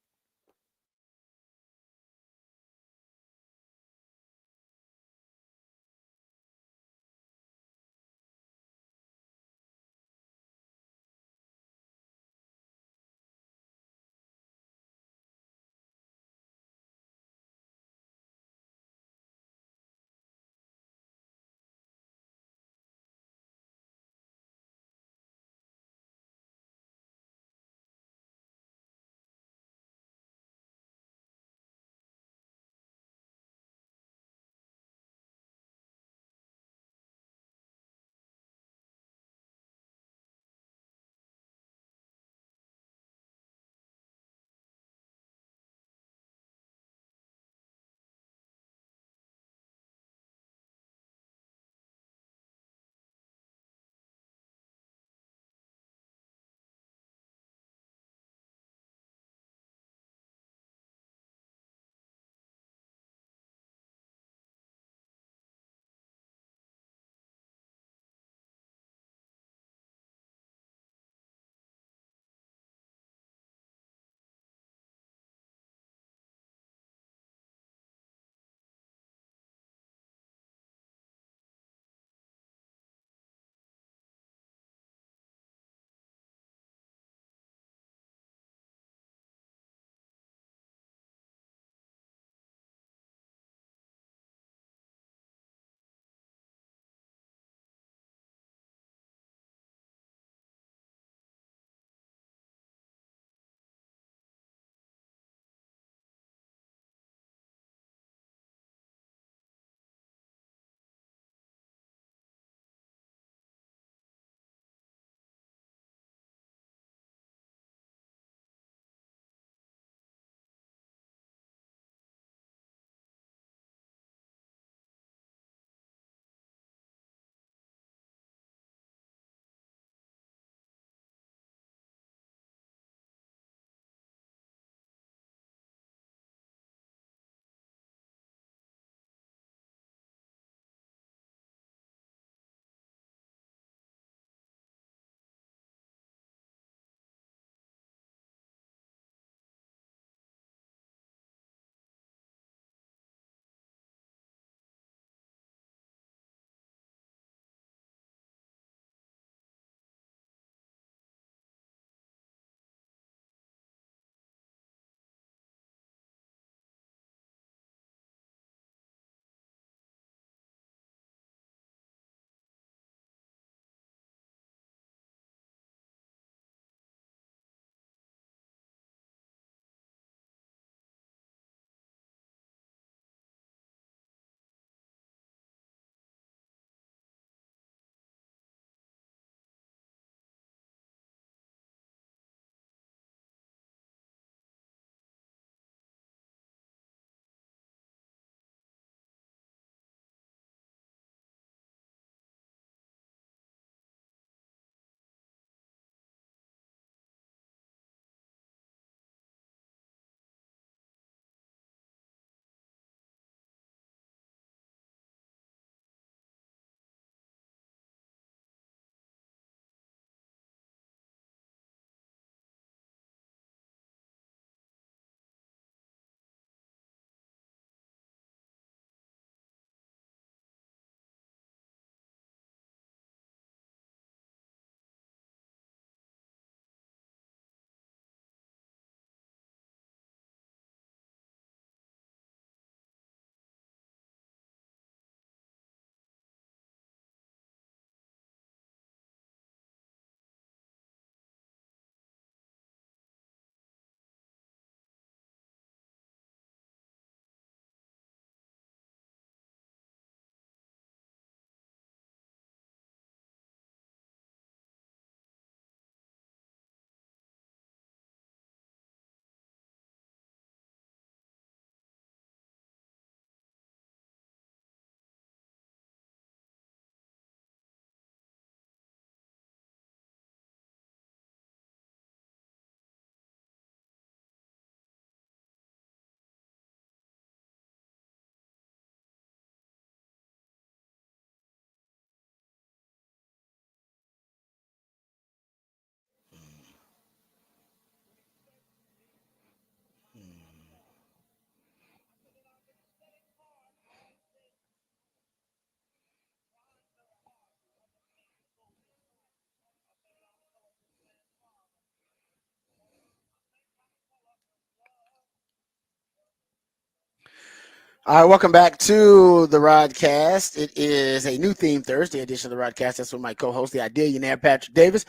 All right, welcome back to the Rodcast. It is a new theme Thursday edition of the Rodcast. That's when my co-host, the Idealionaire Patrick Davis,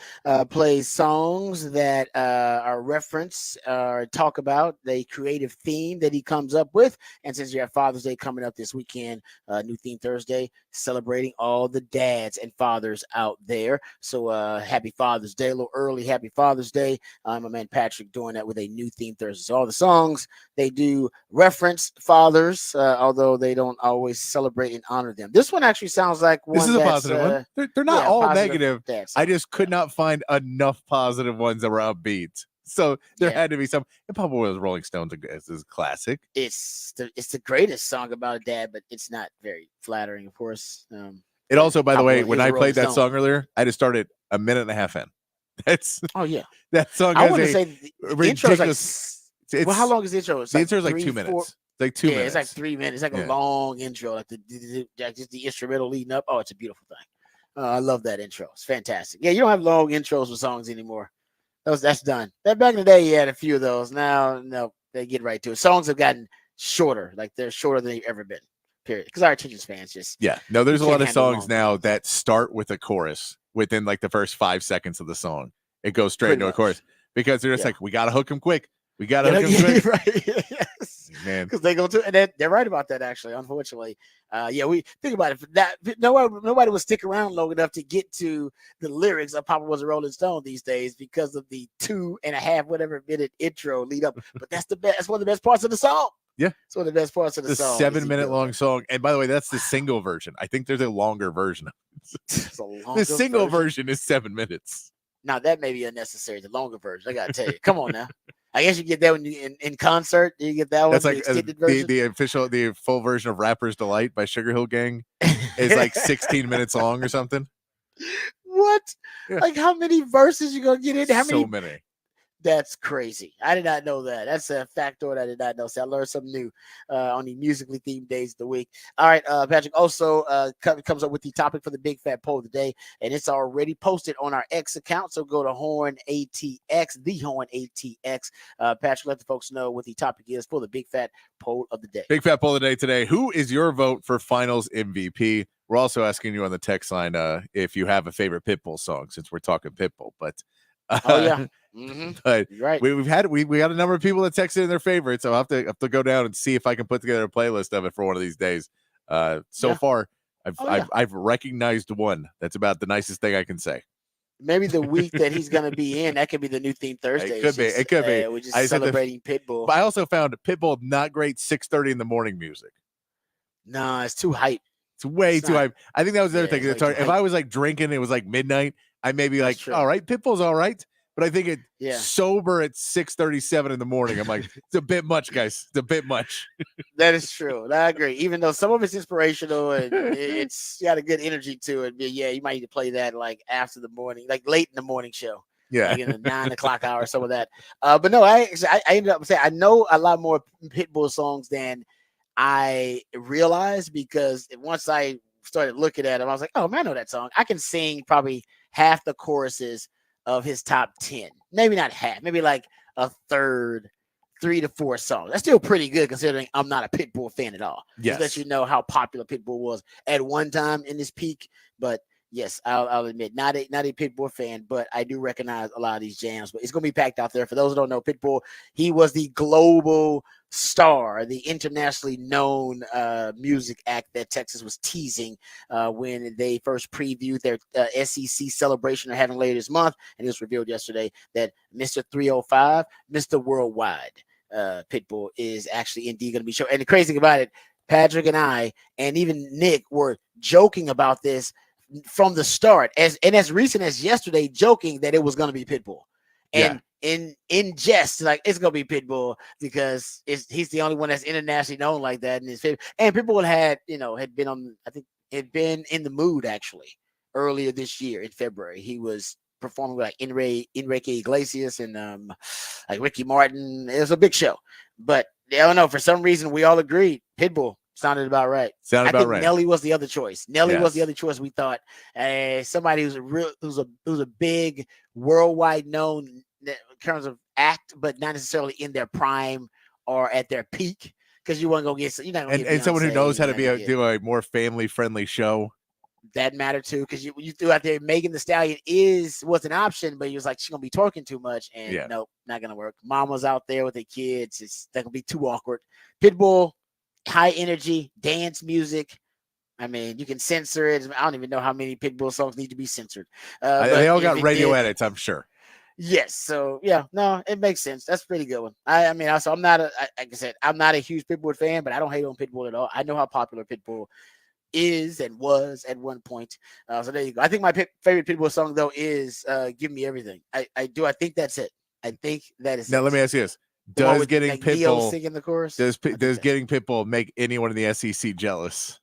plays songs that are reference or talk about the creative theme that he comes up with. And since you have Father's Day coming up this weekend, new theme Thursday, celebrating all the dads and fathers out there. So happy Father's Day, a little early. Happy Father's Day. My man Patrick doing that with a new theme Thursday. So all the songs they do reference fathers, although they don't always celebrate and honor them. This one actually sounds like one. This is a positive one. They're not all negative. I just could not find enough positive ones that were upbeat. So there had to be some. And Papa was Rolling Stones is classic. It's the greatest song about a dad, but it's not very flattering, of course. It also, by the way, when I played that song earlier, I just started a minute and a half in. That's that song. I want to say the intro is like, well, how long is the intro? The intro is like 2 minutes. Like 2 minutes. It's like 3 minutes. It's like a long intro, like just the instrumental leading up. Oh, it's a beautiful thing. I love that intro. It's fantastic. Yeah, you don't have long intros for songs anymore. That's done. Back in the day, you had a few of those. Now, no, they get right to it. Songs have gotten shorter. Like they're shorter than they've ever been. Period. Because our attention spans just no. There's a lot of songs now that start with a chorus within like the first 5 seconds of the song. It goes straight into a chorus because they're just like, we gotta hook them quick. We got to hook him quick. Right. Yes. Man. Because they go to, and they're right about that, actually, unfortunately. We think about it. That nobody would stick around long enough to get to the lyrics of Papa Was a Rolling Stone these days because of the 2.5 whatever minute intro lead up. But that's the best. That's one of the best parts of the song. Yeah. It's one of the best parts of the song. 7 minute long song. And by the way, that's the single version. I think there's a longer version. The single version is 7 minutes. Now that may be unnecessary. The longer version, I gotta tell you. Come on now. I guess you get that when you in concert. You get that one. That's like the full version of Rapper's Delight by Sugar Hill Gang is like 16 minutes long or something. What? Yeah. Like how many verses you gonna get in? How so many? That's crazy. I did not know that. That's a factoid I did not know. So I learned something new on the musically themed days of the week. All right, Patrick also comes up with the topic for the big fat poll of the day, and it's already posted on our X account. So go to Horn ATX, the Horn ATX. Patrick, let the folks know what the topic is for the big fat poll of the day. Big fat poll of the day today. Who is your vote for Finals MVP? We're also asking you on the text line if you have a favorite Pitbull song, since we're talking Pitbull. But Mm-hmm. But right. we got a number of people that texted in their favorites. So I'll have to go down and see if I can put together a playlist of it for one of these days. So far, I've recognized one. That's about the nicest thing I can say. Maybe the week that he's going to be in, that could be the new theme Thursday. It could be. We're just celebrating Pitbull. But I also found Pitbull not great 6:30 in the morning music. No, it's too hype. It's way too hype. I think that was the other thing. If I was like drinking, it was like midnight, I may be like, all right, Pitbull's all right. But I think sober at 6:37 in the morning. I'm like, it's a bit much, guys. It's a bit much. That is true. I agree. Even though some of it's inspirational and it's got a good energy to it. But you might need to play that like after the morning, like late in the morning show. Yeah. Like in the 9 o'clock hour, some of that. But no, I ended up saying I know a lot more Pitbull songs than I realized, because once I started looking at them, I was like, oh man, I know that song. I can sing probably half the choruses of his top 10, maybe not half, maybe like a third, 3 to 4 songs. That's still pretty good considering I'm not a Pitbull fan at all. Yes. Just let you know how popular Pitbull was at one time in his peak. But yes, I'll admit, not a Pitbull fan, but I do recognize a lot of these jams. But it's going to be packed out there. For those who don't know, Pitbull, he was the global star, the internationally known music act that Texas was teasing when they first previewed their SEC celebration they're having later this month. And it was revealed yesterday that Mr. 305, Mr. Worldwide, Pitbull is actually indeed going to be shown. And the crazy thing about it, Patrick and I, and even Nick, were joking about this from the start, as recent as yesterday, joking that it was going to be Pitbull. And in jest, like, it's gonna be Pitbull because he's the only one that's internationally known like that. And Pitbull had been on, I think, had been in the mood actually earlier this year in February. He was performing with like Enrique Iglesias and like Ricky Martin. It was a big show, but I don't know, for some reason we all agreed Pitbull sounded about right. I think Nelly was the other choice. Was the other choice. We thought somebody who's a big worldwide known in terms of act, but not necessarily in their prime or at their peak. because you weren't gonna get. You're not gonna get and someone who Beyonce, knows how to you're not do a more family friendly show. that matter too, because you threw out there Megan Thee Stallion was an option, but he was like, she's gonna be twerking too much, and nope, not gonna work. Mama's out there with the kids, it's that gonna be too awkward. Pitbull, high energy, dance music. I mean, you can censor it. I don't even know how many Pitbull songs need to be censored. They all got radio edits, I'm sure. Yes, so yeah, no, it makes sense. That's a pretty good one. I mean, also, like I said, I'm not a huge Pitbull fan, but I don't hate on Pitbull at all. I know how popular Pitbull is and was at one point. So there you go. I think my favorite Pitbull song though is "Give Me Everything." I think that's it. I think that is. Now let me ask you this: Does getting Pitbull singing the chorus? Does getting Pitbull make anyone in the SEC jealous?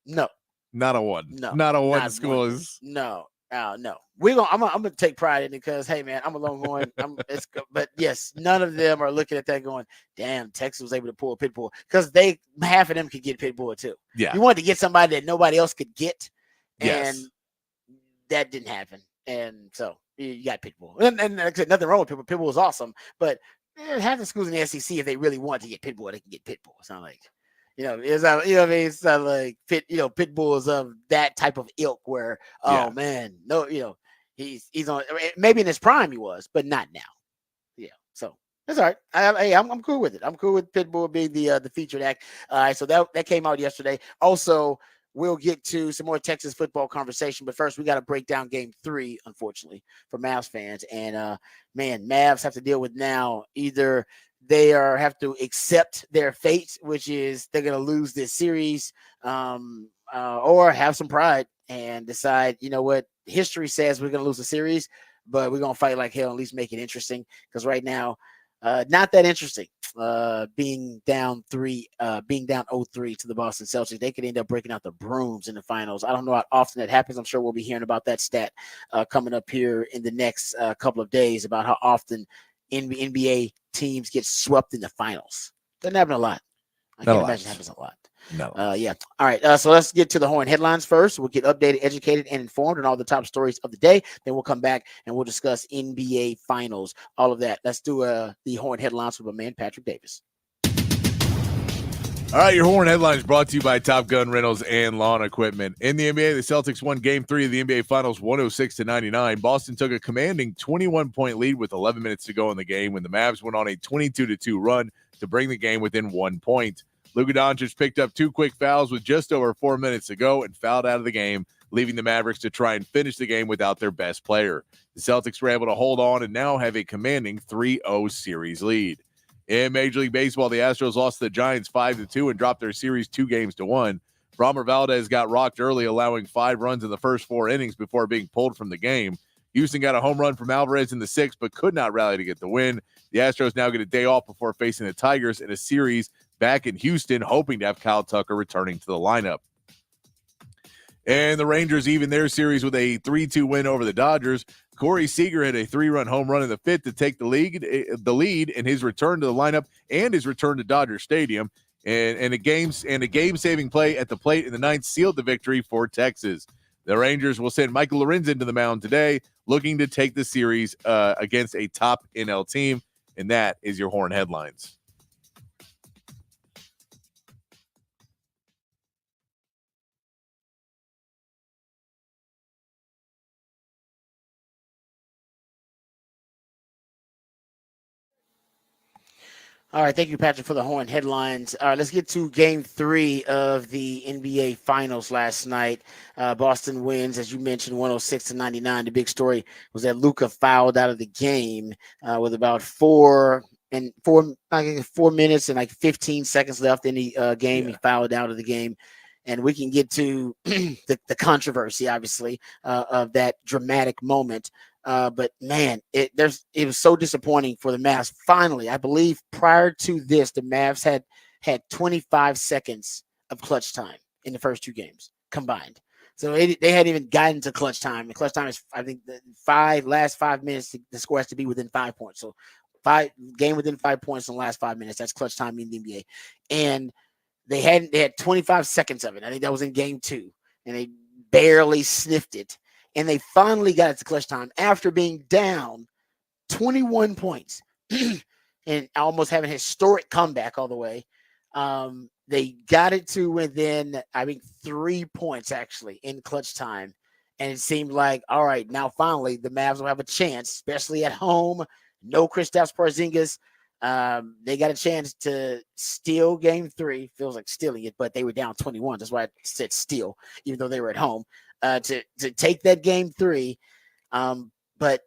No, not a one. No, not a one. School is no. No, I'm gonna take pride in it because hey man, I'm a Longhorn. But yes, none of them are looking at that going, damn, Texas was able to pull Pitbull because half of them could get Pitbull too. Yeah, you wanted to get somebody that nobody else could get, and yes. that didn't happen. And so you got Pitbull, and like I said, nothing wrong with Pitbull. Pitbull is awesome, but half the schools in the SEC, if they really want to get Pitbull, they can get Pitbull. It's not like. It's not, what I mean? It's not like Pitbull's of that type of ilk where, man, no, he's on, maybe in his prime he was, but not now. Yeah. So that's all right. I'm cool with it. I'm cool with Pitbull being the featured act. All right. So that came out yesterday. Also, we'll get to some more Texas football conversation, but first we got to break down game 3, unfortunately, for Mavs fans. And man, Mavs have to deal with now either they have to accept their fate, which is they're going to lose this series, or have some pride and decide, you know what, history says we're going to lose the series, but we're going to fight like hell, at least make it interesting. Because right now, not that interesting. Being down 0-3 to the Boston Celtics, they could end up breaking out the brooms in the finals. I don't know how often that happens. I'm sure we'll be hearing about that stat coming up here in the next couple of days about how often NBA teams get swept in the finals. Doesn't happen a lot. I can't imagine it happens a lot. No. Yeah. All right. So let's get to the Horn headlines first. We'll get updated, educated, and informed on all the top stories of the day. Then we'll come back and we'll discuss NBA finals, all of that. Let's do the Horn headlines with my man, Patrick Davis. All right, your Horn headlines brought to you by Top Gun Rentals and Lawn Equipment. In the NBA, the Celtics won Game 3 of the NBA Finals 106-99. Boston took a commanding 21-point lead with 11 minutes to go in the game when the Mavs went on a 22-2 run to bring the game within 1 point. Luka Doncic picked up 2 quick fouls with just over 4 minutes to go and fouled out of the game, leaving the Mavericks to try and finish the game without their best player. The Celtics were able to hold on and now have a commanding 3-0 series lead. In Major League Baseball, the Astros lost to the Giants 5-2 and dropped their series 2-1. Framber Valdez got rocked early, allowing 5 runs in the first 4 innings before being pulled from the game. Houston got a home run from Alvarez in the 6th, but could not rally to get the win. The Astros now get a day off before facing the Tigers in a series back in Houston, hoping to have Kyle Tucker returning to the lineup. And the Rangers even their series with a 3-2 win over the Dodgers. Corey Seager hit a 3-run home run in the 5th to take the lead in his return to the lineup and his return to Dodger Stadium. And a game-saving play at the plate in the 9th sealed the victory for Texas. The Rangers will send Michael Lorenzen to the mound today, looking to take the series against a top NL team. And that is your Horn headlines. All right, thank you, Patrick, for the Horn headlines. All right, let's get to Game 3 of the NBA Finals last night. Boston wins, as you mentioned, 106-99. The big story was that Luka fouled out of the game with about 4 minutes and like 15 seconds left in the game. Yeah. He fouled out of the game. And we can get to the controversy, obviously, of that dramatic moment. But man, it was so disappointing for the Mavs. Finally, I believe prior to this, the Mavs had 25 seconds of clutch time in the first 2 games combined. So they hadn't even gotten to clutch time. And clutch time is, I think, the last 5 minutes. The score has to be within 5 points. So game within 5 points in the last 5 minutes. That's clutch time in the NBA. And they had 25 seconds of it. I think that was in Game 2, and they barely sniffed it. And they finally got it to clutch time after being down 21 points and almost having a historic comeback all the way. They got it to within, I think, 3 points actually in clutch time. And it seemed like, all right, now finally the Mavs will have a chance, especially at home. No Kristaps Porzingis. They got a chance to steal game 3. Feels like stealing it, but they were down 21. That's why I said steal, even though they were at home. To take that game 3. But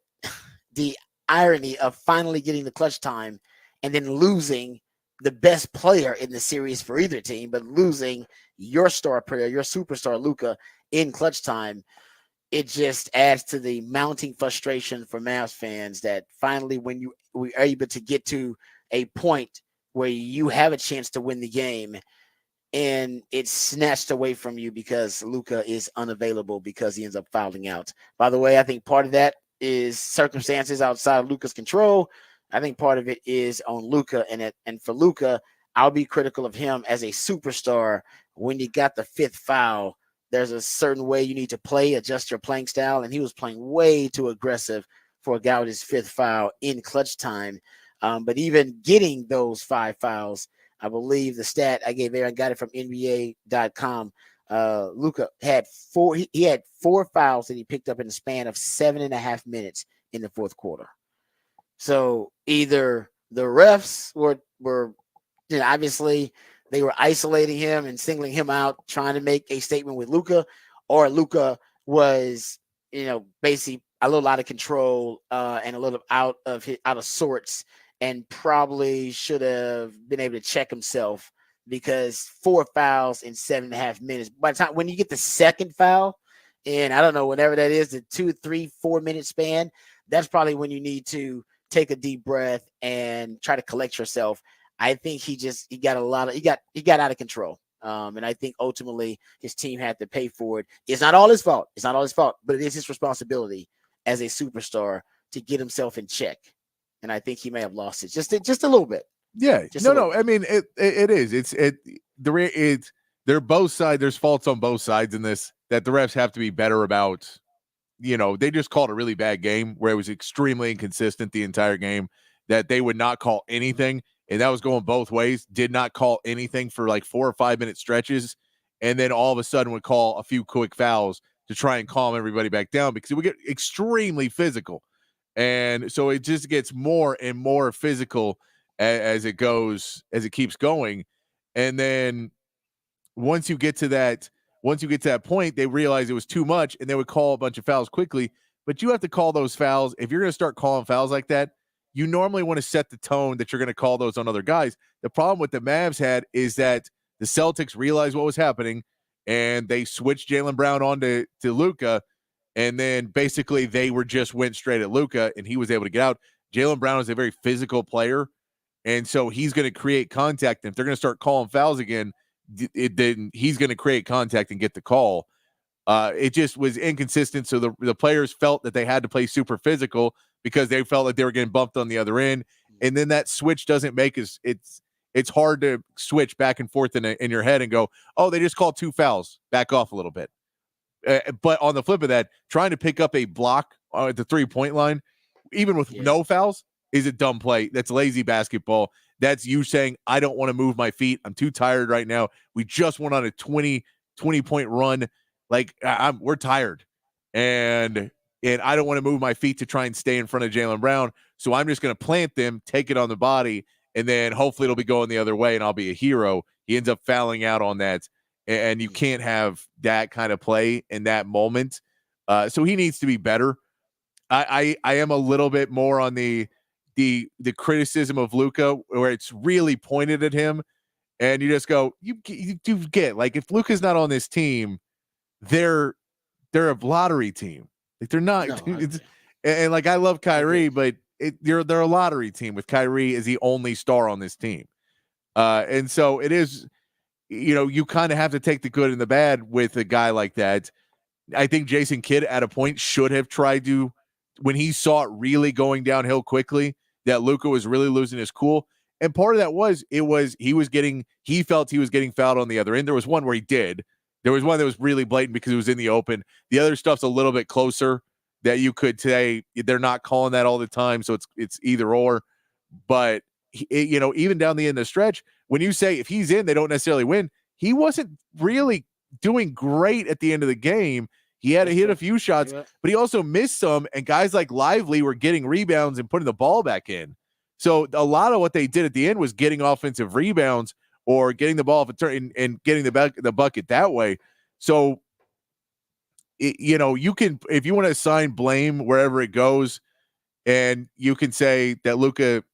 the irony of finally getting the clutch time and then losing the best player in the series for either team, but losing your star player, your superstar Luka, in clutch time, it just adds to the mounting frustration for Mavs fans that finally, when we are able to get to a point where you have a chance to win the game, and it's snatched away from you because Luka is unavailable because he ends up fouling out. By the way, I think part of that is circumstances outside of Luka's control. I think part of it is on Luka, and for Luka, I'll be critical of him as a superstar. When you got the 5th foul, there's a certain way you need to play, adjust your playing style, and he was playing way too aggressive for a guy with his 5th foul in clutch time. But even getting those 5 fouls, I believe the stat I gave there, I got it from NBA.com. Luka had 4. He had 4 fouls that he picked up in the span of 7.5 minutes in the 4th quarter. So either the refs were obviously they were isolating him and singling him out, trying to make a statement with Luka, or Luka was, basically a little out of control and a little out of sorts, and probably should have been able to check himself, because 4 fouls in 7.5 minutes. By the time when you get the second foul, and I don't know, whatever that is, the 2, 3, 4 minute span, that's probably when you need to take a deep breath and try to collect yourself. I think he got out of control. And I think ultimately his team had to pay for it. It's not all his fault. But it is his responsibility as a superstar to get himself in check. And I think he may have lost it just a little bit. Yeah. No. I mean, it is. They're both sides. There's faults on both sides in this that the refs have to be better about. They just called a really bad game where it was extremely inconsistent the entire game, that they would not call anything. And that was going both ways. Did not call anything for like 4 or 5 minute stretches. And then all of a sudden would call a few quick fouls to try and calm everybody back down, because it would get extremely physical. And so it just gets more and more physical as it keeps going. And then once you get to that point, they realize it was too much, and they would call a bunch of fouls quickly. But you have to call those fouls. If you're going to start calling fouls like that, you normally want to set the tone that you're going to call those on other guys. The problem with the Mavs had is that the Celtics realized what was happening, and they switched Jaylen Brown on to Luka, and then basically they went straight at Luka, and he was able to get out. Jaylen Brown is a very physical player, and so he's going to create contact. And if they're going to start calling fouls again, then he's going to create contact and get the call. It just was inconsistent. So the players felt that they had to play super physical because they felt like they were getting bumped on the other end. And then that switch doesn't make it's hard to switch back and forth in your head and go, oh, they just called 2 fouls, back off a little bit. But on the flip of that, trying to pick up a block at the 3-point line, even with no fouls, is a dumb play. That's lazy basketball. That's you saying, I don't want to move my feet. I'm too tired right now. We just went on a 20-point run. Like, we're tired. And I don't want to move my feet to try and stay in front of Jaylen Brown. So I'm just going to plant them, take it on the body, and then hopefully it'll be going the other way and I'll be a hero. He ends up fouling out on that. And you can't have that kind of play in that moment. So he needs to be better. I am a little bit more on the criticism of Luka, where it's really pointed at him, and you just go, you do get, like, if Luka's not on this team, they're a lottery team. Like, they're not. No, and like, I love Kyrie, but they're a lottery team with Kyrie as the only star on this team. And so it is, you kind of have to take the good and the bad with a guy like that. I think Jason Kidd at a point should have tried to, when he saw it really going downhill quickly, that Luka was really losing his cool. And part of that was, he felt he was getting fouled on the other end. There was one where he did. There was one that was really blatant because it was in the open. The other stuff's a little bit closer that you could say they're not calling that all the time. So it's either or, but even down the end of the stretch, when you say if he's in, they don't necessarily win. He wasn't really doing great at the end of the game. He hit a few shots, but he also missed some, and guys like Lively were getting rebounds and putting the ball back in. So a lot of what they did at the end was getting offensive rebounds or getting the ball off a turn and getting the bucket that way. So, you can, if you want to assign blame wherever it goes, and you can say that Luka,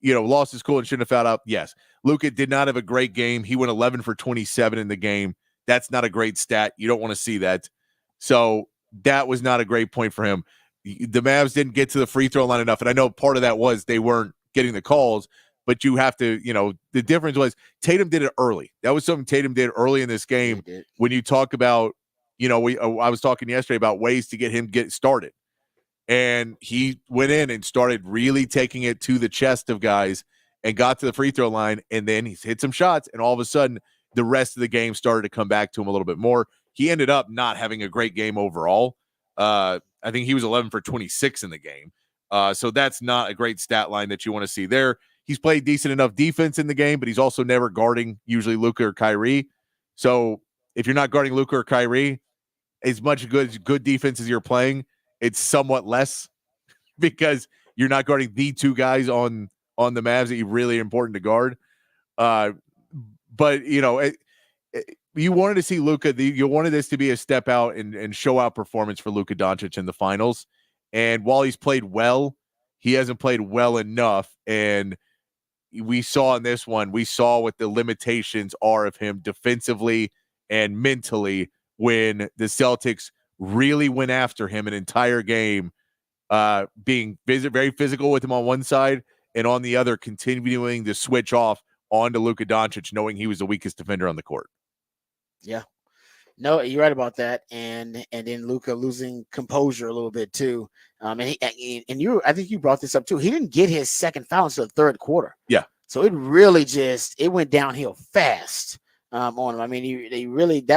lost his cool and shouldn't have fouled out. Yes, Luka did not have a great game. He went 11 for 27 in the game. That's not a great stat. You don't want to see that. So that was not a great point for him. The Mavs didn't get to the free throw line enough. And I know part of that was they weren't getting the calls, but you have to, the difference was Tatum did it early. That was something Tatum did early in this game. When you talk about, I was talking yesterday about ways to get him get started. And he went in and started really taking it to the chest of guys and got to the free throw line. And then he hit some shots. And all of a sudden, the rest of the game started to come back to him a little bit more. He ended up not having a great game overall. I think he was 11 for 26 in the game. So that's not a great stat line that you want to see there. He's played decent enough defense in the game, but he's also never guarding usually Luka or Kyrie. So if you're not guarding Luka or Kyrie, as much good defense as you're playing, it's somewhat less because you're not guarding the two guys on the Mavs that you really important to guard. But you wanted to see Luka. You wanted this to be a step out and show out performance for Luka Doncic in the finals. And while he's played well, he hasn't played well enough. And we saw in this one, we saw what the limitations are of him defensively and mentally when the Celtics really went after him an entire game, being very physical with him on one side and on the other continuing to switch off onto Luka Doncic, knowing he was the weakest defender on the court. Yeah. No, you're right about that. And then Luka losing composure a little bit too. I think you brought this up too. He didn't get his second foul until the third quarter. Yeah. So it really it went downhill fast on him. I mean,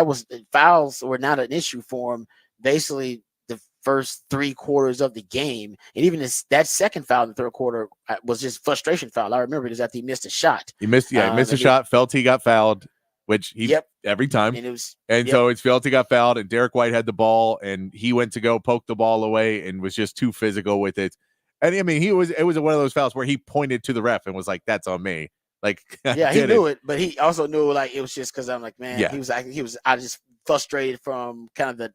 fouls were not an issue for him. Basically, the first 3 quarters of the game, and even that second foul in the third quarter was just frustration foul. I remember it was after he missed a shot. He missed a shot. Felt he got fouled, which he every time. And so it's felt he got fouled, and Derek White had the ball, and he went to go poke the ball away and was just too physical with it. And I mean, it was one of those fouls where he pointed to the ref and was like, "That's on me." Like, he knew it, but he also knew it was just because I'm like, man, he was I just frustrated from kind of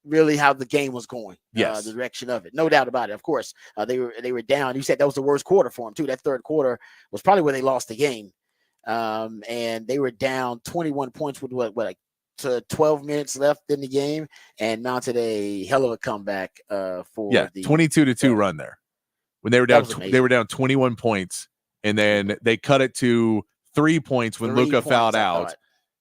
really how the game was going, the direction of it. No doubt about it. Of course, they were down. You said that was the worst quarter for them too. That third quarter was probably where they lost the game. And they were down 21 points with to 12 minutes left in the game, and mounted a hell of a comeback for the 22-2 run there. When they were down 21 points, and then they cut it to 3 points when Luka fouled out.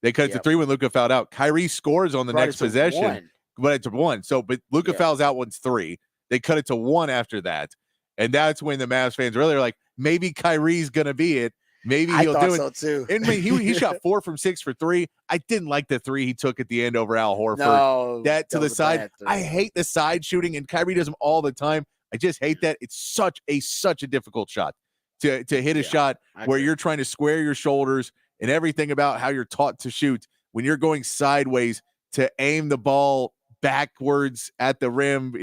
They cut it to 3 when Luka fouled out. Kyrie scores on the next possession. But it's 1. But Luka fouls out once 3. They cut it to 1 after that. And that's when the Mavs fans really are like, maybe Kyrie's going to be it. Maybe he'll do it. So too. And he shot 4 from 6 for 3. I didn't like the 3 he took at the end over Al Horford. No, that to the side. I hate the side shooting, and Kyrie does them all the time. I just hate that. It's such a difficult shot to hit a shot where you're trying to square your shoulders and everything about how you're taught to shoot when you're going sideways to aim the ball backwards at the rim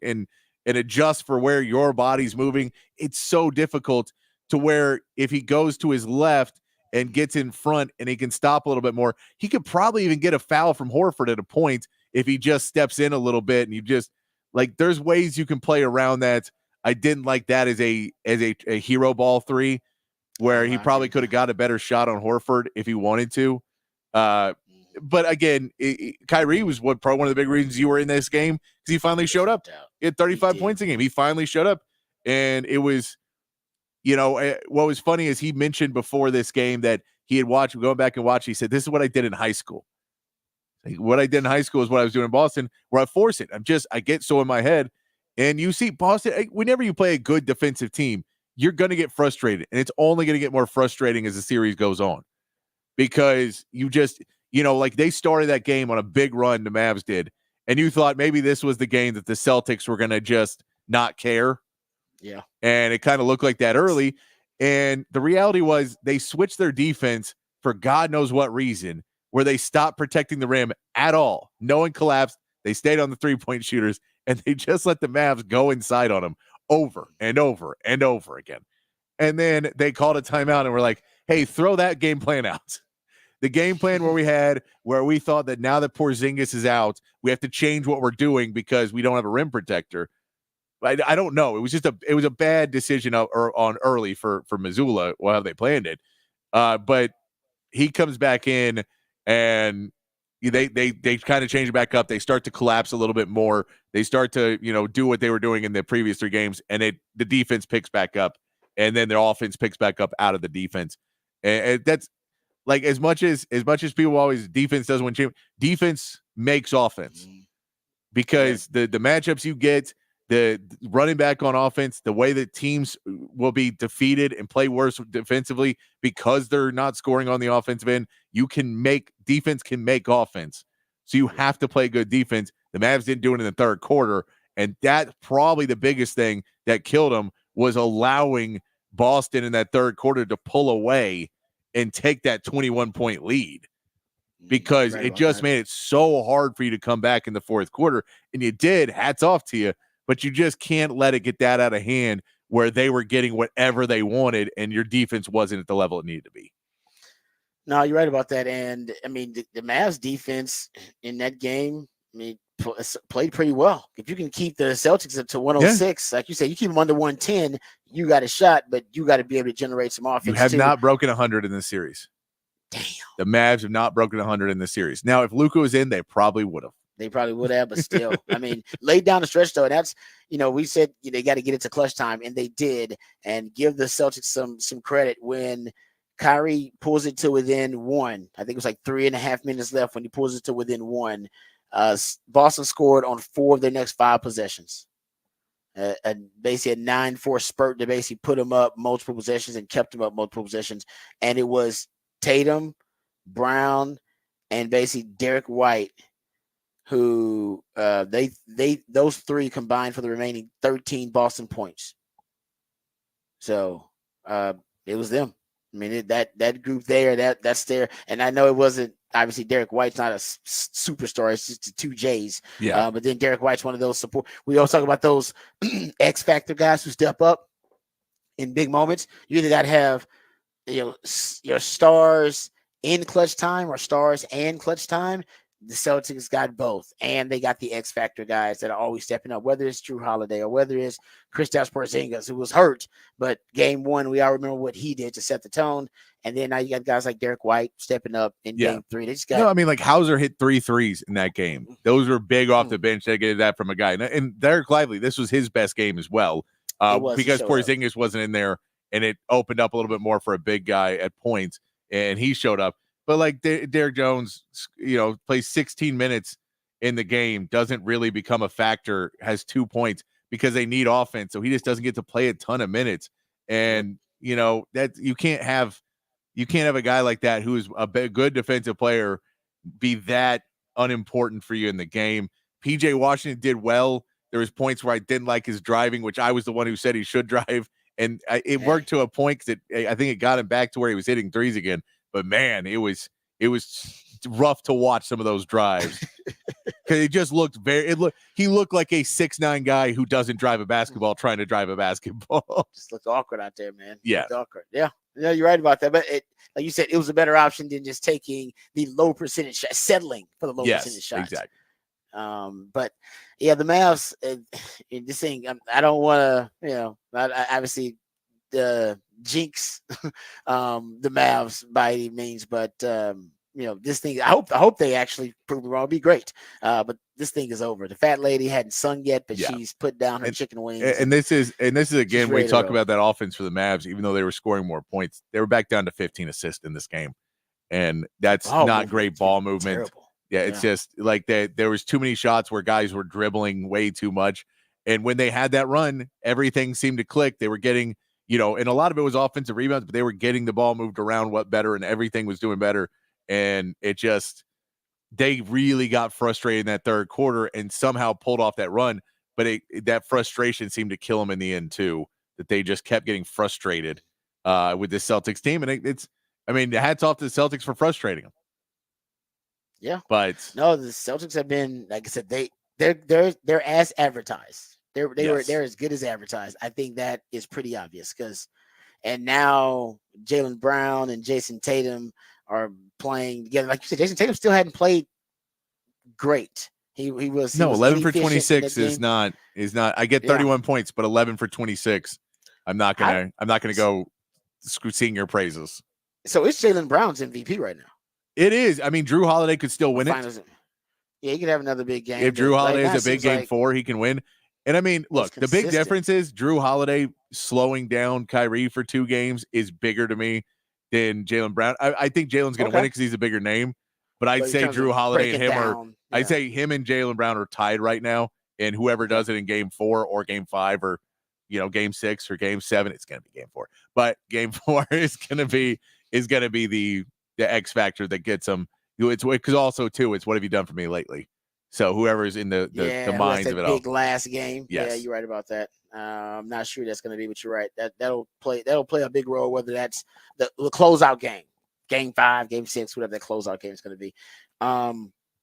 and adjust for where your body's moving. It's so difficult to where if he goes to his left and gets in front and he can stop a little bit more, he could probably even get a foul from Horford at a point if he just steps in a little bit. And you just there's ways you can play around that. I didn't like that as a hero ball 3 where he probably could have got a better shot on Horford if he wanted to. But again, Kyrie was one of the big reasons you were in this game because he finally showed up. He had 35 points a game. He finally showed up. And it was, what was funny is he mentioned before this game that he had going back and watch. He said, "This is what I did in high school. What I did in high school is what I was doing in Boston, where I force it. I get so in my head." And you see Boston, whenever you play a good defensive team, you're going to get frustrated. And it's only going to get more frustrating as the series goes on. Because you just, they started that game on a big run, the Mavs did. And you thought maybe this was the game that the Celtics were going to just not care. Yeah. And it kind of looked like that early. And the reality was they switched their defense for God knows what reason, where they stopped protecting the rim at all. No one collapsed. They stayed on the three-point shooters, and they just let the Mavs go inside on them over and over and over again. And then they called a timeout and were like, hey, throw that game plan out. The game plan where we thought that now that Porzingis is out, we have to change what we're doing because we don't have a rim protector. I don't know. It was a bad decision on early for Missoula, how they planned it. But he comes back in and they kind of change it back up. They start to collapse a little bit more. They start to, do what they were doing in the previous 3 games, and the defense picks back up, and then their offense picks back up out of the defense. And that's like as much as people always defense doesn't win championships, defense makes offense because the matchups you get, the running back on offense, the way that teams will be defeated and play worse defensively because they're not scoring on the offensive end, defense can make offense. So you have to play good defense. The Mavs didn't do it in the third quarter, and that's probably the biggest thing that killed them was allowing Boston in that third quarter to pull away and take that 21-point lead because it just made it so hard for you to come back in the fourth quarter, and you did. Hats off to you. But you just can't let it get that out of hand where they were getting whatever they wanted and your defense wasn't at the level it needed to be. No, you're right about that. And, I mean, the Mavs defense in that game, played pretty well. If you can keep the Celtics up to 106, like you said, you keep them under 110, you got a shot, but you got to be able to generate some offense. You have not broken 100 in this series. Damn. The Mavs have not broken 100 in this series. Now, if Luka was in, they probably would have. They probably would have, but still, I mean, laid down the stretch though. That's, we said they got to get it to clutch time, and they did. And give the Celtics some credit when Kyrie pulls it to within 1. I think it was like 3.5 minutes left when he pulls it to within 1. Boston scored on 4 of their next 5 possessions. Basically a 9-4 spurt to basically put them up multiple possessions and kept them up multiple possessions. And it was Tatum, Brown, and basically Derek White, who those 3 combined for the remaining 13 Boston points. So it was them. I mean, that group there, that's there. And I know it wasn't obviously Derek White's not a superstar. It's just the 2 J's. Yeah. But then Derek White's one of those support. We always talk about those X factor guys who step up in big moments. You either got to have your stars in clutch time or stars and clutch time. The Celtics got both, and they got the X factor guys that are always stepping up, whether it's Drew Holiday or whether it's Kristaps Porzingis, who was hurt, but game 1, we all remember what he did to set the tone. And then now you got guys like Derek White stepping up in game 3. They just got. No, I mean, like Hauser hit 3 threes in that game. Those were big off the bench. They get that from a guy. And Derek Lively, this was his best game as well, because Porzingis wasn't in there, and it opened up a little bit more for a big guy at points, and he showed up. But like Derek Jones, plays 16 minutes in the game, doesn't really become a factor, has 2 points because they need offense. So he just doesn't get to play a ton of minutes. And, that you can't have a guy like that who is a good defensive player be that unimportant for you in the game. PJ Washington did well. There was points where I didn't like his driving, which I was the one who said he should drive. And it worked to a point because I think it got him back to where he was hitting threes again. But man, it was rough to watch some of those drives because it just looked he looked like a 6'9" guy who doesn't drive a basketball trying to drive a basketball. Just looked awkward out there, man. Yeah, awkward. Yeah, you're right about that. But like you said, it was a better option than just taking the low percentage shot, settling for the low percentage shots. Exactly. But yeah, the Mavs. This thing, I don't want to, obviously the jinx the Mavs by any means, but this thing, I hope they actually prove me wrong. It'd be great. But this thing is over. The fat lady hadn't sung yet, but she's put down her chicken wings. And this is again, we talk about that offense for the Mavs, even though they were scoring more points, they were back down to 15 assists in this game. And that's not great ball movement. Terrible. Yeah, it's just like there was too many shots where guys were dribbling way too much. And when they had that run, everything seemed to click. They were getting, and a lot of it was offensive rebounds, but they were getting the ball moved around better, and everything was doing better. And they really got frustrated in that third quarter and somehow pulled off that run. But that frustration seemed to kill them in the end too, that they just kept getting frustrated with this Celtics team, and it's. I mean, hats off to the Celtics for frustrating them. Yeah, but no, the Celtics have been, like I said, they're as advertised. They're as good as advertised. I think that is pretty obvious and now Jaylen Brown and Jason Tatum are playing together. Like you said, Jason Tatum still hadn't played great. He was 11 for 26 is not. I get 31 points, but 11 for 26. I'm not gonna go sing your praises. So it's Jaylen Brown's MVP right now. It is. I mean, Drew Holiday could still win it. Yeah, he could have another big game. If Drew Holiday is a big game 4, he can win. And I mean, look, the big difference is Drew Holiday slowing down Kyrie for 2 games is bigger to me than Jaylen Brown. I think Jaylen's going to win it because he's a bigger name. But I'd say Drew Holiday and him I'd say him and Jaylen Brown are tied right now. And whoever does it in game 4 or game 5 or, game 6 or game 7, it's going to be game 4. But game 4 is going to be the X factor that gets them. It's because also too, it's what have you done for me lately? So whoever's in the minds of it all. Big last game. Yes. Yeah, you're right about that. I'm not sure that's going to be, but you're right. That'll play a big role, whether that's the closeout game, game 5, game 6, whatever that closeout game is going to be.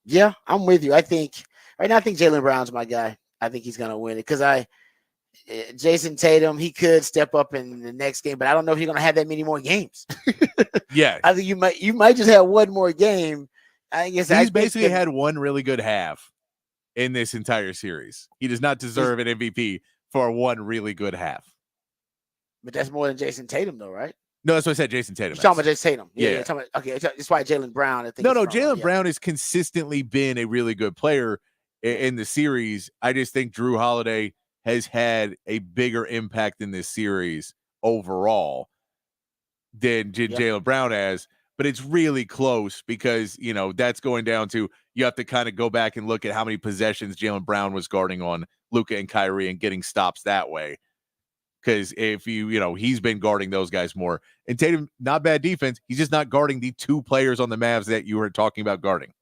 Yeah, I'm with you. I think right now, I think Jaylen Brown's my guy. I think he's going to win it because Jason Tatum, he could step up in the next game, but I don't know if he's going to have that many more games. Yeah, I think you might just have one more game. I guess he's basically had one really good half in this entire series. He does not deserve an MVP for one really good half. But that's more than Jason Tatum, though, right? No, that's what I said. Jason Tatum. You're talking about Jason Tatum. Yeah. Okay, that's why Jaylen Brown. I think no. Jaylen Brown has consistently been a really good player in the series. I just think Drew Holiday has had a bigger impact in this series overall than Jaylen Brown has. But it's really close because, that's going down to you have to kind of go back and look at how many possessions Jaylen Brown was guarding on Luka and Kyrie and getting stops that way. Because if he's been guarding those guys more. And Tatum, not bad defense. He's just not guarding the 2 players on the Mavs that you were talking about guarding.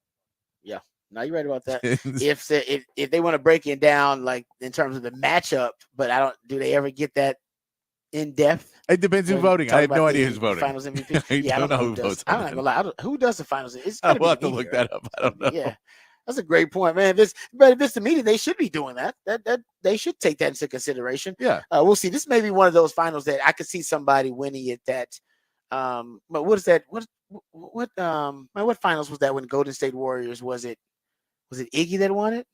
Yeah. No, you're right about that. if they want to break it down, like in terms of the matchup, but do they ever get that in depth? It depends who's voting. I have no idea who's voting. Finals MVP. I don't know who votes. I'm not gonna lie. Who does the finals? I'll have to look that up. I don't know. Yeah, that's a great point, man. If it's the media, they should be doing that. That they should take that into consideration. Yeah, we'll see. This may be one of those finals that I could see somebody winning it. But what is that? What finals was that when Golden State Warriors was it Iggy that won it?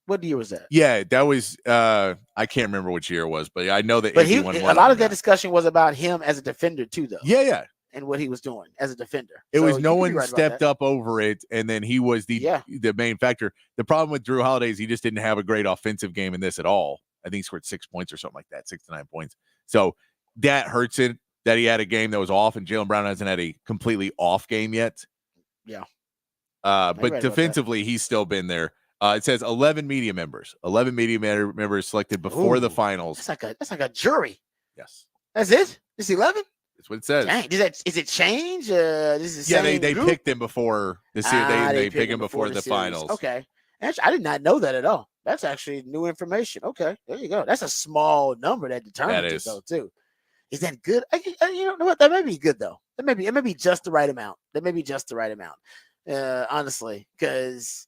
What year was that? Yeah, that was I can't remember which year it was, but I know that. But a lot of that discussion was about him as a defender too, though. Yeah, and what he was doing as a defender. It was no one stepped up over it, and then he was the main factor. The problem with Drew Holiday is he just didn't have a great offensive game in this at all. I think he scored 6 points or something like that, 6 to 9 points. So that hurts it that he had a game that was off, and Jaylen Brown hasn't had a completely off game yet. Yeah. But defensively, he's still been there. It says 11 media members. 11 media members selected before the finals. That's like a jury. Yes. That's it? It's 11? That's what it says. Dang, is it change? They picked him before the series. They picked him before the finals. Okay. Actually, I did not know that at all. That's actually new information. Okay, there you go. That's a small number that determines it, though, too. Is that good? You know what? That may be good, though. It may be just the right amount. Honestly, because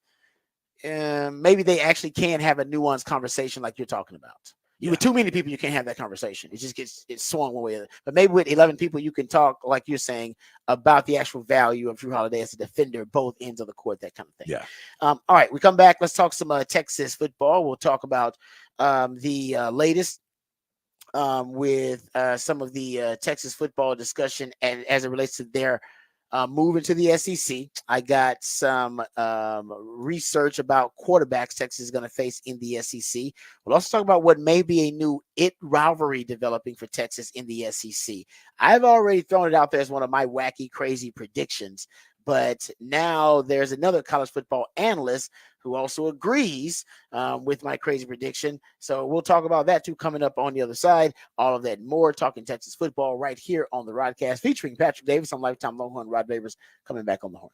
maybe they actually can have a nuanced conversation like you're talking about. With too many people, you can't have that conversation. It just it's swung one way or the other. But maybe with 11 people, you can talk, like you're saying, about the actual value of Drew Holiday as a defender, both ends of the court, that kind of thing. Yeah. All right, we come back. Let's talk some Texas football. We'll talk about the latest with some of the Texas football discussion and as it relates to their move into the SEC. I got some research about quarterbacks Texas is going to face in the SEC. We'll also talk about what may be a new rivalry developing for Texas in the SEC. I've already thrown it out there as one of my wacky, crazy predictions, but now there's another college football analyst who also agrees with my crazy prediction. So we'll talk about that too coming up on the other side. All of that and more, talking Texas football right here on the Rodcast, featuring Patrick Davis. I'm lifetime Longhorn Rod Babers, coming back on the horn.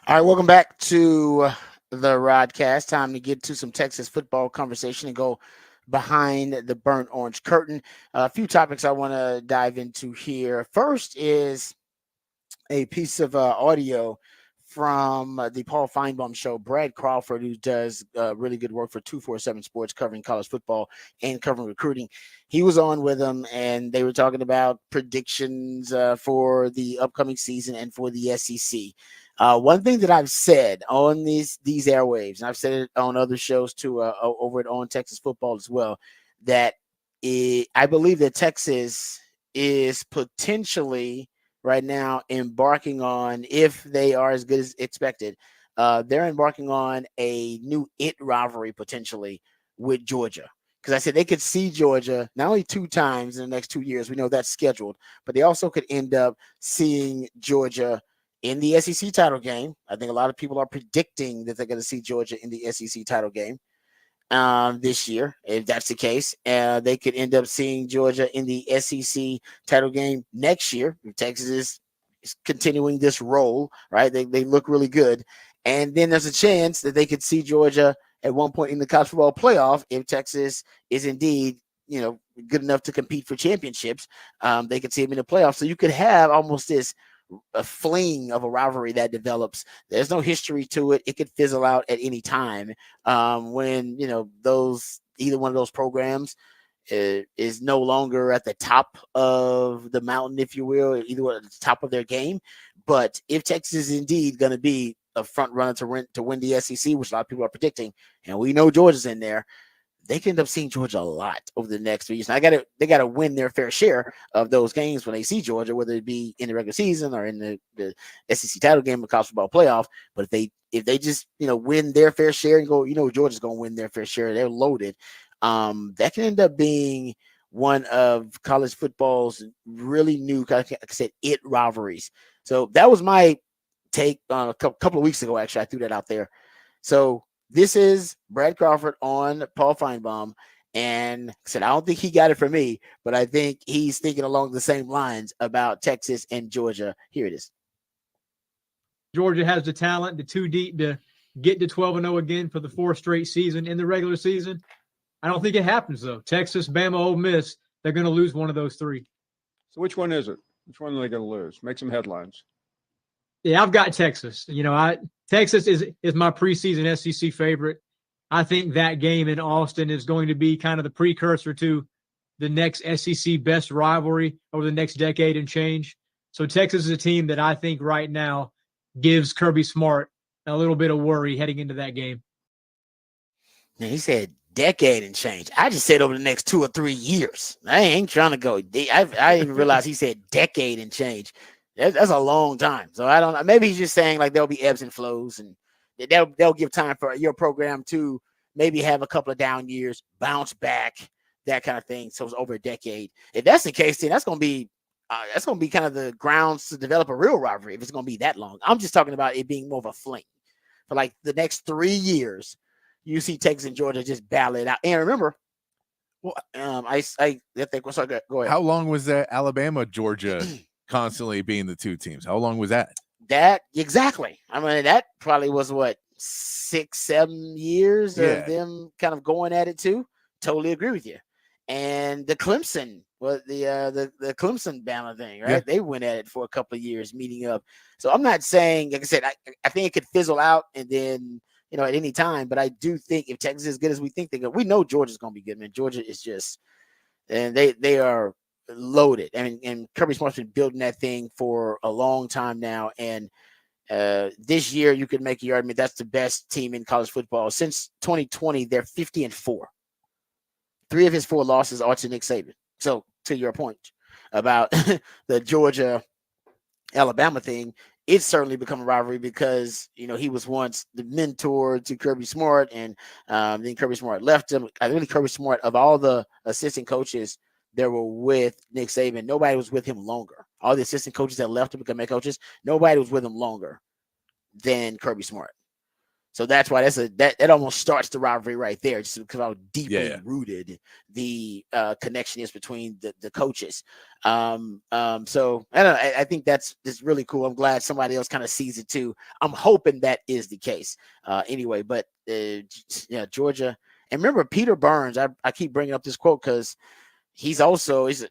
All right, welcome back to the Rodcast. Time to get to some Texas football conversation and go behind the burnt orange curtain. A few topics I want to dive into here. First is a piece of audio from the Paul Feinbaum show. Brad Crawford, who does really good work for 247 Sports, covering college football and covering recruiting. He was on with them, and they were talking about predictions for the upcoming season and for the SEC. One thing that I've said on these airwaves, and I've said it on other shows too, over at On Texas Football as well, that I believe that Texas is potentially right now embarking on, if they are as good as expected, they're embarking on a new rivalry potentially with Georgia. Because I said they could see Georgia not only 2 times in the next 2 years, we know that's scheduled, but they also could end up seeing Georgia in the SEC title game. I think a lot of people are predicting that they're going to see Georgia in the SEC title game this year. If that's the case, they could end up seeing Georgia in the SEC title game next year. If Texas is continuing this role, right? They look really good. And then there's a chance that they could see Georgia at one point in the college football playoff if Texas is indeed, good enough to compete for championships. They could see them in the playoffs. So you could have almost this a fling of a rivalry that develops. There's no history to it. It could fizzle out at any time when either one of those programs is no longer at the top of the mountain, if you will, either at the top of their game. But if Texas is indeed going to be a front runner to win the SEC, which a lot of people are predicting, and we know Georgia's in there, they can end up seeing Georgia a lot over the next 3 years. Now, they got to win their fair share of those games when they see Georgia, whether it be in the regular season or in the SEC title game or college football playoff. But if they just win their fair share and go, Georgia's going to win their fair share, they're loaded. That can end up being one of college football's really new, like I said, rivalries. So that was my take a couple of weeks ago. Actually, I threw that out there. So this is Brad Crawford on Paul Feinbaum, and said, I don't think he got it from me, but I think he's thinking along the same lines about Texas and Georgia. Here it is. Georgia has the talent, the 2 deep to get to 12-0 again for the 4th straight season in the regular season. I don't think it happens, though. Texas, Bama, Ole Miss, they're going to lose one of those 3. So which one is it? Which one are they going to lose? Make some headlines. Yeah, I've got Texas. Texas is my preseason SEC favorite. I think that game in Austin is going to be kind of the precursor to the next SEC best rivalry over the next decade and change. So Texas is a team that I think right now gives Kirby Smart a little bit of worry heading into that game. Now, he said decade and change. I just said over the next 2 or 3 years. I ain't trying to go. I didn't realize he said decade and change. That's a long time. So I don't know. Maybe he's just saying like there'll be ebbs and flows, and they'll give time for your program to maybe have a couple of down years, bounce back, that kind of thing. So it's over a decade. If that's the case, then that's going to be kind of the grounds to develop a real rivalry. If it's going to be that long, I'm just talking about it being more of a fling for like the next 3 years. You see Texas and Georgia just battle it out. And remember, well, I think go ahead. How long was that Alabama Georgia constantly being the 2 teams? How long was that? That exactly. I mean, that probably was 6-7 years of them kind of going at it too. Totally agree with you. And the Clemson the Clemson Bama thing, right? Yeah. They went at it for a couple of years, meeting up. So I'm not saying, like I said, I think it could fizzle out and then at any time. But I do think if Texas is as good as we think they're good, we know Georgia's going to be good, man. Georgia is just, and they are loaded. I mean, and Kirby Smart's been building that thing for a long time now. And this year, you could make your argument that's the best team in college football. Since 2020, they're 50-4. 3 of his 4 losses are to Nick Saban. So to your point about the Georgia-Alabama thing, it's certainly become a rivalry because, he was once the mentor to Kirby Smart, and then Kirby Smart left him. I think Kirby Smart, of all the assistant coaches that were with Nick Saban, nobody was with him longer. All the assistant coaches that left to become head coaches, nobody was with him longer than Kirby Smart. So that's why that almost starts the rivalry right there, just because how deeply rooted the connection is between the coaches. So I don't know. I think that's really cool. I'm glad somebody else kind of sees it too. I'm hoping that is the case. Anyway, but Georgia. And remember Peter Burns. I keep bringing up this quote because he's a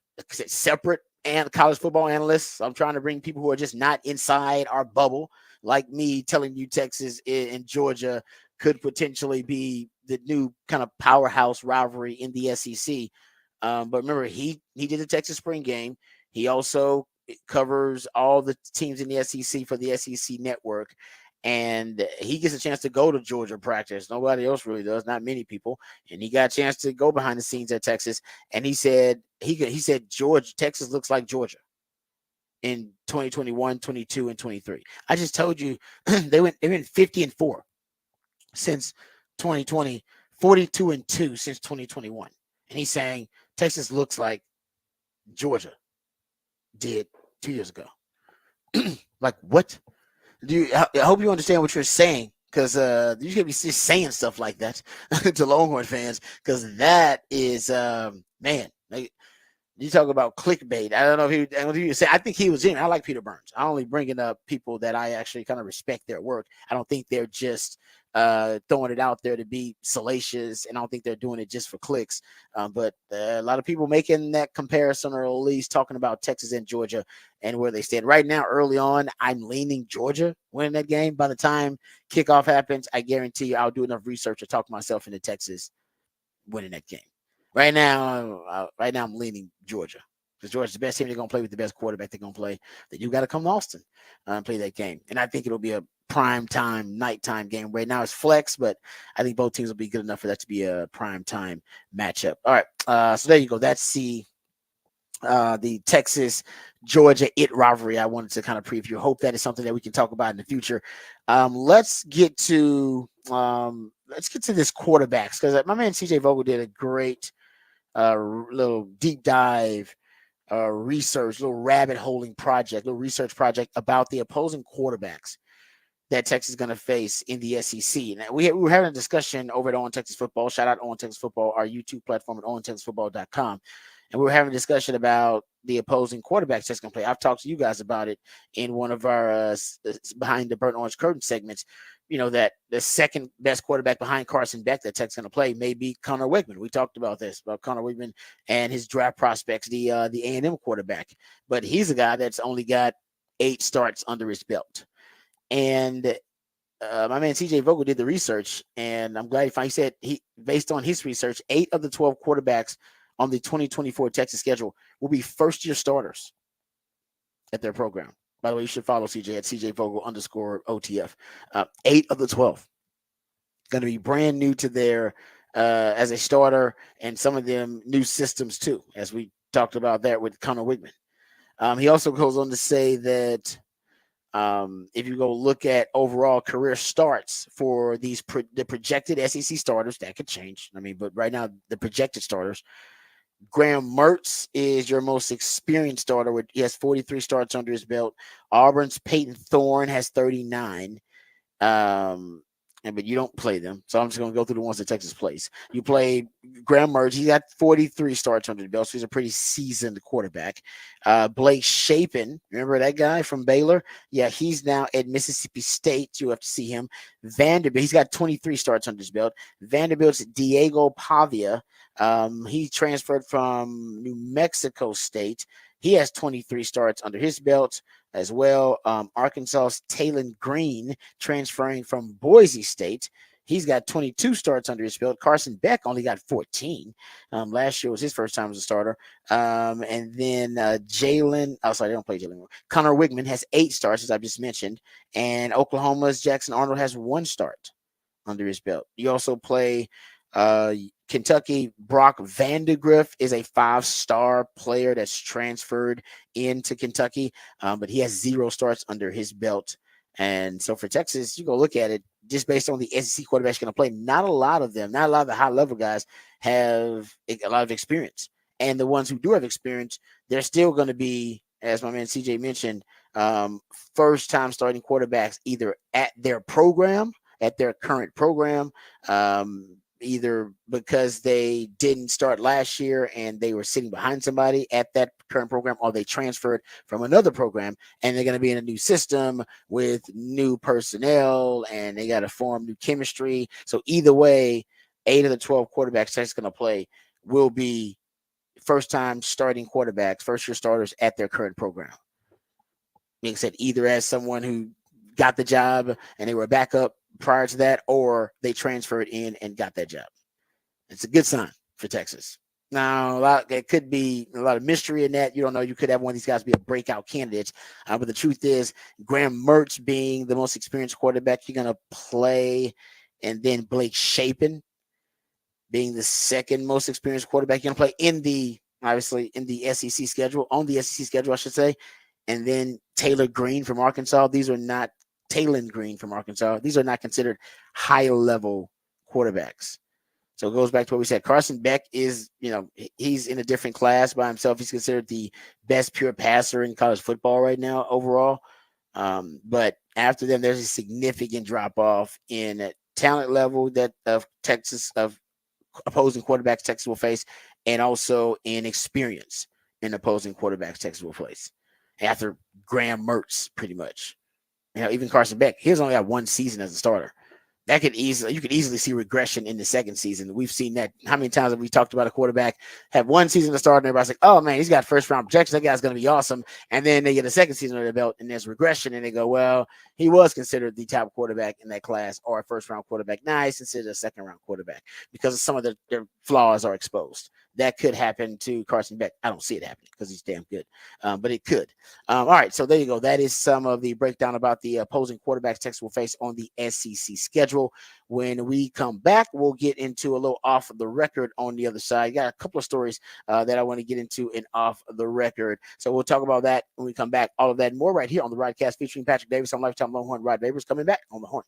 separate and college football analyst. So I'm trying to bring people who are just not inside our bubble, like me, telling you Texas and Georgia could potentially be the new kind of powerhouse rivalry in the SEC. But remember, he did the Texas spring game. He also covers all the teams in the SEC for the SEC network. And he gets a chance to go to Georgia practice. Nobody else really does, not many people. And he got a chance to go behind the scenes at Texas. And he said Texas looks like Georgia in 2021, 22, and 23. I just told you they went 50-4 since 2020, 42-2 since 2021. And he's saying Texas looks like Georgia did 2 years ago. Like what? I hope you understand what you're saying, because you should be just saying stuff like that to Longhorn fans, because that is man. You talk about clickbait. I don't know if you say. I think he was in. I like Peter Burns. I only bringing up people that I actually kind of respect their work. I don't think they're just throwing it out there to be salacious, and I don't think they're doing it just for clicks. But a lot of people making that comparison, or at least talking about Texas and Georgia and where they stand right now. Early on, I'm leaning Georgia winning that game. By the time kickoff happens, I guarantee you I'll do enough research to talk myself into Texas winning that game. Right now, I'm leaning Georgia, because Georgia's the best team. They're going to play with the best quarterback they're going to play. Then you got to come to Austin and play that game. And I think it'll be a prime time, nighttime game. Right now it's flex, but I think both teams will be good enough for that to be a prime time matchup. All right. So there you go. That's the Texas Georgia rivalry I wanted to kind of preview. Hope that is something that we can talk about in the future. Let's get to this quarterbacks, because my man CJ Vogel did a great little deep dive research, little rabbit holing project, little research project about the opposing quarterbacks that Texas is going to face in the SEC. And we were having a discussion over at On Texas Football. Shout out On Texas Football, our YouTube platform at ontexasfootball.com. And we were having a discussion about the opposing quarterbacks that's going to play. I've talked to you guys about it in one of our Behind the Burnt Orange Curtain segments. You know, that the second best quarterback behind Carson Beck that Tech's going to play may be Connor Wigman. We talked about Connor Wigman and his draft prospects, the A&M quarterback. But he's a guy that's only got 8 starts under his belt. And my man CJ Vogel did the research, and I'm glad he said based on his research, 8 of the 12 quarterbacks on the 2024 Texas schedule will be first-year starters at their program. By the way, you should follow CJ at CJ_Vogel_OTF. 8 of the 12 going to be brand new to their as a starter, and some of them new systems too, as we talked about that with Connor Wigman. He also goes on to say that if you go look at overall career starts for the projected SEC starters, that could change. I mean, but right now the projected starters, Graham Mertz is your most experienced starter. He has 43 starts under his belt. Auburn's Peyton Thorne has 39. But you don't play them. So I'm just going to go through the ones that Texas plays. You play Graham Mertz. He got 43 starts under the belt, so he's a pretty seasoned quarterback. Blake Shapen, remember that guy from Baylor? Yeah, he's now at Mississippi State. You have to see him. Vanderbilt, he's got 23 starts under his belt. Vanderbilt's Diego Pavia. He transferred from New Mexico State. He has 23 starts under his belt as well. Arkansas's Talon Green, transferring from Boise State. He's got 22 starts under his belt. Carson Beck only got 14. Last year was his first time as a starter. And then they don't play Jalen. Connor Wigman has 8 starts, as I just mentioned. And Oklahoma's Jackson Arnold has 1 start under his belt. You also play Kentucky. Brock Vandegrift is a 5-star player that's transferred into Kentucky, but he has 0 starts under his belt. And so for Texas, you go look at it just based on the SEC quarterbacks going to play. Not a lot of the high-level guys have a lot of experience. And the ones who do have experience, they're still going to be, as my man CJ mentioned, first-time starting quarterbacks either at their program at their current program, either because they didn't start last year and they were sitting behind somebody at that current program, or they transferred from another program and they're going to be in a new system with new personnel and they got to form new chemistry. So either way, 8 of the 12 quarterbacks Texas going to play will be first-time starting quarterbacks, first-year starters at their current program. Like I said, either as someone who got the job and they were a backup prior to that, or they transferred in and got that job. It's a good sign for Texas. Now, it could be a lot of mystery in that. You don't know. You could have one of these guys be a breakout candidate. But the truth is, Graham Mertz being the most experienced quarterback, you're going to play, and then Blake Shapen being the second most experienced quarterback, you're going to play obviously in the SEC schedule, on the SEC schedule, I should say. And then Taylor Green from Arkansas. These are not Taylon Green from Arkansas. These are not considered high level quarterbacks. So it goes back to what we said. Carson Beck is, he's in a different class by himself. He's considered the best pure passer in college football right now overall. But after them, there's a significant drop off in talent level that of opposing quarterbacks Texas will face, and also in experience in opposing quarterbacks Texas will face. After Graham Mertz, pretty much. Even Carson Beck, he's only got one season as a starter. You could easily see regression in the second season. We've seen that. How many times have we talked about a quarterback have one season to start and everybody's like, oh man, he's got first round projections. That guy's going to be awesome. And then they get a second season under their belt and there's regression and they go, well, he was considered the top quarterback in that class or a first round quarterback. Now he's considered a second round quarterback because some of their flaws are exposed. That could happen to Carson Beck. I don't see it happening because he's damn good, but it could. All right, so there you go. That is some of the breakdown about the opposing quarterbacks Texas will face on the SEC schedule. When we come back, we'll get into a little off the record on the other side. Got a couple of stories that I want to get into in off the record. So we'll talk about that when we come back. All of that and more right here on the Rodcast featuring Patrick Davis on Lifetime Longhorn. Rod Babers coming back on the Horn.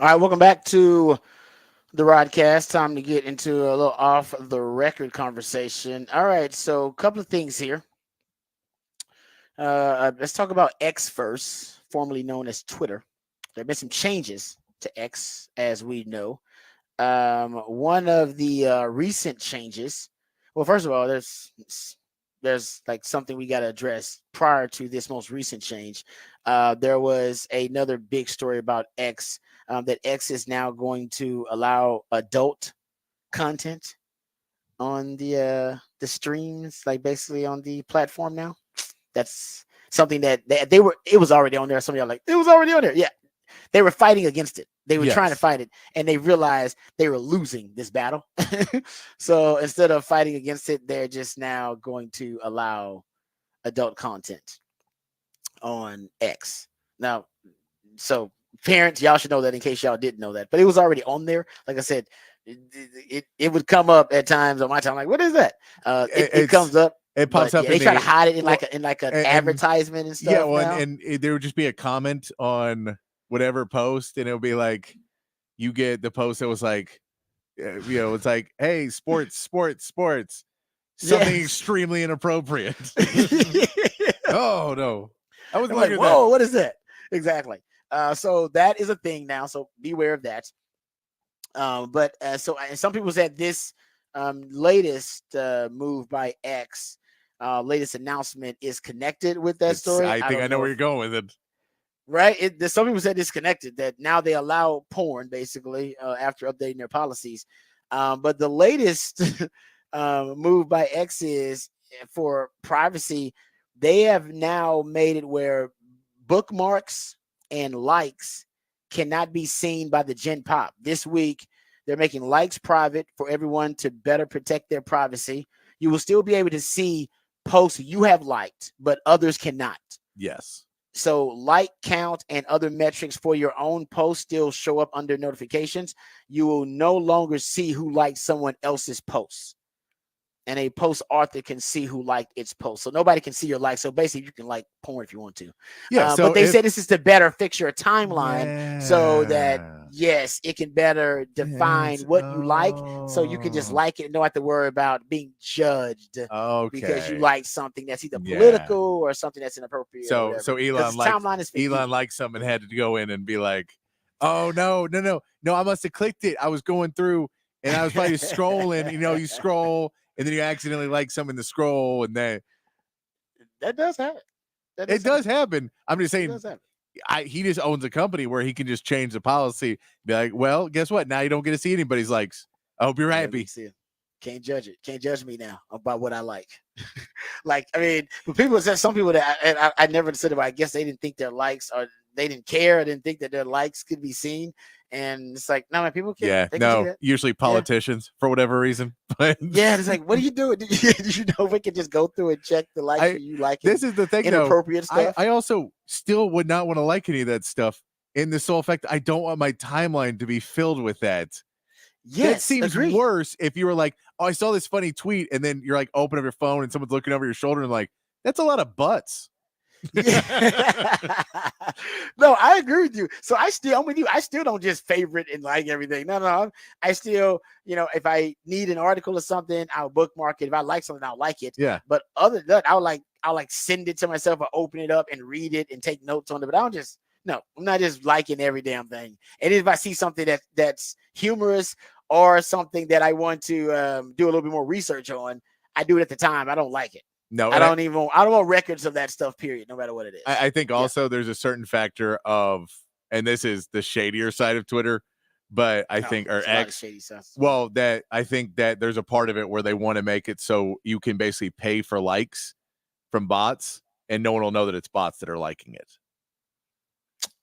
All right, welcome back to the Rodcast. Time to get into a little off the record conversation. All right, so a couple of things here. Let's talk about X first, formerly known as Twitter. There have been some changes to X, as we know. One of the recent changes. Well, first of all, there's like something we got to address prior to this most recent change. There was another big story about X, that X is now going to allow adult content on the streams, like basically on the platform now. That's something that it was already on there. Some of y'all like, it was already on there. Yeah. They were fighting against it. They were trying to fight it, and they realized they were losing this battle. So instead of fighting against it, they're just now going to allow adult content on X. Now, so parents, y'all should know that in case y'all didn't know that. But it was already on there. Like I said, it would come up at times on my time. Like, what is that? It comes up. It pops up. Yeah, they try to hide it in like an advertisement and stuff. Yeah, well, and there would just be a comment on whatever post, and it'll be like, you get the post that was like, it's like, hey, sports, something extremely inappropriate. Oh no, I was like, whoa, what is that? Exactly. So that is a thing now. So beware of that. But some people said this latest move by X, latest announcement is connected with that story. I think I know where you're going with it. Right. Some people said disconnected, that now they allow porn basically after updating their policies. But the latest move by X is for privacy. They have now made it where bookmarks and likes cannot be seen by the Gen Pop. This week, they're making likes private for everyone to better protect their privacy. You will still be able to see posts you have liked, but others cannot. Yes. So like count and other metrics for your own post still show up under notifications. You will no longer see who liked someone else's posts. And a post author can see who liked its post. So nobody can see your likes. So basically you can like porn if you want to. Yeah. But they said this is to better fix your timeline so that, yes, it can better define what you like. So you can just like it and don't have to worry about being judged because you like something that's either political or something that's inappropriate. So Elon liked something, had to go in and be like, oh, no, I must have clicked it. I was going through and I was probably scrolling, you scroll. And then you accidentally like something to scroll, and then that does happen. It does happen. I'm just saying, he just owns a company where he can just change the policy. Be like, well, guess what? Now you don't get to see anybody's likes. I hope you're happy. Can't judge it. Can't judge me now about what I like. Like, I mean, people said, some people that I never said about. I guess they didn't think their likes, or they didn't care. I didn't think that their likes could be seen. And it's like, no, man, people can. Yeah, no, usually politicians for whatever reason. But yeah, it's like, what are you doing? Did you know we can just go through and check the likes you like? This is the thing, inappropriate stuff. I also still would not want to like any of that stuff. In the sole fact, I don't want my timeline to be filled with that. Yes, it seems worse if you were like, oh, I saw this funny tweet, and then you're like, open up your phone, and someone's looking over your shoulder, and like, that's a lot of butts. Yeah. No, I agree with you. So I'm with you. I still don't just favorite and like everything. No. I still, if I need an article or something, I'll bookmark it. If I like something, I'll like it. Yeah. But other than that, I'll like send it to myself or open it up and read it and take notes on it. But I'm not just liking every damn thing. And if I see something that's humorous or something that I want to do a little bit more research on, I do it at the time. I don't like it. No, I don't want records of that stuff, period, no matter what it is. I think also there's a certain factor of, and this is the shadier side of Twitter, but I think, or X, that I think that there's a part of it where they want to make it so you can basically pay for likes from bots, and no one will know that it's bots that are liking it.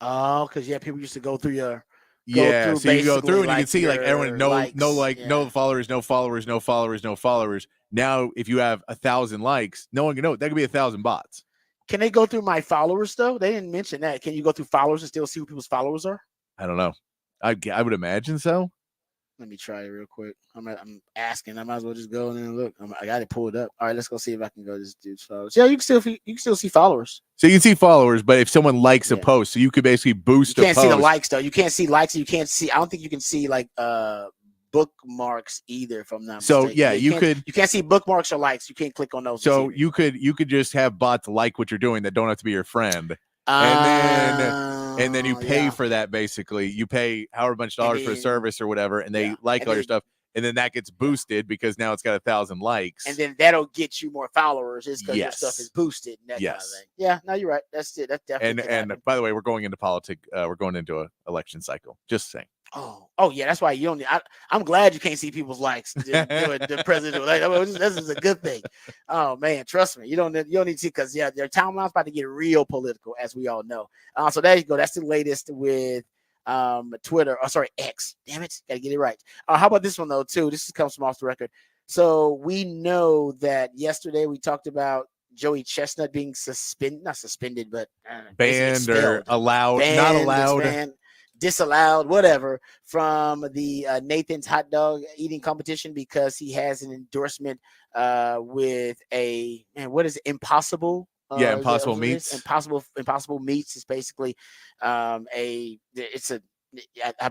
Oh, because people used to go through your so you go through and you can see like everyone no followers. Now, if you have 1,000 likes, no one can know. That could be 1,000 bots. Can they go through my followers though? They didn't mention that. Can you go through followers and still see who people's followers are? I don't know. I would imagine so. Let me try it real quick. I'm asking. I might as well just go in and look. I got it pulled up. All right, let's go see if I can go to this dude's photos. Yeah, you can still see followers. So you can see followers, but if someone likes a post, so you could basically boost. You can't see the likes though. You can't see likes. You can't see. I don't think you can see like bookmarks either. If I'm not mistaken. Yeah, you can't see bookmarks or likes. You can't click on those. So you could just have bots like what you're doing that don't have to be your friend. And then you pay for that. Basically, you pay however much dollars for a service or whatever, and they like all your stuff, and then that gets boosted because now it's got 1,000 likes, and then that'll get you more followers, is because your stuff is boosted. And that kind of thing. Yeah, no, you're right. That's it. That's definitely. And by the way, we're going into politics. We're going into an election cycle. Just saying. Oh yeah, that's why you don't. I'm glad you can't see people's likes. The president, this is a good thing. Oh man, trust me, you don't need to see, because their timeline's about to get real political, as we all know. So there you go. That's the latest with Twitter. Oh, sorry, X. Damn it, gotta get it right. How about this one though too? This comes from off the record. So we know that yesterday we talked about Joey Chestnut being not suspended, but banned or allowed, not allowed. Disallowed, whatever, from the Nathan's hot dog eating competition because he has an endorsement with what is it? Impossible? Impossible Meats. Impossible Meats is basically I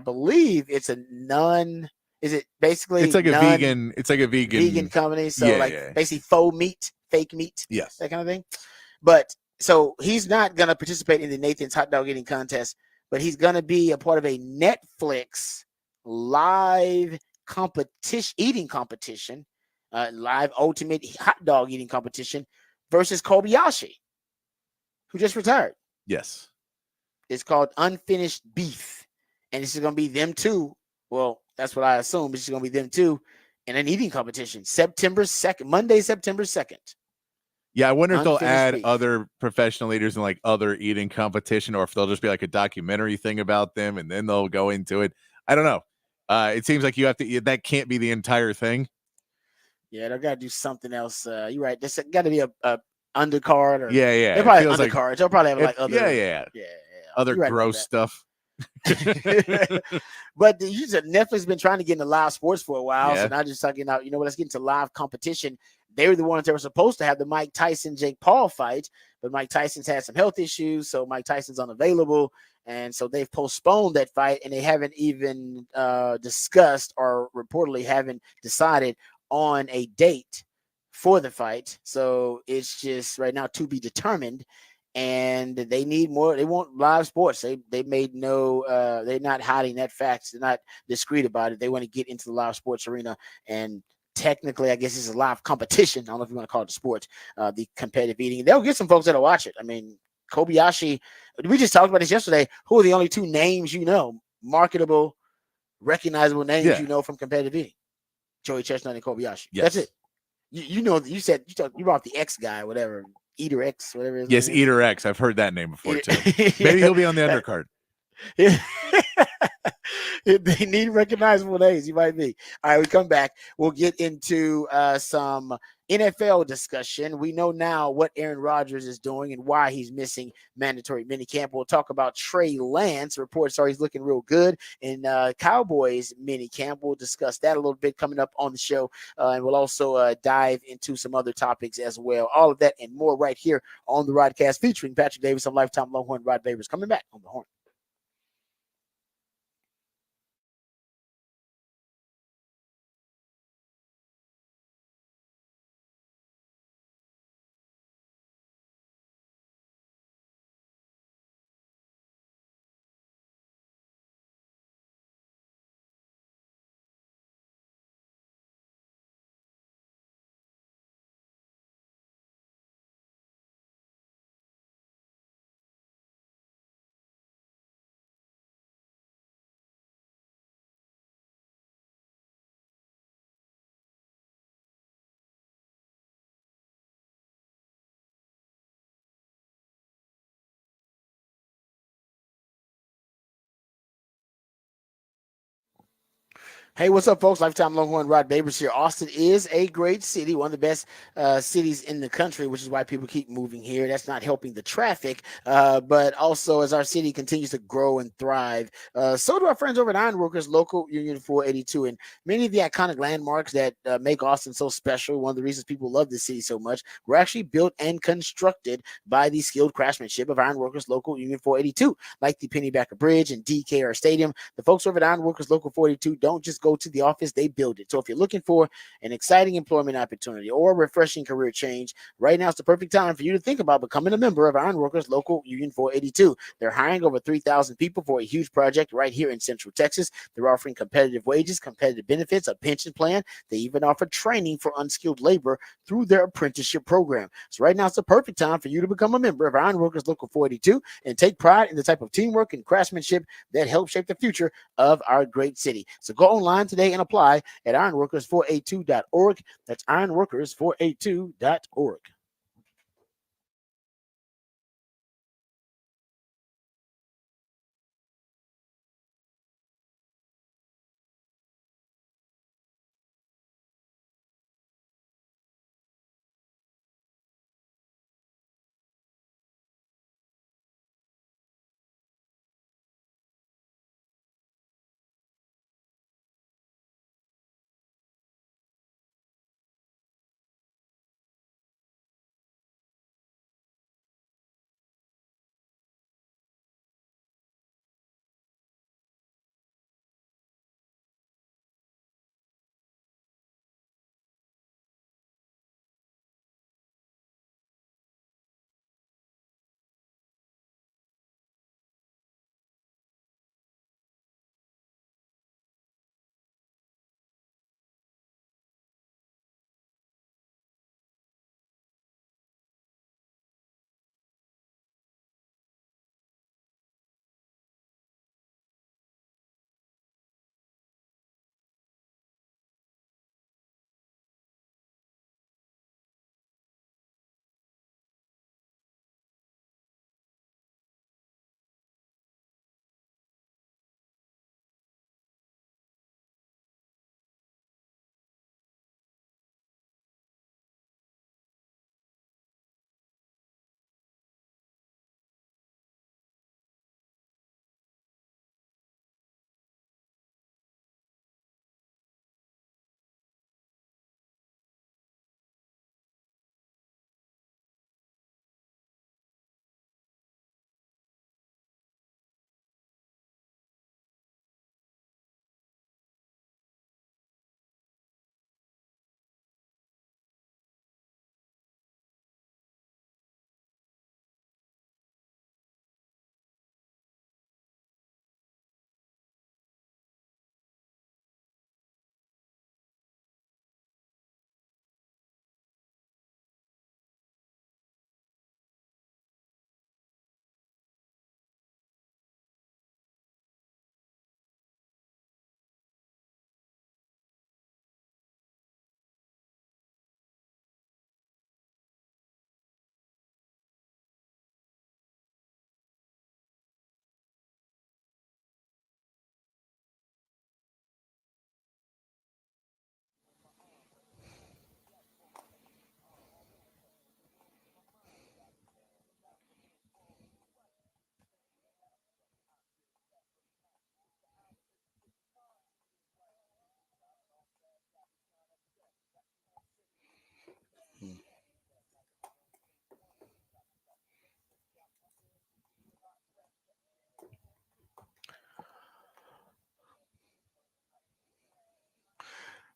believe it's a non. Is it basically? It's like a vegan. It's like a vegan company. So basically faux meat, fake meat. Yes, that kind of thing. But so he's not gonna participate in the Nathan's hot dog eating contest. But he's going to be a part of a Netflix live eating competition, live ultimate hot dog eating competition versus Kobayashi, who just retired. Yes. It's called Unfinished Beef. And this is going to be them two. Well, that's what I assume. This is going to be them two in an eating competition. Monday, September 2nd. Yeah, I wonder if they'll add other professional eaters in like other eating competition, or if they'll just be like a documentary thing about them and then they'll go into it. I don't know. It seems like that can't be the entire thing. Yeah, they've got to do something else. You're right. There's got to be a undercard. Or, yeah. They're probably undercards. They'll probably have like other. Yeah. Other gross stuff. But Netflix been trying to get into live sports for a while. So now just talking out, let's get into live competition. They were the ones that were supposed to have the Mike Tyson Jake Paul fight, but Mike Tyson's had some health issues, so Mike Tyson's unavailable, and so they've postponed that fight, and they haven't even discussed or reportedly haven't decided on a date for the fight. So it's just right now to be determined. And they need more. They want live sports. They made no. They're not hiding that fact. They're not discreet about it. They want to get into the live sports arena, and technically, I guess it's a live competition. I don't know if you want to call it a sport. The competitive eating. They'll get some folks that'll watch it. I mean, Kobayashi. We just talked about this yesterday. Who are the only two names marketable, recognizable names from competitive eating? Joey Chestnut and Kobayashi. Yes. That's it. You said you brought the X guy, whatever. Eater X, whatever. Yes, Eater X. I've heard that name before too. Maybe he'll be on the undercard. They need recognizable names. You might be. All right, we come back. We'll get into some NFL discussion. We know now what Aaron Rodgers is doing and why he's missing mandatory minicamp. We'll talk about Trey Lance. Reports are he's looking real good in Cowboys minicamp. We'll discuss that a little bit coming up on the show. And we'll also dive into some other topics as well. All of that and more right here on the Rodcast featuring Patrick Davis, some lifetime Longhorn Rod Babers, coming back on the Horn. Hey, what's up, folks? Lifetime Longhorn Rod Babers here. Austin is a great city, one of the best cities in the country, which is why people keep moving here. That's not helping the traffic, but also as our city continues to grow and thrive, so do our friends over at Ironworkers Local Union 482. And many of the iconic landmarks that make Austin so special, one of the reasons people love this city so much, were actually built and constructed by the skilled craftsmanship of Ironworkers Local Union 482, like the Pennybacker Bridge and DKR Stadium. The folks over at Ironworkers Local 482 don't just go to the office, they build it. So if you're looking for an exciting employment opportunity or a refreshing career change, right now is the perfect time for you to think about becoming a member of Ironworkers Local Union 482. They're hiring over 3,000 people for a huge project right here in Central Texas. They're offering competitive wages, competitive benefits, a pension plan. They even offer training for unskilled labor through their apprenticeship program. So right now is the perfect time for you to become a member of Ironworkers Local 482 and take pride in the type of teamwork and craftsmanship that helps shape the future of our great city. So go online today and apply at ironworkers482.org. That's ironworkers482.org.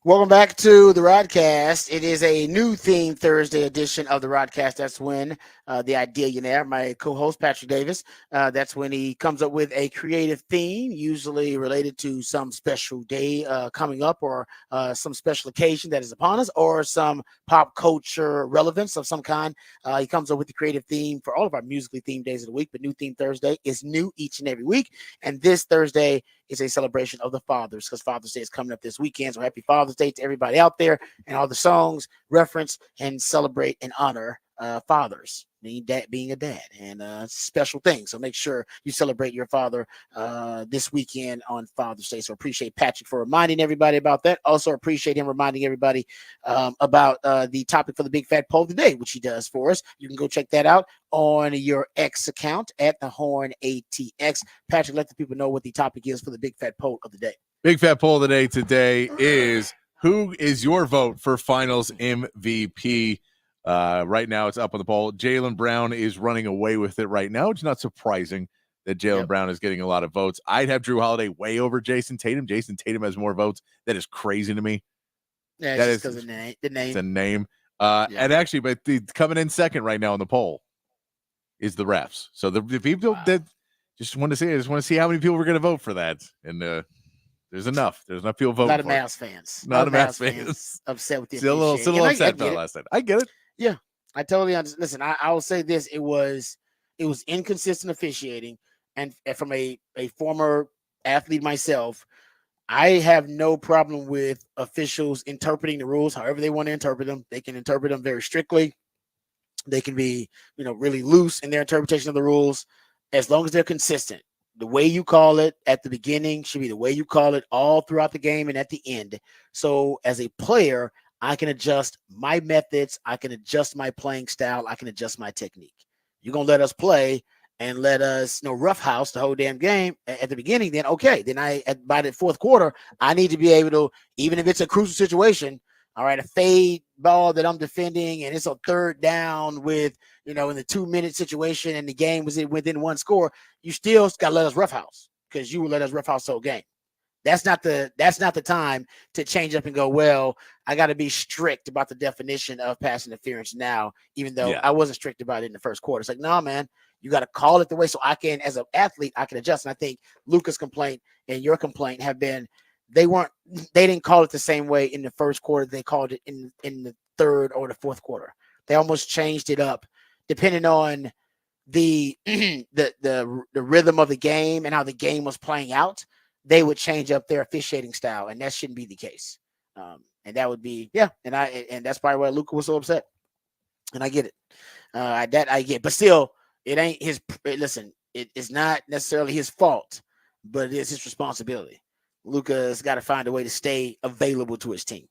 Welcome back to the Rodcast. It is a new theme Thursday edition of the Rodcast. That's when the Idealionaire, my co-host Patrick Davis, that's when he comes up with a creative theme, usually related to some special day coming up or some special occasion that is upon us or some pop culture relevance of some kind. He comes up with the creative theme for all of our musically themed days of the week, but New Theme Thursday is new each and every week. And this Thursday is a celebration of the fathers because Father's Day is coming up this weekend. So happy Father's Day to everybody out there, and all the songs reference and celebrate and honor fathers, being a dad, and special thing. So make sure you celebrate your father this weekend on Father's Day. So appreciate Patrick for reminding everybody about that. Also appreciate him reminding everybody about the topic for the Big Fat Poll today, which he does for us. You can go check that out on your X account at the Horn ATX. Patrick, let the people know what the topic is for the Big Fat Poll of the day. Big Fat Poll of the day today is, who is your vote for Finals MVP? Right now, it's up on the poll. Jaylen Brown is running away with it right now. It's not surprising that Jaylen Brown is getting a lot of votes. I'd have Drew Holiday way over Jason Tatum. Jason Tatum has more votes. That is crazy to me. Yeah, that is because of the name. It's a name. And actually, but coming in second right now in the poll is the refs. So the people that just want to see, I just want to see how many people were going to vote for that. And there's enough. There's enough people voting. A lot of Mavs fans. Not a Mavs fans. Upset with the still a little upset about last night. I get it. Yeah, I totally understand. Listen, I will say this: it was inconsistent officiating, and from a former athlete myself, I have no problem with officials interpreting the rules however they want to interpret them. They can interpret them very strictly. They can be, really loose in their interpretation of the rules, as long as they're consistent. The way you call it at the beginning should be the way you call it all throughout the game and at the end. So as a player, I can adjust my methods. I can adjust my playing style. I can adjust my technique. You're going to let us play and let us, roughhouse the whole damn game at the beginning, then okay. Then by the fourth quarter, I need to be able to, even if it's a crucial situation, all right, a fade ball that I'm defending and it's a third down with, in the 2-minute situation and the game was within one score, you still got to let us roughhouse because you will let us roughhouse the whole game. That's not the time to change up and go, well, I got to be strict about the definition of pass interference now, even though I wasn't strict about it in the first quarter. It's like, no, man, you got to call it the way so I can, as an athlete, I can adjust. And I think Luka's complaint and your complaint have been, they didn't call it the same way in the first quarter. They called it in the third or the fourth quarter. They almost changed it up depending on the rhythm of the game and how the game was playing out. They would change up their officiating style, and that shouldn't be the case. And that would be, and that's probably why Luka was so upset. And I get it. I get, but still, it ain't his. Listen, it's not necessarily his fault, but it is his responsibility. Luka's got to find a way to stay available to his team,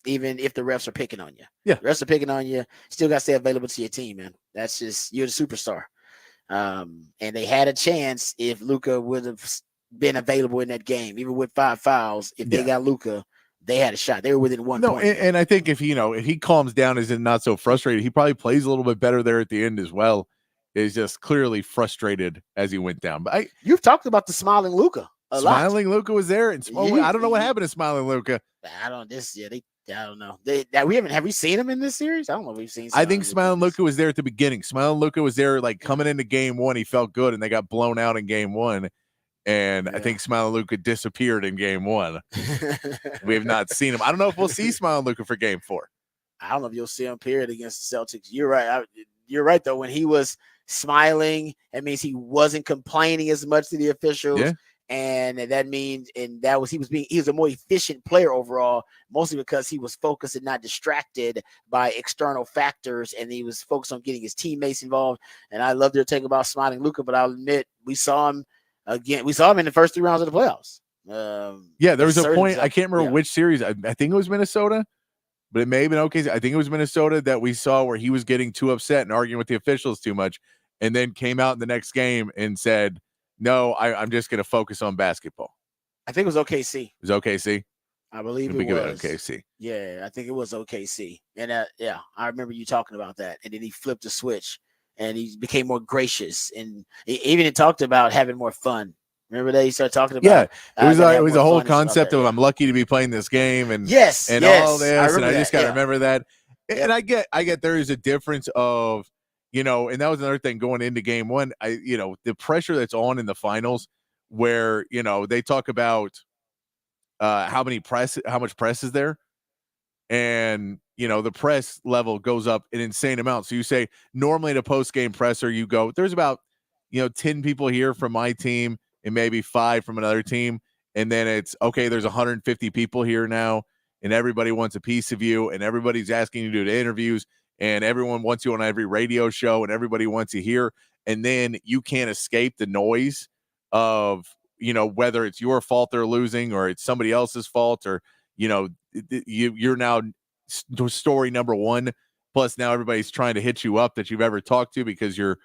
even if the refs are picking on you. Yeah, the refs are picking on you. Still got to stay available to your team, man. That's just, you're the superstar. And they had a chance if Luka would have been available in that game, even with 5 fouls. If they got Luka, they had a shot. They were within 1 point. And I think if he calms down, is not so frustrated, he probably plays a little bit better there at the end as well. Is just clearly frustrated as he went down. But you've talked about the smiling Luka. Smiling Luka was there, and I don't know what happened to Smiling Luka. I don't know. Have we seen him in this series? I don't know if we've seen. I think Smiling Luka was there at the beginning. Smiling Luka was there like coming into game one. He felt good, and they got blown out in game one. And I think Smiling Luka disappeared in game one. We have not seen him. I don't know if we'll see Smiling Luka for game 4. I don't know if you'll see him period against the Celtics. You're right. You're right though. When he was smiling, that means he wasn't complaining as much to the officials. Yeah. And that means, he was a more efficient player overall, mostly because he was focused and not distracted by external factors, and he was focused on getting his teammates involved. And I love their take about Smiling Luka, but I'll admit we saw him again. We saw him in the first 3 rounds of the playoffs. There was a point, I can't remember which series. I think it was Minnesota, but it may have been OKC. I think it was Minnesota that we saw where he was getting too upset and arguing with the officials too much, and then came out in the next game and said, no, I'm just going to focus on basketball. I think it was OKC. It was OKC? I believe it was. OKC. Yeah, I think it was OKC. And I remember you talking about that. And then he flipped the switch and he became more gracious. And he talked about having more fun. Remember that? He started talking about it was a whole concept of I'm lucky to be playing this game and all this. And I just got to remember that. And I get there is a difference of, and that was another thing going into game one. The pressure that's on in the finals where, they talk about how much press is there. And, the press level goes up an insane amount. So you say normally in a post-game presser, you go, there's about, 10 people here from my team and maybe 5 from another team. And then it's, okay, there's 150 people here now and everybody wants a piece of you and everybody's asking you to do the interviews and everyone wants you on every radio show and everybody wants you here. And then you can't escape the noise of, whether it's your fault they're losing or it's somebody else's fault, or, you're now story number one. Plus now everybody's trying to hit you up that you've ever talked to because you're,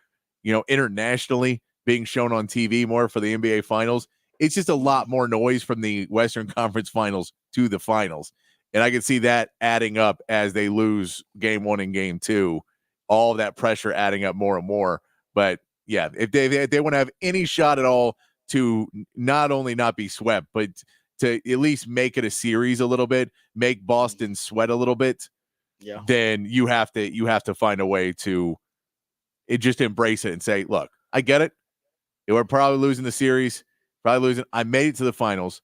internationally being shown on TV more for the NBA finals. It's just a lot more noise from the Western Conference finals to the finals. And I can see that adding up as they lose game 1 and game 2, all of that pressure adding up more and more. But yeah, if they want to have any shot at all to not only not be swept, but to at least make it a series a little bit, make Boston sweat a little bit, then you have to find a way to just embrace it and say, look, I get it. We're probably losing the series, probably losing. I made it to the finals.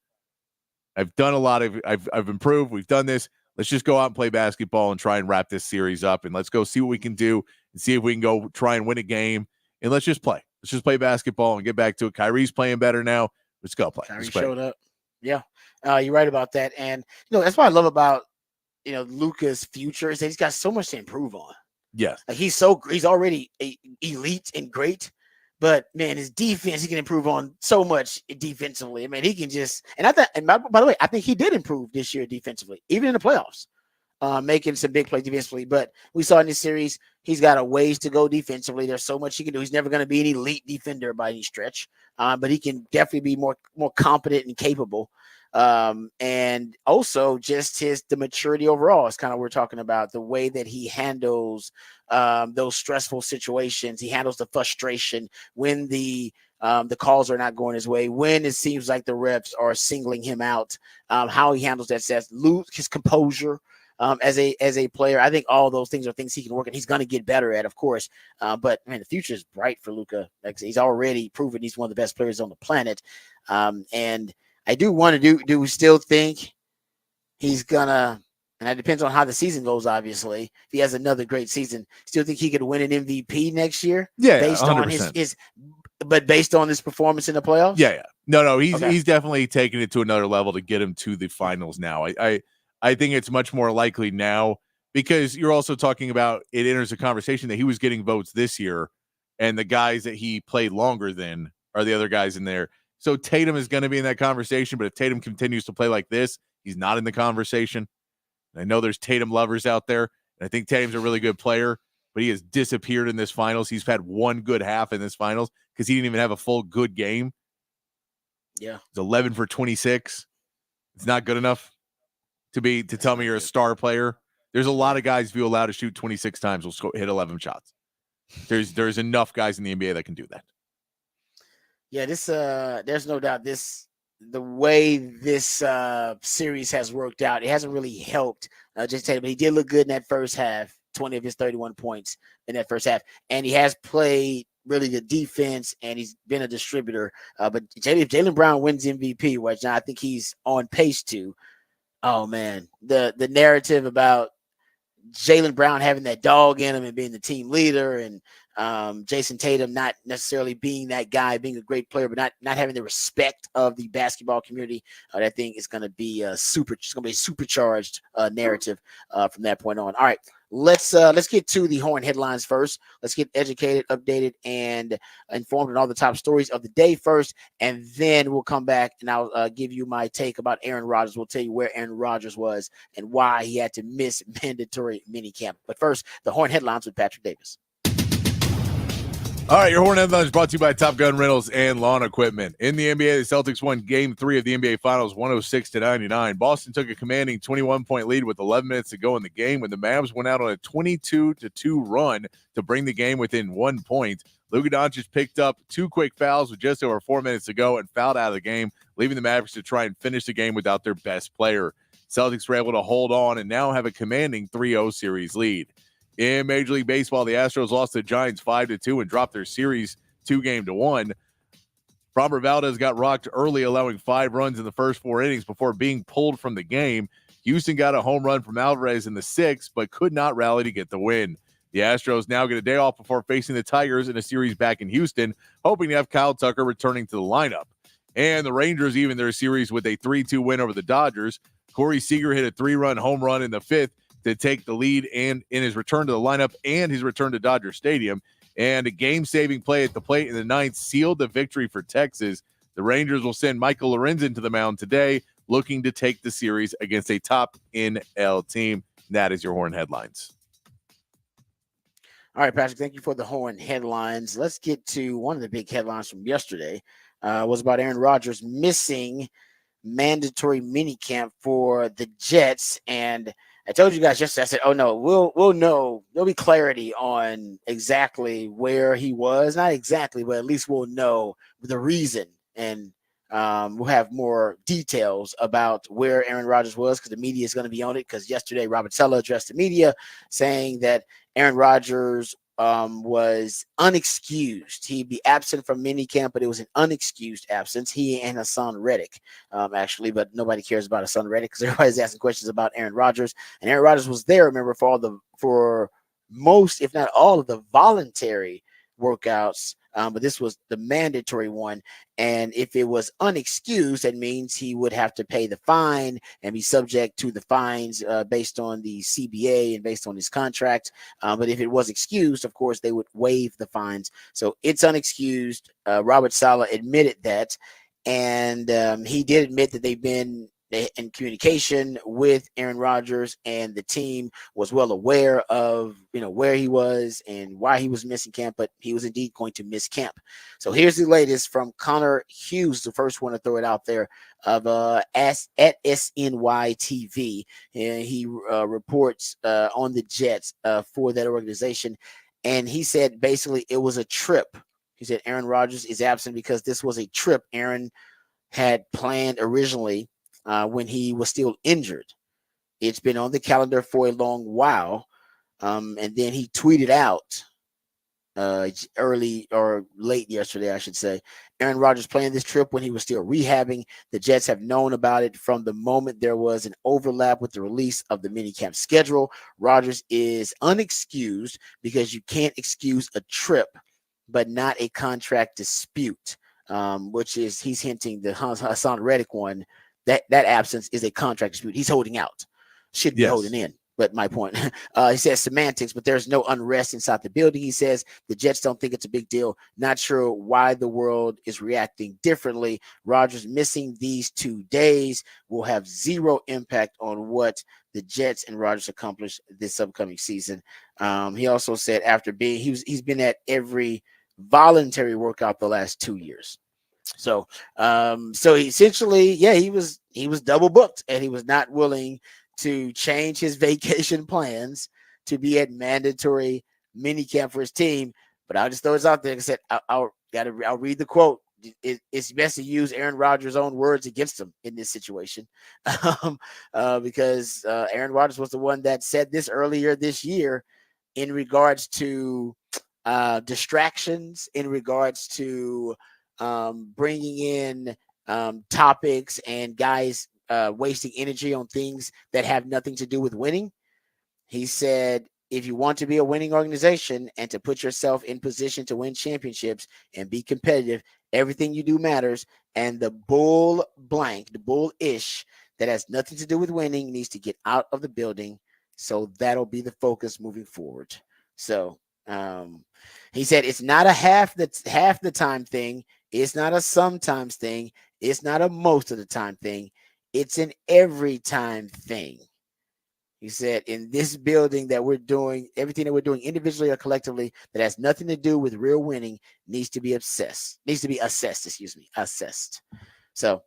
I've done a lot of, I've improved. We've done this. Let's just go out and play basketball and try and wrap this series up. And let's go see what we can do and see if we can go try and win a game. And let's just play. Let's just play basketball and get back to it. Kyrie's playing better now. Let's go play. Kyrie showed up. Yeah. You're right about that. And, that's what I love about, Luka's future is that he's got so much to improve on. Yes. Like he's already elite and great. But man, his defense, he can improve on so much defensively. I mean, he can just, and by the way, I think he did improve this year defensively, even in the playoffs, making some big plays defensively. But we saw in this series, he's got a ways to go defensively. There's so much he can do. He's never going to be an elite defender by any stretch, but he can definitely be more competent and capable. And also just the maturity overall is kind of what we're talking about, the way that he handles those stressful situations. He handles the frustration when the calls are not going his way, when it seems like the refs are singling him out, how he handles that, his composure as a player. I think all those things are things he can work on. He's going to get better at, of course. But man, the future is bright for Luka. Like he's already proven he's one of the best players on the planet. And I do want to do we still think he's gonna, and that depends on how the season goes, obviously. If he has another great season, still think he could win an MVP next year? Yeah, based 100%. But based on this performance in the playoffs? Yeah. No, he's definitely taking it to another level to get him to the finals now. I think it's much more likely now because you're also talking about it enters a conversation that he was getting votes this year, and the guys that he played longer than are the other guys in there. So Tatum is going to be in that conversation, but if Tatum continues to play like this, he's not in the conversation. And I know there's Tatum lovers out there, and I think Tatum's a really good player, but he has disappeared in this finals. He's had one good half in this finals because he didn't even have a full good game. Yeah. It's 11 for 26. It's not good enough to tell me you're a star player. There's a lot of guys, if you allow to shoot 26 times, will hit 11 shots. There's enough guys in the NBA that can do that. Yeah, there's no doubt the way this series has worked out, it hasn't really helped Jason Tatum, but he did look good in that first half, 20 of his 31 points in that first half. And he has played really good defense, and he's been a distributor. But if Jaylen Brown wins MVP, which I think he's on pace to, oh man, the narrative about Jaylen Brown having that dog in him and being the team leader, and Jason Tatum not necessarily being that guy, being a great player, but not having the respect of the basketball community. I think it's going to be a supercharged narrative from that point on. All right, let's get to the Horn headlines first. Let's get educated, updated, and informed on all the top stories of the day first, and then we'll come back and I'll give you my take about Aaron Rodgers. We'll tell you where Aaron Rodgers was and why he had to miss mandatory minicamp. But first, the Horn headlines with Patrick Davis. All right, your Horn headlines brought to you by Top Gun Rentals and Lawn Equipment. In the NBA, the Celtics won Game 3 of the NBA Finals, 106-99. Boston took a commanding 21-point lead with 11 minutes to go in the game when the Mavs went out on a 22-2 run to bring the game within 1 point. Luka Doncic picked up 2 quick fouls with just over 4 minutes to go and fouled out of the game, leaving the Mavericks to try and finish the game without their best player. Celtics were able to hold on and now have a commanding 3-0 series lead. In Major League Baseball, the Astros lost to the Giants 5-2 and dropped their series 2-1. Framber Valdez got rocked early, allowing 5 runs in the first 4 innings before being pulled from the game. Houston got a home run from Alvarez in the 6th, but could not rally to get the win. The Astros now get a day off before facing the Tigers in a series back in Houston, hoping to have Kyle Tucker returning to the lineup. And the Rangers even their series with a 3-2 win over the Dodgers. Corey Seager hit a 3-run home run in the 5th to take the lead and in his return to the lineup and his return to Dodger Stadium. And a game-saving play at the plate in the ninth sealed the victory for Texas. The Rangers will send Michael Lorenzen to the mound today, looking to take the series against a top NL team. That is your Horn headlines. All right, Patrick, thank you for the Horn headlines. Let's get to one of the big headlines from yesterday. Was about Aaron Rodgers missing mandatory minicamp for the Jets. And I told you guys yesterday, I said, oh no, we'll know. There'll be clarity on exactly where he was. Not exactly, but at least we'll know the reason. And we'll have more details about where Aaron Rodgers was, because the media is going to be on it. Because yesterday, Robert Saleh addressed the media saying that Aaron Rodgers was unexcused. He'd be absent from minicamp, but it was an unexcused absence. He and Hassan Reddick, actually, but nobody cares about Hassan Reddick because everybody's asking questions about Aaron Rodgers. And Aaron Rodgers was there, remember, for most, if not all, of the voluntary workouts. But this was the mandatory one. And if it was unexcused, that means he would have to pay the fine and be subject to the fines based on the CBA and based on his contract. But if it was excused, of course, they would waive the fines. So it's unexcused. Robert Saleh admitted that. And he did admit that they've been in communication with Aaron Rodgers, and the team was well aware of, where he was and why he was missing camp, but he was indeed going to miss camp. So here's the latest from Connor Hughes, the first one to throw it out there, of at SNY TV. And he reports on the Jets for that organization. And he said basically it was a trip. He said Aaron Rodgers is absent because this was a trip Aaron had planned originally when he was still injured. It's been on the calendar for a long while. And then he tweeted out early or late yesterday, I should say, Aaron Rodgers planned this trip when he was still rehabbing. The Jets have known about it from the moment there was an overlap with the release of the minicamp schedule. Rodgers is unexcused because you can't excuse a trip, but not a contract dispute, which is, he's hinting the Hassan Reddick one, that absence is a contract dispute. He's holding out. Should be holding in. But my point, he says semantics, but there's no unrest inside the building. He says the Jets don't think it's a big deal. Not sure why the world is reacting differently. Rodgers missing these 2 days will have zero impact on what the Jets and Rodgers accomplish this upcoming season. He also said after he's been at every voluntary workout the last 2 years. So essentially, he was double booked, and he was not willing to change his vacation plans to be at mandatory minicamp for his team. But I'll just throw this out there. Like I said, I'll read the quote. It's best to use Aaron Rodgers' own words against him in this situation, because Aaron Rodgers was the one that said this earlier this year in regards to distractions, in regards to bringing in topics and guys wasting energy on things that have nothing to do with winning. He said, if you want to be a winning organization and to put yourself in position to win championships and be competitive, everything you do matters. And the bullish that has nothing to do with winning needs to get out of the building. So that'll be the focus moving forward. So he said it's not a half the time thing. It's not a sometimes thing. It's not a most of the time thing. It's an every time thing. He said, in this building that we're doing, everything that we're doing individually or collectively that has nothing to do with real winning needs to be assessed. So,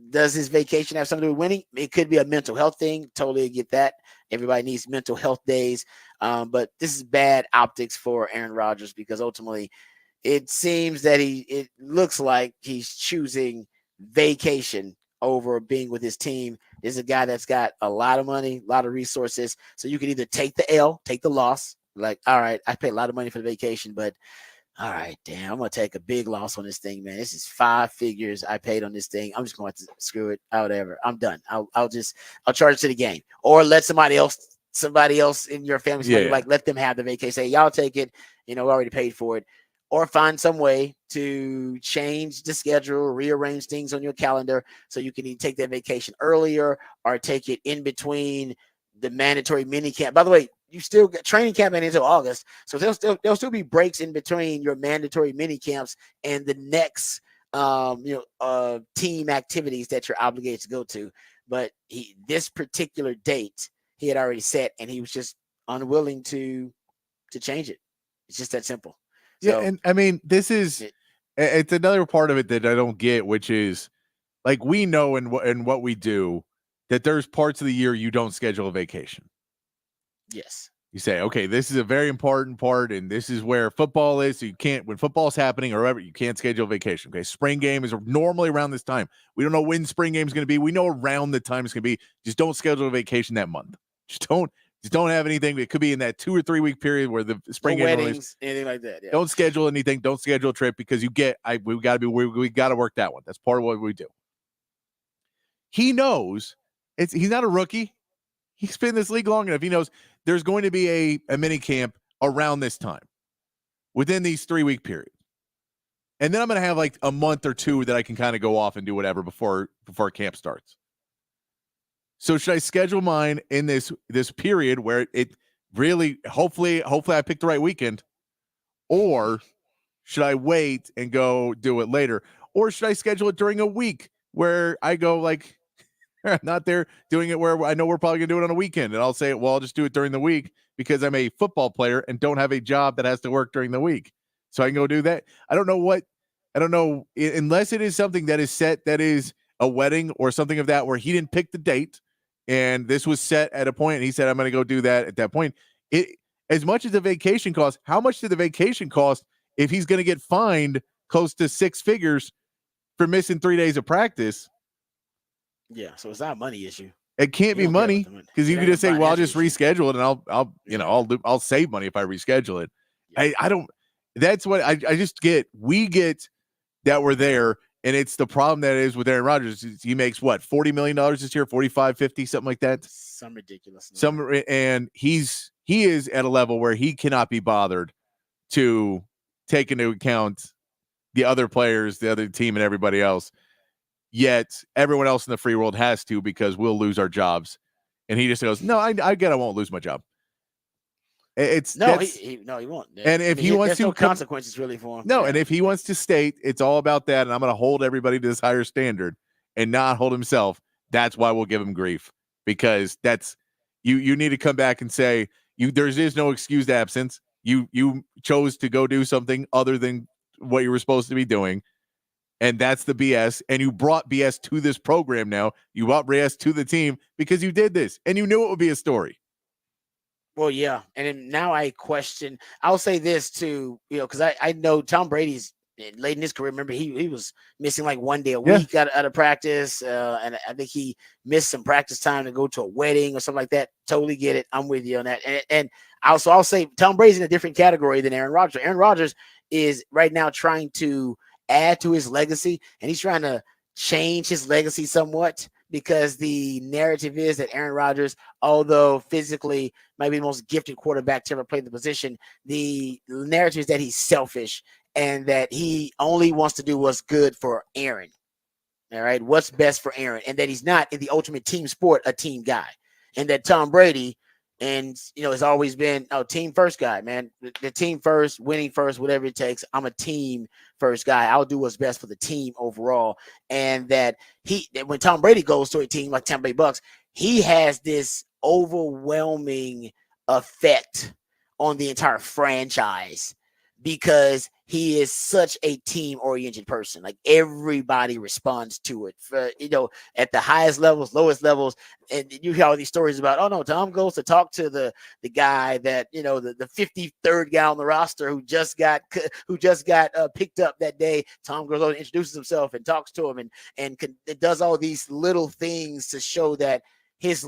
does his vacation have something to do with winning? It could be a mental health thing. Totally get that. Everybody needs mental health days. But this is bad optics for Aaron Rodgers, because ultimately it seems that it looks like he's choosing vacation over being with his team. This is a guy that's got a lot of money, a lot of resources. So you can either take the L, take the loss. Like, all right, I paid a lot of money for the vacation, but all right, damn, I'm going to take a big loss on this thing, man. This is 5 figures I paid on this thing. I'm just going to screw it, whatever. I'm done. I'll charge it to the game, or let somebody else in your family, let them have the vacation. Say, y'all take it. We already paid for it. or find some way to change the schedule, rearrange things on your calendar so you can either take that vacation earlier or take it in between the mandatory mini camp. By the way, you still get training camp until August, so there'll still be breaks in between your mandatory mini camps and the next team activities that you're obligated to go to. But this particular date he had already set, and he was just unwilling to change it. It's just that simple. Yeah, and I mean, it's another part of it that I don't get, which is like we know in what we do that there's parts of the year you don't schedule a vacation. Yes. You say, okay, this is a very important part, and this is where football is. So you can't, when football's happening or whatever, you can't schedule a vacation. Okay, spring game is normally around this time. We don't know when spring game is going to be. We know around the time it's going to be. Just don't schedule a vacation that month. Just don't have anything. It could be in that 2 or 3 week period where the spring game weddings, anything like that. Yeah. Don't schedule anything. Don't schedule a trip because we got to work that one. That's part of what we do. He knows he's not a rookie. He's been in this league long enough. He knows there's going to be a mini camp around this time within these 3 week periods. And then I'm going to have like a month or two that I can kind of go off and do whatever before camp starts. So should I schedule mine in this period where it really, hopefully I picked the right weekend, or should I wait and go do it later? Or should I schedule it during a week where I go like, I'm not there doing it where I know we're probably going to do it on a weekend. And I'll say, well, I'll just do it during the week because I'm a football player and don't have a job that has to work during the week. So I can go do that. I don't know unless it is something that is set, that is a wedding or something of that, where he didn't pick the date and this was set at a point and he said, I'm going to go do that at that point. As much as the vacation costs, how much did the vacation cost if he's going to get fined close to 6 figures for missing 3 days of practice? Yeah, so it's not a money issue. It can't be money because you can just say, "Well, I'll just reschedule it, and I'll save money if I reschedule it." Yeah. I don't. That's what I just get. We get that we're there, and it's the problem that is with Aaron Rodgers. He makes what, $40 million this year, 45, 50, something like that. Some ridiculous. And he is at a level where he cannot be bothered to take into account the other players, the other team, and everybody else. Yet everyone else in the free world has to, because we'll lose our jobs. And he just goes, no, I get I won't lose my job. He won't. And if he wants to, no consequences really for him. No, yeah. And if he wants to state it's all about that, and I'm going to hold everybody to this higher standard and not hold himself, that's why we'll give him grief, because that's you need to come back and say there is no excused absence. You chose to go do something other than what you were supposed to be doing. And that's the BS. And you brought BS to this program now. You brought BS to the team because you did this. And you knew it would be a story. Well, yeah. And then now I'll say this too, because I know Tom Brady's late in his career. Remember, he was missing like 1 day a week out of practice. And I think he missed some practice time to go to a wedding or something like that. Totally get it. I'm with you on that. And I'll say Tom Brady's in a different category than Aaron Rodgers. Aaron Rodgers is right now trying to add to his legacy, and he's trying to change his legacy somewhat, because the narrative is that Aaron Rodgers, although physically might be the most gifted quarterback to ever play the position, the narrative is that he's selfish and that he only wants to do what's good for Aaron. All right, what's best for Aaron, and that he's not in the ultimate team sport a team guy, and that Tom Brady has always been team first guy, man. The team first, winning first, whatever it takes. I'm a team first guy. I'll do what's best for the team overall. And that when Tom Brady goes to a team like Tampa Bay Bucks, he has this overwhelming effect on the entire franchise, because he is such a team-oriented person. Like, everybody responds to it, at the highest levels, lowest levels. And you hear all these stories about, oh no, Tom goes to talk to the guy that, the 53rd guy on the roster who just got picked up that day. Tom goes over and introduces himself and talks to him and it does all these little things to show that his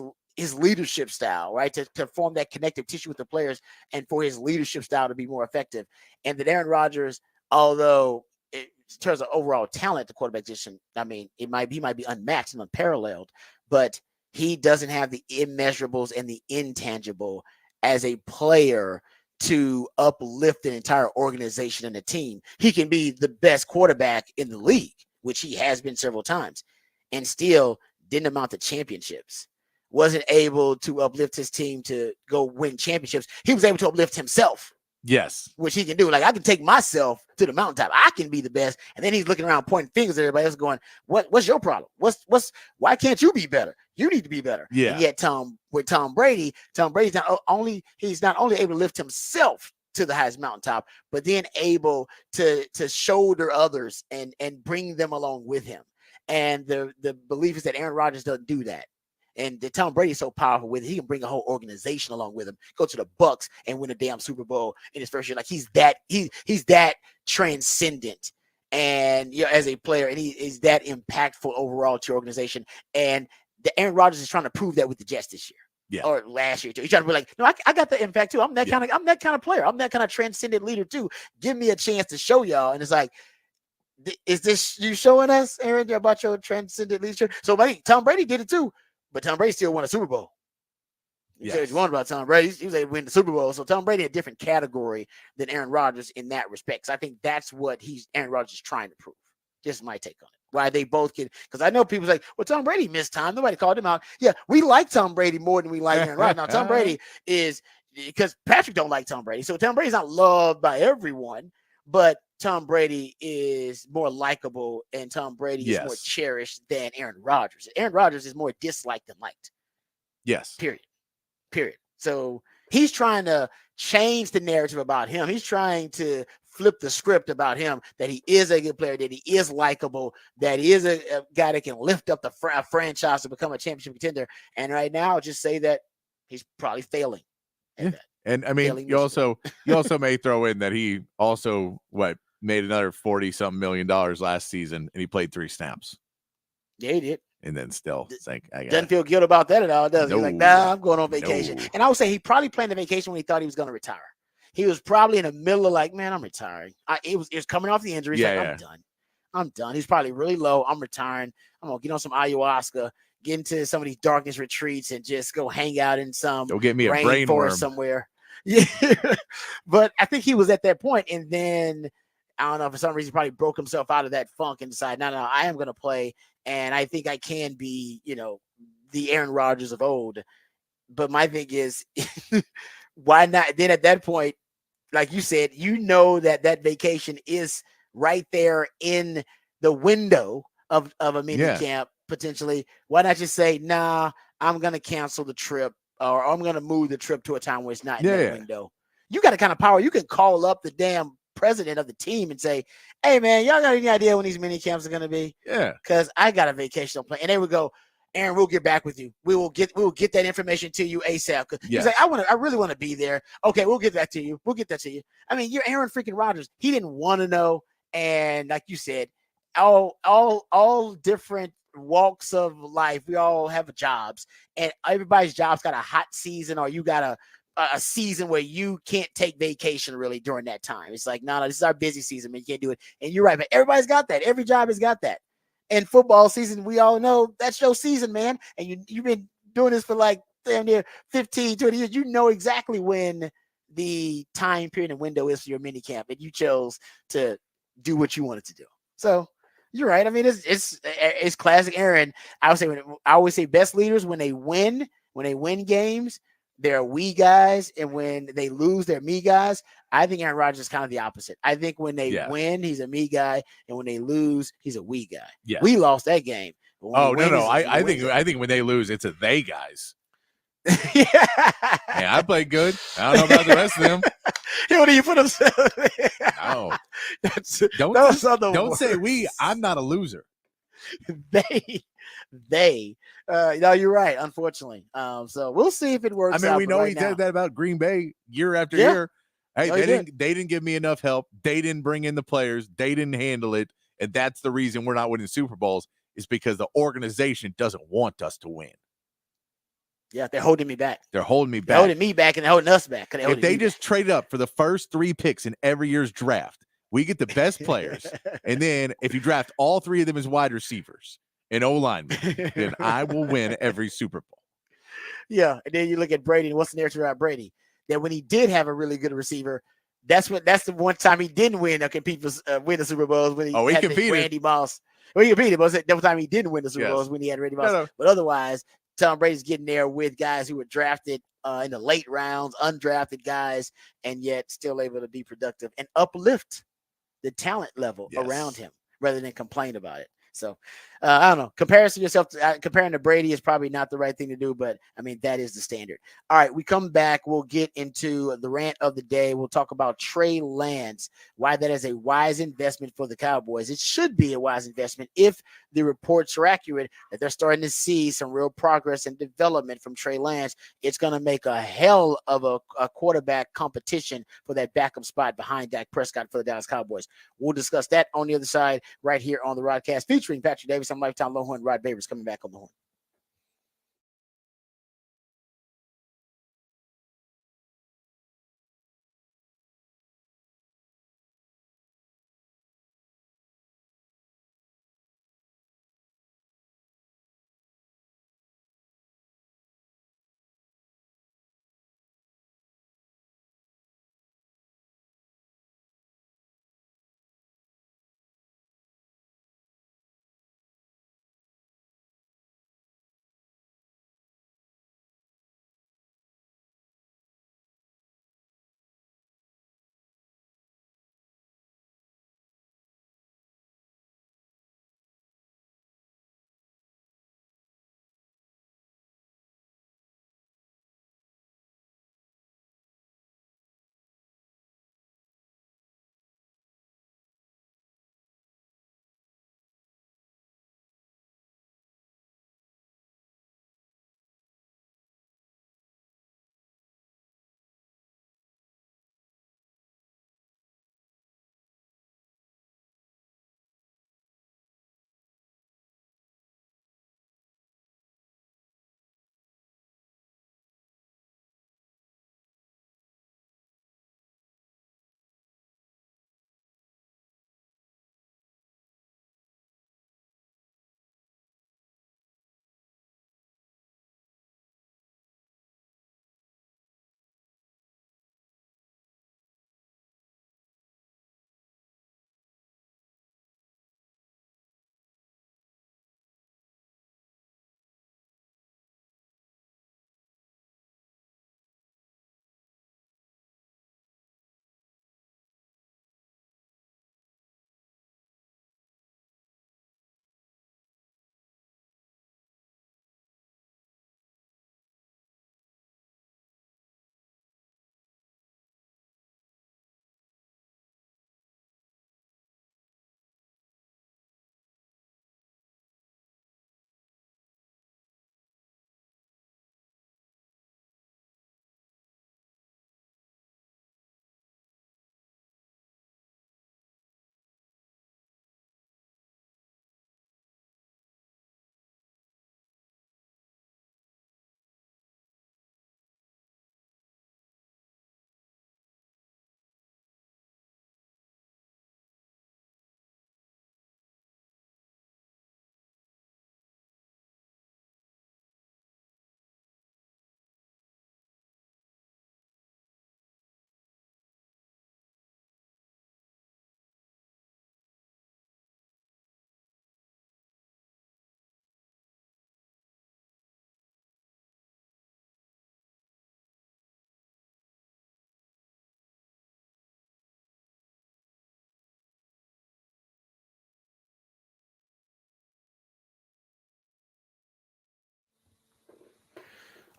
leadership style, right? To form that connective tissue with the players, and for his leadership style to be more effective. And that Aaron Rodgers, although in terms of overall talent, the quarterback position, I mean, he might be unmatched and unparalleled, but he doesn't have the immeasurables and the intangible as a player to uplift an entire organization and a team. He can be the best quarterback in the league, which he has been several times, and still didn't amount to championships. Wasn't able to uplift his team to go win championships. He was able to uplift himself. Yes. Which he can do. Like, I can take myself to the mountaintop. I can be the best. And then he's looking around pointing fingers at everybody else going, what's your problem? Why can't you be better? You need to be better. Yeah. And yet with Tom Brady's not only able to lift himself to the highest mountaintop, but then able to shoulder others and bring them along with him. And the belief is that Aaron Rodgers doesn't do that. And Tom Brady is so powerful with it, he can bring a whole organization along with him, go to the Bucs and win a damn Super Bowl in his first year. Like, he's that transcendent, and as a player, and he's that impactful overall to your organization. And the Aaron Rodgers is trying to prove that with the Jets this year, or last year too. He's trying to be like, no, I got the impact too. I'm that kind of player. I'm that kind of transcendent leader too. Give me a chance to show y'all. And it's like, is this you showing us, Aaron, about your transcendent leadership? So Tom Brady did it too. But Tom Brady still won a Super Bowl. You said what you want about Tom Brady. He was able to win the Super Bowl. So Tom Brady in a different category than Aaron Rodgers in that respect. So I think that's what Aaron Rodgers is trying to prove. Just my take on it. Why they both get, because I know people's like, well, Tom Brady missed time. Nobody called him out. Yeah, we like Tom Brady more than we like Aaron Rodgers. Now, Tom Brady is, because Patrick don't like Tom Brady. So Tom Brady's not loved by everyone, but Tom Brady is more likable, and Tom Brady is more cherished than Aaron Rodgers. Aaron Rodgers is more disliked than liked. Yes. Period. So he's trying to change the narrative about him. He's trying to flip the script about him, that he is a good player, that he is likable, that he is a guy that can lift up the franchise to become a championship contender. And right now, I'll just say that he's probably failing at that. And I mean, you also may throw in that he also made another $40-something million last season, and he played 3 snaps. Yeah, he did. And then still, it's like, doesn't feel good about that at all, does he? He's like, nah, I'm going on vacation. And I would say he probably planned the vacation when he thought he was going to retire. He was probably in the middle of like, man, I'm retiring. It was coming off the injury. I'm done. He's probably really low. I'm retiring. I'm gonna get on some ayahuasca, get into some of these darkness retreats, and just go hang out in some go get me a brain rainforest worm somewhere. Yeah, but I think he was at that point, and then I don't know, for some reason, he probably broke himself out of that funk and decided, no, I am going to play, and I think I can be, the Aaron Rodgers of old. But my thing is, why not? Then at that point, like you said, that vacation is right there in the window of a mini camp potentially. Why not just say, nah, I'm going to cancel the trip, or I'm going to move the trip to a time where it's not in that window. You got the kind of power. You can call up the damn president of the team and say, hey, man, y'all got any idea when these mini camps are going to be? Yeah. Because I got a vacation plan. And they would go, Aaron, we'll get back with you. We will get that information to you ASAP. He's like, I really want to be there. Okay, we'll get that to you. We'll get that to you. I mean, you're Aaron freaking Rodgers. He didn't want to know. And like you said, all different walks of life, we all have jobs, and everybody's job's got a hot season, or you got a season where you can't take vacation really during that time. It's like, no, this is our busy season, man. You can't do it. And you're right, but everybody's got that. Every job has got that. And football season, we all know that's your season, man. And you've been doing this for like damn near 15, 20 years. You know exactly when the time period and window is for your mini camp, and you chose to do what you wanted to do. So you're right. I mean, it's classic Aaron. I always say best leaders, when they win games, they're we guys, and when they lose, they're me guys. I think Aaron Rodgers is kind of the opposite. I think when they win, he's a me guy, and when they lose, he's a we guy. Yeah. We lost that game. Oh, no. I think when they lose, it's a they guys. Yeah, I played good. I don't know about the rest of them. What do you put himself? No. Don't say we. I'm not a loser. They. No, you're right. Unfortunately, so we'll see if it works. I mean, out, we know right he now, did that about Green Bay year after year. Hey, No, they didn't give me enough help. They didn't bring in the players. They didn't handle it, and that's the reason we're not winning Super Bowls. Is because the organization doesn't want us to win. Yeah, they're holding me back. They're holding me back. They're holding me back, and they're holding us back. If they just trade up for the first 3 picks in every year's draft, we get the best players. And then if you draft all 3 of them as wide receivers and O-linemen, then I will win every Super Bowl. Yeah, and then you look at Brady, and what's the narrative about Brady? that when he did have a really good receiver, that's the one time he didn't win or compete for win the Super Bowls when he had Randy Moss. Well, he competed, but that one time he didn't win the Super Bowls when he had Randy Moss. No. But otherwise, Tom Brady's getting there with guys who were drafted in the late rounds, undrafted guys, and yet still able to be productive and uplift the talent level around him rather than complain about it. So I don't know. Comparing to Brady is probably not the right thing to do, but I mean, that is the standard. All right, we come back. We'll get into the rant of the day. We'll talk about Trey Lance, why that is a wise investment for the Cowboys. It should be a wise investment if the reports are accurate that they're starting to see some real progress and development from Trey Lance. It's going to make a hell of a quarterback competition for that backup spot behind Dak Prescott for the Dallas Cowboys. We'll discuss that on the other side right here on the Rodcast featuring Patrick Davis. I'm Lifetime Longhorn. Rod Babers coming back on the horn.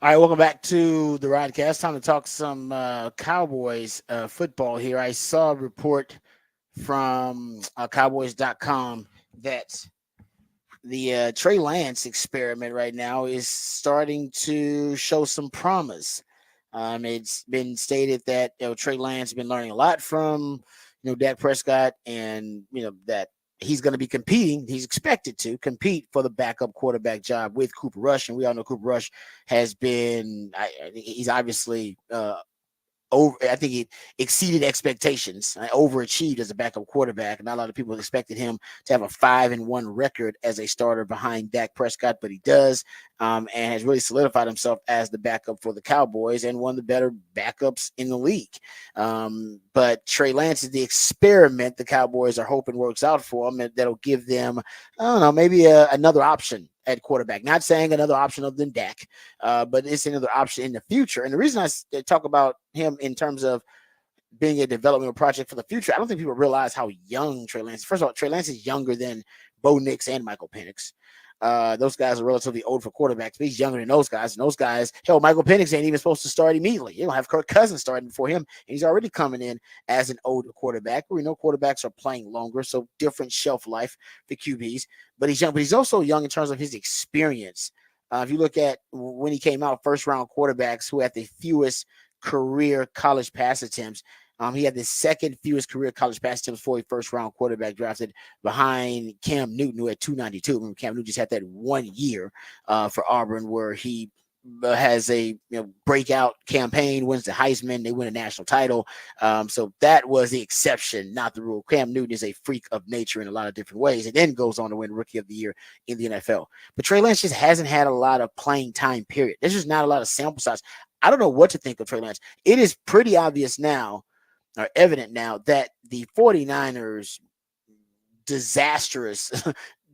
All right, welcome back to the Rodcast. Time to talk some Cowboys football here. I saw a report from Cowboys.com that the Trey Lance experiment right now is starting to show some promise. It's been stated that Trey Lance has been learning a lot from Dak Prescott, and that he's going to be competing. He's expected to compete for the backup quarterback job with Cooper Rush. And we all know Cooper Rush has been, he's obviously I think he exceeded expectations. I overachieved as a backup quarterback. Not a lot of people expected him to have a 5-1 record as a starter behind Dak Prescott, but he does, and has really solidified himself as the backup for the Cowboys and one of the better backups in the league. But Trey Lance is the experiment the Cowboys are hoping works out for them, and that'll give them, I don't know, maybe another option at quarterback. Not saying another option other than Dak, but it's another option in the future. And the reason I talk about him in terms of being a developmental project for the future, I don't think people realize how young Trey Lance is. First of all, Trey Lance is younger than Bo Nix and Michael Penix. Those guys are relatively old for quarterbacks, but he's younger than those guys. And those guys, hell, Michael Penix ain't even supposed to start immediately. You don't have Kirk Cousins starting before him, and he's already coming in as an older quarterback. We know quarterbacks are playing longer, so different shelf life for QBs. But he's young, but he's also young in terms of his experience. If you look at when he came out, first-round quarterbacks who had the fewest career college pass attempts, he had the second fewest career college pass attempts for a first-round quarterback drafted behind Cam Newton, who had 292. Remember, Cam Newton just had that 1 year for Auburn where he has a breakout campaign, wins the Heisman, they win a national title. So that was the exception, not the rule. Cam Newton is a freak of nature in a lot of different ways, and then goes on to win Rookie of the Year in the NFL. But Trey Lance just hasn't had a lot of playing time, period. There's just not a lot of sample size. I don't know what to think of Trey Lance. It is pretty obvious now, or evident now, that the 49ers disastrous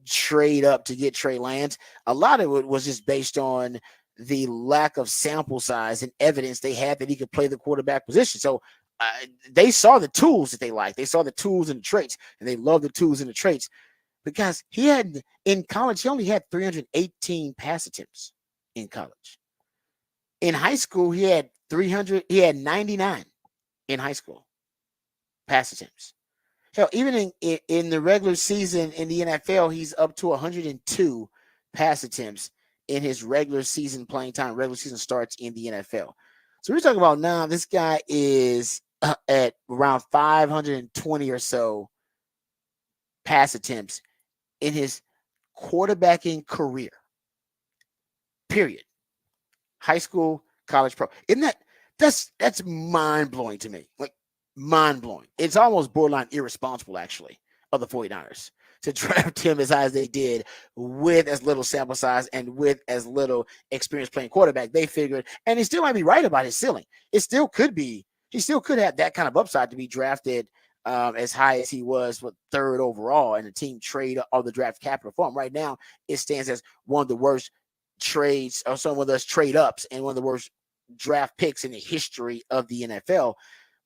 trade up to get Trey Lance, a lot of it was just based on the lack of sample size and evidence they had that he could play the quarterback position. So they saw the tools that they liked. They saw the tools and the traits, and they loved the tools and the traits. Because he had, in college, he only had 318 pass attempts in college. In high school, he had 99 in high school pass attempts. Hell, even in the regular season in the NFL, he's up to 102 pass attempts in his regular season playing time. Regular season starts in the NFL. So we're talking about now, this guy is at around 520 or so pass attempts in his quarterbacking career. Period. High school, college, pro. Isn't that's mind-blowing to me. Like, mind-blowing. It's almost borderline irresponsible, actually, of the 49ers to draft him as high as they did with as little sample size and with as little experience playing quarterback. They figured, and he still might be right about his ceiling. It still could be, he still could have that kind of upside to be drafted as high as he was with third overall, and the team trade all the draft capital for him. Right now, it stands as one of the worst trades, or some of those trade ups, and one of the worst draft picks in the history of the NFL.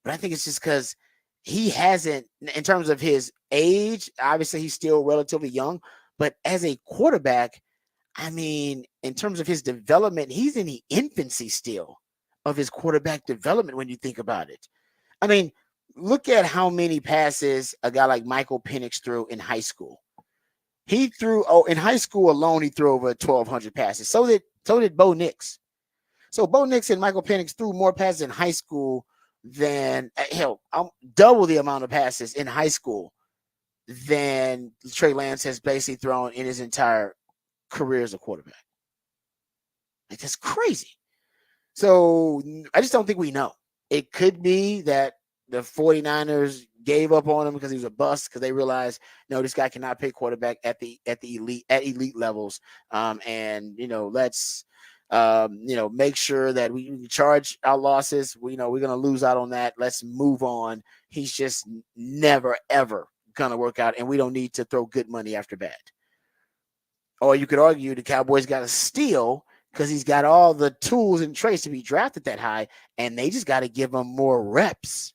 But I think it's just because he hasn't, in terms of his age, obviously he's still relatively young, but as a quarterback, I mean, in terms of his development, he's in the infancy still of his quarterback development when you think about it. I mean, look at how many passes a guy like Michael Penix threw in high school. He threw, in high school alone, he threw over 1,200 passes. So did Bo Nix. So Bo Nix and Michael Penix threw more passes in high school than, double the amount of passes in high school than Trey Lance has basically thrown in his entire career as a quarterback. Like, that's crazy. So I just don't think we know. It could be that the 49ers gave up on him because he was a bust, because they realized, no, this guy cannot play quarterback at elite levels. And let's make sure that we charge our losses. We're going to lose out on that. Let's move on. He's just never, ever going to work out, and we don't need to throw good money after bad. Or you could argue the Cowboys got to steal because he's got all the tools and traits to be drafted that high, and they just got to give him more reps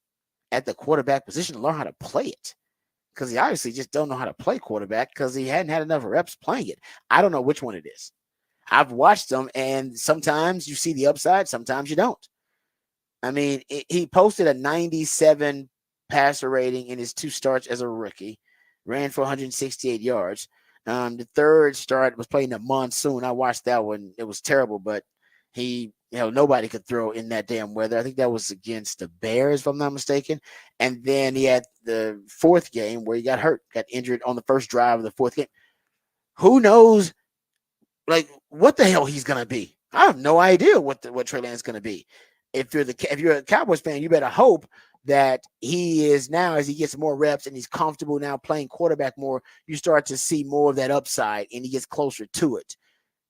at the quarterback position to learn how to play it, because he obviously just don't know how to play quarterback because he hadn't had enough reps playing it. I don't know which one it is. I've watched them, and sometimes you see the upside, sometimes you don't. I mean, he posted a 97 passer rating in his 2 starts as a rookie, ran for 168 yards. The third start was playing the monsoon. I watched that one. It was terrible, but nobody could throw in that damn weather. I think that was against the Bears, if I'm not mistaken. And then he had the 4th game where he got hurt, got injured on the first drive of the 4th game. Who knows, like, what the hell he's going to be? I have no idea what Trey Lance is going to be. if you're a Cowboys fan, you better hope that he is now, as he gets more reps and he's comfortable now playing quarterback more, you start to see more of that upside and he gets closer to it.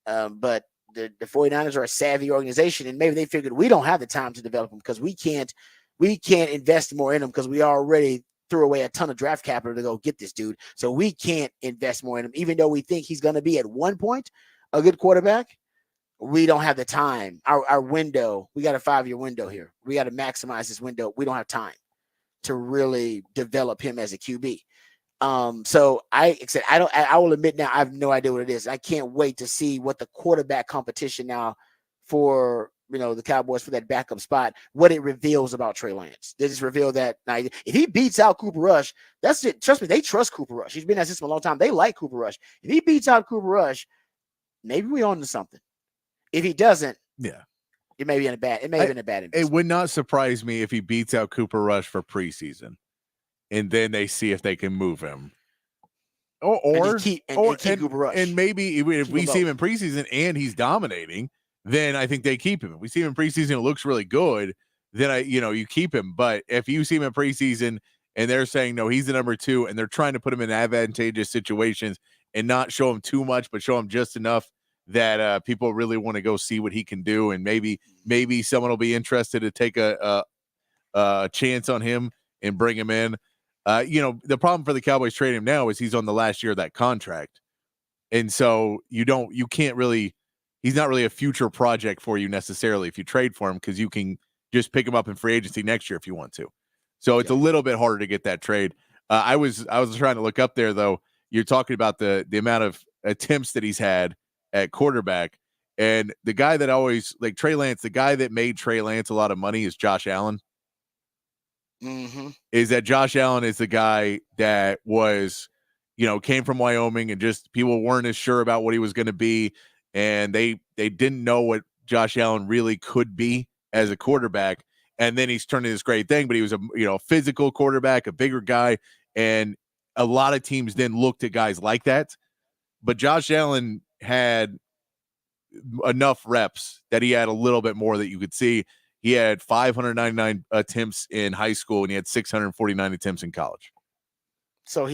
But the 49ers are a savvy organization, and maybe they figured we don't have the time to develop him because we can't invest more in him because we already threw away a ton of draft capital to go get this dude. So we can't invest more in him, even though we think he's going to be at one point a good quarterback. We don't have the time. Our window, we got a 5-year window here. We got to maximize this window. We don't have time to really develop him as a QB. So I will admit now, I have no idea what it is. I can't wait to see what the quarterback competition now for, the Cowboys for that backup spot, what it reveals about Trey Lance. They just reveal that now, if he beats out Cooper Rush, that's it. Trust me, they trust Cooper Rush. He's been at this for a long time. They like Cooper Rush. If he beats out Cooper Rush, maybe we on to something. If he doesn't, it may be in a bad. It may have been a bad investment. It would not surprise me if he beats out Cooper Rush for preseason, and then they see if they can move him, or keep Cooper Rush. And maybe if we see him in preseason and he's dominating, then I think they keep him. If we see him in preseason, it looks really good. Then you keep him. But if you see him in preseason and they're saying no, he's the number 2, and they're trying to put him in advantageous situations and not show him too much, but show him just enough that people really want to go see what he can do, and maybe someone will be interested to take a chance on him and bring him in. The problem for the Cowboys trading him now is he's on the last year of that contract, and so he's not really a future project for you necessarily if you trade for him, because you can just pick him up in free agency next year if you want to. So it's a little bit harder to get that trade. I was trying to look up there though. You're talking about the amount of attempts that he's had at quarterback, and the guy that always, like Trey Lance, the guy that made Trey Lance a lot of money is Josh Allen. Mm-hmm. Is that Josh Allen is the guy that was, came from Wyoming, and just people weren't as sure about what he was going to be, and they didn't know what Josh Allen really could be as a quarterback, and then he's turned into this great thing. But he was a physical quarterback, a bigger guy, and a lot of teams then looked at guys like that. But Josh Allen had enough reps that he had a little bit more that you could see. He had 599 attempts in high school, and he had 649 attempts in college. So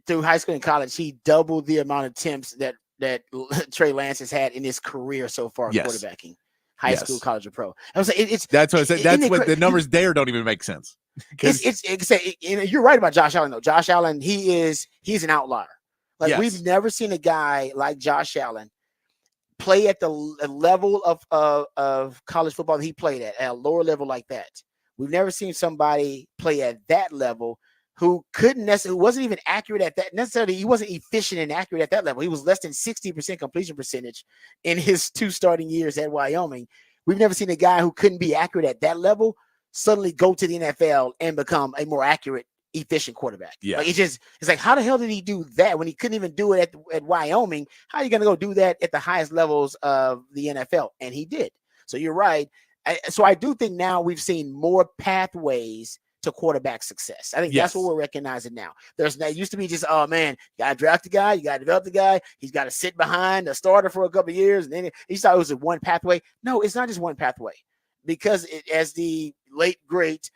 through high school and college, he doubled the amount of attempts that Trey Lance has had in his career so far, quarterbacking, high school, college, or pro. I was like, that's what I said. That's what the numbers there don't even make sense. You're right about Josh Allen though. Josh Allen, he's an outlier. Like we've never seen a guy like Josh Allen play at the level of college football that he played at a lower level like that. We've never seen somebody play at that level who wasn't even accurate at that necessarily. He wasn't efficient and accurate at that level. He was less than 60% completion percentage in his 2 starting years at Wyoming. We've never seen a guy who couldn't be accurate at that level suddenly go to the NFL and become a more accurate, efficient quarterback. Yeah. Like it's like, how the hell did he do that when he couldn't even do it at Wyoming? How are you going to go do that at the highest levels of the NFL? And he did. So you're right. So I do think now we've seen more pathways to quarterback success. I think that's what we're recognizing now. It used to be just, oh man, you got to draft the guy, you got to develop the guy, he's got to sit behind a starter for a couple of years, and then he thought it was a one pathway. No, it's not just one pathway, because as the late great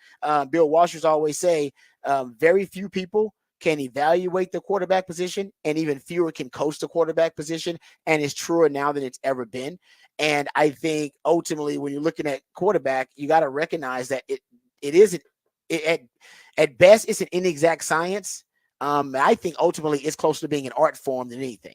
Bill Walshers always say, very few people can evaluate the quarterback position, and even fewer can coach the quarterback position, and it's truer now than it's ever been. And I think ultimately, when you're looking at quarterback, you got to recognize that it isn't. At best, it's an inexact science. I think ultimately it's closer to being an art form than anything.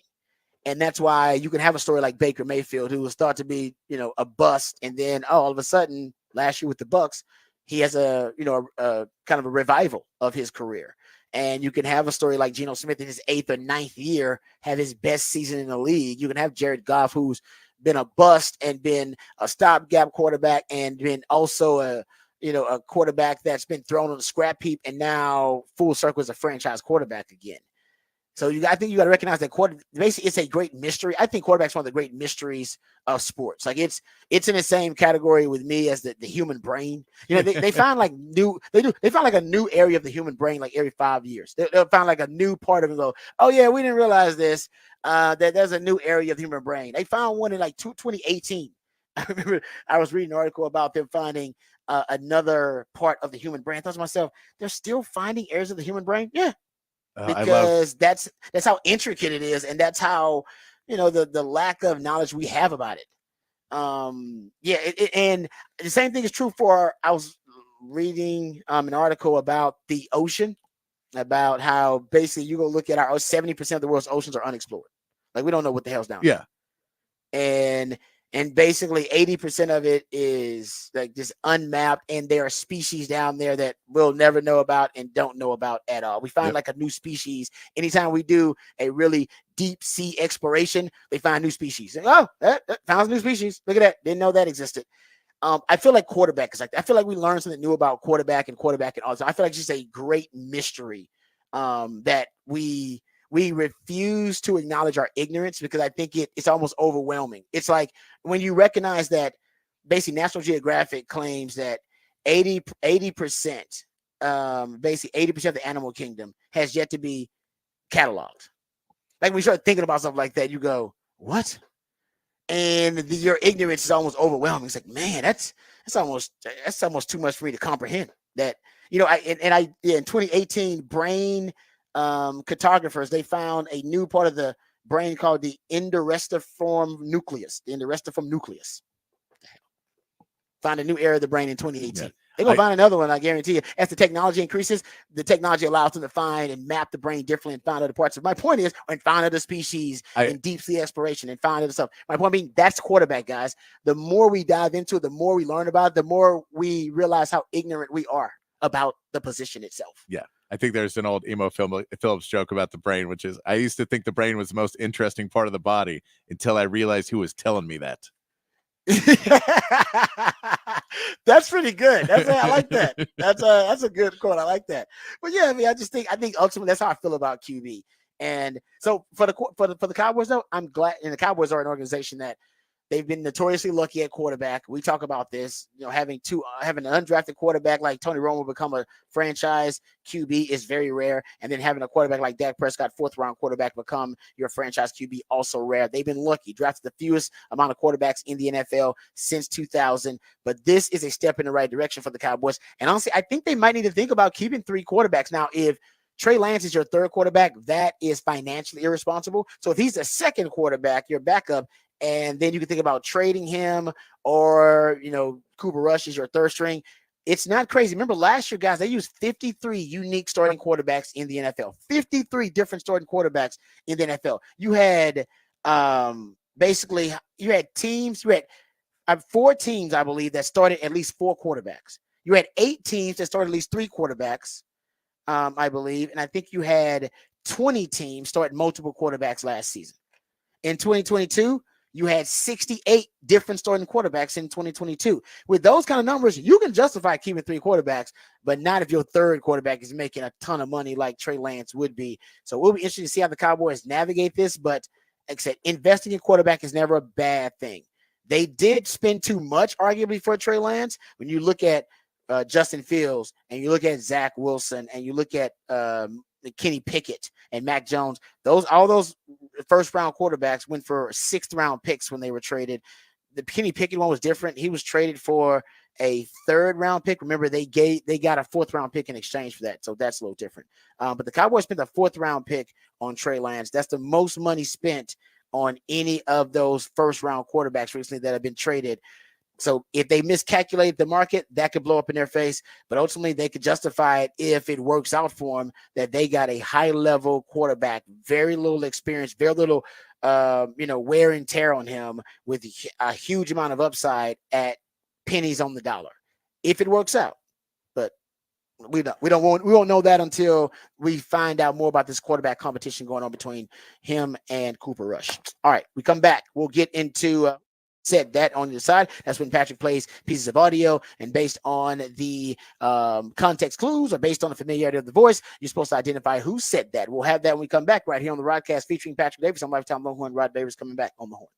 And that's why you can have a story like Baker Mayfield, who was thought to be, a bust. And then all of a sudden last year with the Bucs, he has a kind of a revival of his career. And you can have a story like Geno Smith in his 8th or 9th year, have his best season in the league. You can have Jared Goff, who's been a bust and been a stopgap quarterback and been also a quarterback that's been thrown on the scrap heap and now full circle is a franchise quarterback again. So I think you got to recognize that basically it's a great mystery. I think quarterback's one of the great mysteries of sports. Like it's in the same category with me as the human brain. They find like they find like a new area of the human brain like every 5 years. They'll find like a new part of it and go, oh yeah, we didn't realize this. That there's a new area of the human brain. They found one in like 2018. I remember I was reading an article about them finding another part of the human brain. I thought to myself, they're still finding areas of the human brain. Yeah, because that's how intricate it is, and that's how the lack of knowledge we have about it. And the same thing is true for. I was reading an article about the ocean, about how basically you go look at our 70% of the world's oceans are unexplored. Like we don't know what the hell's down there. And basically 80% of it is like just unmapped, and there are species down there that we'll never know about and don't know about at all. We find like a new species anytime we do a really deep sea exploration. They find new species. And, that found a new species. Look at that. Didn't know that existed. I feel like quarterback is like, I feel like we learned something new about quarterback and all. So I feel like it's just a great mystery that we refuse to acknowledge our ignorance, because I think it's almost overwhelming. It's like when you recognize that basically National Geographic claims that 80%, basically 80% of the animal kingdom has yet to be cataloged. Like when you start thinking about something like that, you go, what? And your ignorance is almost overwhelming. It's like, man, that's almost too much for me to comprehend. That in 2018, brain cartographers, they found a new part of the brain called the endorestiform nucleus. Found a new area of the brain in 2018. Yeah. They're going to find another one, I guarantee you. As the technology increases, the technology allows them to find and map the brain differently and find other parts. So my point is, and find other species in deep sea exploration and find other stuff. My point being, that's quarterback, guys. The more we dive into it, the more we learn about it, the more we realize how ignorant we are about the position itself. Yeah. I think there's an old Emo Phillips joke about the brain, which is, I used to think the brain was the most interesting part of the body until I realized who was telling me that. That's pretty good. I like that. That's a good quote. I like that. But yeah, I mean, I think ultimately that's how I feel about QB. And so for the Cowboys, though, I'm glad. And the Cowboys are an organization that they've been notoriously lucky at quarterback. We talk about this, having an undrafted quarterback like Tony Romo become a franchise QB is very rare. And then having a quarterback like Dak Prescott, 4th-round quarterback, become your franchise QB, also rare. They've been lucky, drafted the fewest amount of quarterbacks in the NFL since 2000. But this is a step in the right direction for the Cowboys. And honestly, I think they might need to think about keeping 3 quarterbacks. Now, if Trey Lance is your 3rd quarterback, that is financially irresponsible. So if he's a 2nd quarterback, your backup, and then you can think about trading him, or, Cooper Rush is your 3rd string. It's not crazy. Remember last year, guys, they used 53 unique starting quarterbacks in the NFL. 53 different starting quarterbacks in the NFL. You had you had teams, you had 4 teams, I believe, that started at least 4 quarterbacks. You had 8 teams that started at least 3 quarterbacks, I believe. And I think you had 20 teams start multiple quarterbacks last season. In 2022, you had 68 different starting quarterbacks in 2022. With those kind of numbers, you can justify keeping 3 quarterbacks, but not if your 3rd quarterback is making a ton of money like Trey Lance would be. So we'll be interested to see how the Cowboys navigate this. But like I said, investing in quarterback is never a bad thing. They did spend too much, arguably, for Trey Lance. When you look at Justin Fields, and you look at Zach Wilson, and you look at Kenny Pickett and Mac Jones, all those 1st-round quarterbacks went for 6th-round picks when they were traded. The Kenny Pickett one was different. He was traded for a 3rd-round pick. Remember, they got a 4th-round pick in exchange for that, so that's a little different. But the Cowboys spent a 4th-round pick on Trey Lance. That's the most money spent on any of those 1st-round quarterbacks recently that have been traded. So if they miscalculate the market, that could blow up in their face. But ultimately, they could justify it if it works out for them that they got a high-level quarterback, very little experience, very little, wear and tear on him, with a huge amount of upside at pennies on the dollar, if it works out. But we won't know that until we find out more about this quarterback competition going on between him and Cooper Rush. All right, we come back. We'll get into said that on the side. That's when Patrick plays pieces of audio, and based on the context clues, or based on the familiarity of the voice, you're supposed to identify who said that. We'll have that when we come back right here on the Rodcast featuring Patrick Davis. I'm Lifetime Longhorn. Rod Davis coming back on the horn.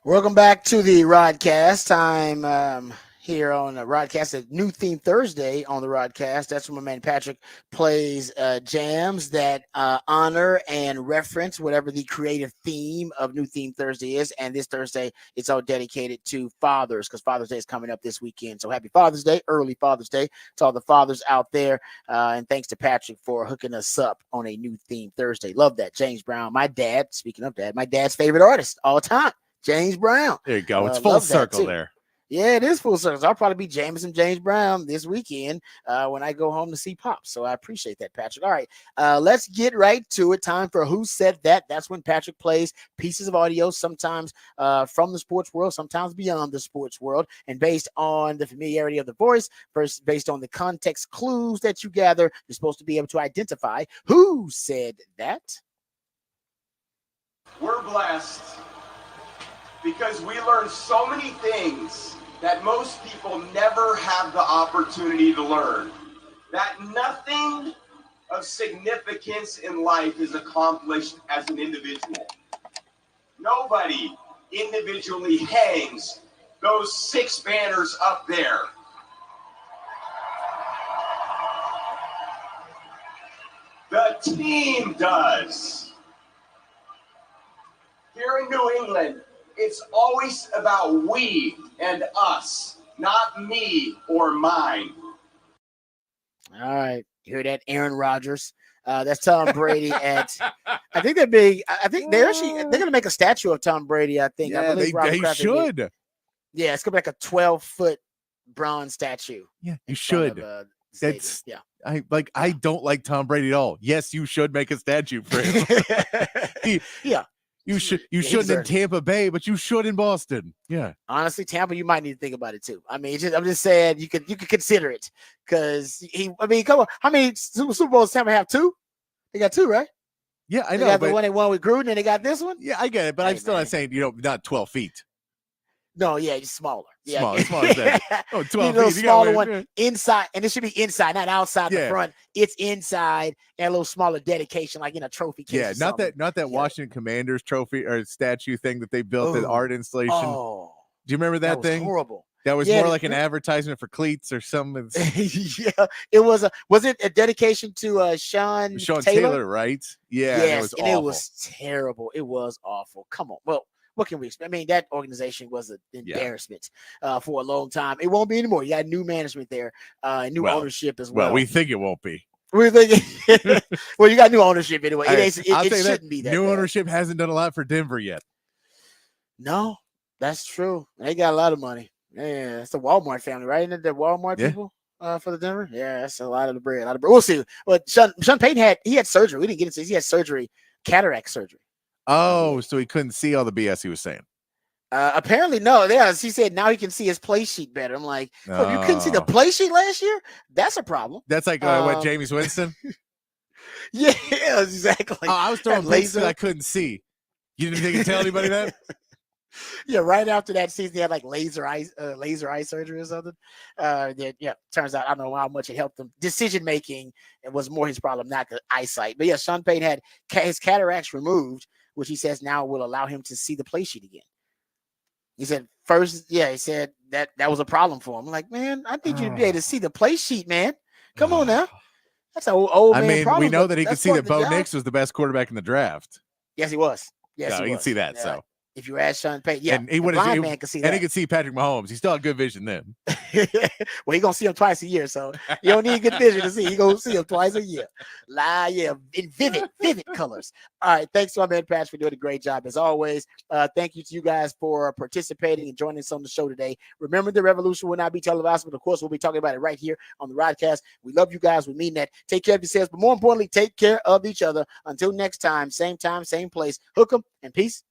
Welcome back to the Rodcast. Time here on the Rodcast, a new theme Thursday on the Rodcast. That's when my man Patrick plays jams that honor and reference whatever the creative theme of New Theme Thursday is. And this Thursday, it's all dedicated to fathers because Father's Day is coming up this weekend. So happy Father's Day, early Father's Day to all the fathers out there. And thanks to Patrick for hooking us up on a New Theme Thursday. Love that. James Brown, my dad, speaking of dad, my dad's favorite artist all time. James Brown. There you go. It's full circle there. Yeah, it is full circle. I'll probably be James Brown this weekend when I go home to see Pop. So I appreciate that, Patrick. All right, let's get right to it. Time for Who Said That. That's when Patrick plays pieces of audio, sometimes from the sports world, sometimes beyond the sports world. And based on the familiarity of the voice, first based on the context clues that you gather, you're supposed to be able to identify who said that. We're blessed because we learn so many things that most people never have the opportunity to learn. That nothing of significance in life is accomplished as an individual. Nobody individually hangs those 6 banners up there. The team does. Here in New England, it's always about we and us, not me or mine. All right. You hear that, Aaron Rodgers? That's Tom Brady at. I think they're big. I think they're going to make a statue of Tom Brady. I think. Yeah, they should. Yeah, it's going to be like a 12-foot bronze statue. Yeah, you should. That's I don't like Tom Brady at all. Yes, you should make a statue for him. Yeah. You shouldn't in Tampa Bay, but you should in Boston. Yeah. Honestly, Tampa, you might need to think about it too. I mean, I'm just saying you could consider it because come on. How many Super Bowls Tampa have? 2? They got 2, right? Yeah, I know. They got the one they won with Gruden, and they got this one. Yeah, I get it, but I'm still not saying not 12 feet. No, yeah, it's smaller. Yeah, smaller than 12 feet. Smaller one yeah. Inside, and it should be inside, not outside the front. It's inside and a little smaller dedication, like in a trophy case. Yeah, not that Washington Commanders trophy or statue thing that they built, the art installation. Oh, do you remember that thing? Horrible. That was more like an advertisement for cleats or something. Yeah, it was. Was it a dedication to Sean Taylor, right? Yeah, yes, it was terrible. It was awful. Come on, well. What can we expect? I mean, that organization was an embarrassment for a long time. It won't be anymore. You got new management there, new ownership as well. Well, we think it won't be. We're thinking, well, you got new ownership anyway. It shouldn't be that. New ownership hasn't done a lot for Denver yet. No, that's true. They got a lot of money. Yeah, it's the Walmart family, right? Isn't it the Walmart people for the Denver? Yeah, that's a lot of the bread. We'll see. But Sean Payton had surgery. We didn't get into this. He had surgery, cataract surgery. Oh, so he couldn't see all the BS he was saying. Apparently, no. Yeah, he said now he can see his play sheet better. I'm like, you couldn't see the play sheet last year? That's a problem. That's like what, Jameis Winston? Yeah, exactly. I was throwing laser. I couldn't see. You didn't think you tell anybody that? Yeah, right after that season, he had like laser eye surgery or something. Turns out I don't know how much it helped him. Decision making was more his problem, not the eyesight. But yeah, Sean Payton had his cataracts removed, which he says now will allow him to see the play sheet again. He said he said that was a problem for him. I'm like, man, I need you to be able to see the play sheet, man. Come on now. That's an old man problem. We know that he could see that Bo Nix was the best quarterback in the draft. Yes, he was. Yes, he can see that. Yeah. So if you ask Sean Payton, and man can see that. And he could see Patrick Mahomes. He still had good vision then. Well, he gonna see him twice a year, so you don't need good vision to see. He gonna see him twice a year. In vivid colors. All right, thanks to our man Patch for doing a great job as always. Thank you to you guys for participating and joining us on the show today. Remember, the revolution will not be televised, but of course, we'll be talking about it right here on the Rodcast. We love you guys. We mean that. Take care of yourselves, but more importantly, take care of each other. Until next time, same place. Hook 'em and peace